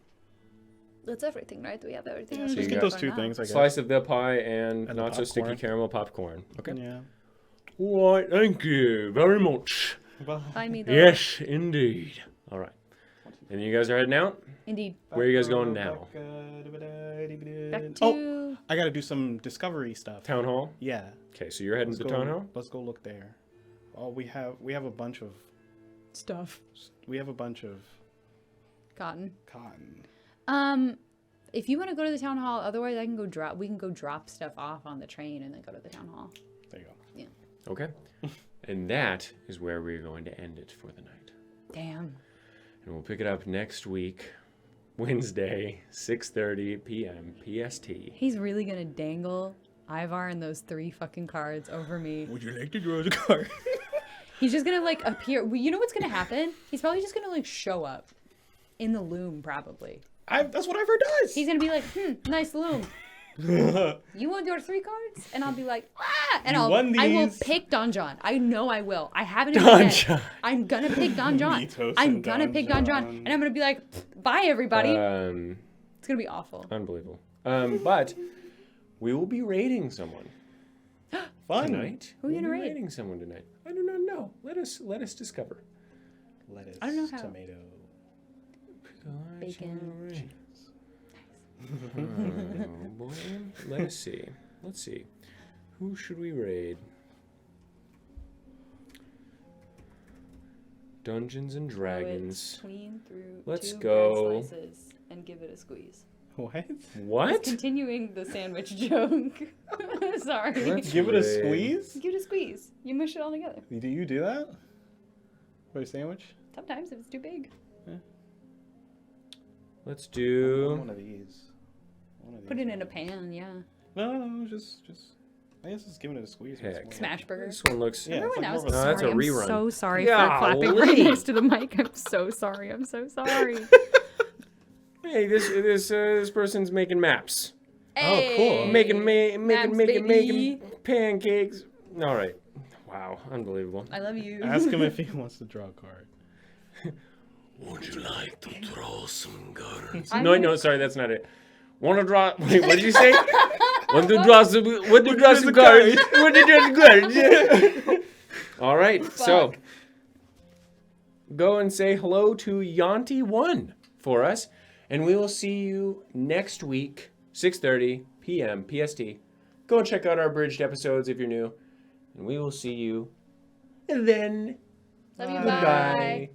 That's everything, right? We have everything. Yeah, else just you get got- those two things, I guess. Slice of the pie and And the not so sticky popcorn. caramel popcorn. Okay. Yeah. All right, thank you very much. Buy me the. Yes, indeed. All right. And you guys are heading out? Indeed. Where are you guys going now? Back to. Oh, I gotta do some discovery stuff. Town hall? Yeah. Okay, so you're heading Let's to go, town hall? Let's go look there. Oh, we have a bunch of Stuff. Cotton. cotton. If you want to go to the town hall, otherwise I can go drop. We can go drop stuff off on the train and then go to the town hall. There you go. Okay. And that is where we're going to end it for the night. Damn. And we'll pick it up next week, Wednesday, 6:30 p.m. PST. He's really gonna dangle Ivar and those 3 fucking cards over me. Would you like to draw the card? He's just gonna like appear. You know what's gonna happen? He's probably just gonna like show up in the loom, probably. That's what I've heard does. He's gonna be like, nice loom. You want your 3 cards? And I'll be like, ah! And You won I will these. pick Don John. I know I will. I have it in my Don head. John. I'm gonna pick Don John. Metos I'm and gonna Don pick Don John. John. And I'm gonna be like, bye everybody. Um, It's gonna be awful. unbelievable. But we will be raiding someone Fun. tonight. Who are you We'll gonna be raid? raiding someone tonight. I do not know. Let us discover. Lettuce. I don't know how. Tomato. Bacon. Oh boy. Let us see. Let's see. Who should we raid? Dungeons and Dragons. Tween through Let's 2 go. bread slices and give it a squeeze. What? What? Continuing the sandwich joke. Sorry. Let's Give it a raid. squeeze? Give it a squeeze. You mush it all together. Do you do that? For a sandwich? Sometimes if it's too big. Let's I want do. one of these. Put it in a pan, yeah. No, just. I guess just giving it a squeeze. when it's Heck. more- Smash burger. This one looks. Yeah, Remember it's when I like was more of a- No, that's a sorry, rerun. I'm so sorry Golly. for clapping right next to the mic. I'm so sorry. I'm so sorry. Hey, this person's making maps. Oh, cool. Making Maps, baby. pancakes. All right. Wow, unbelievable. I love you. Ask him if he wants to draw a card. Would you like to throw some cards? I'm No, gonna- sorry, that's not it. Want to draw? Wait, what did you say? Want to draw some? Want to draw some cards? Want to draw some cards? All right, so go and say hello to Yanti1 for us, and we will see you next week, 6:30 p.m. PST. Go and check out our abridged episodes if you're new, and we will see you then. Love you. Goodbye. Bye.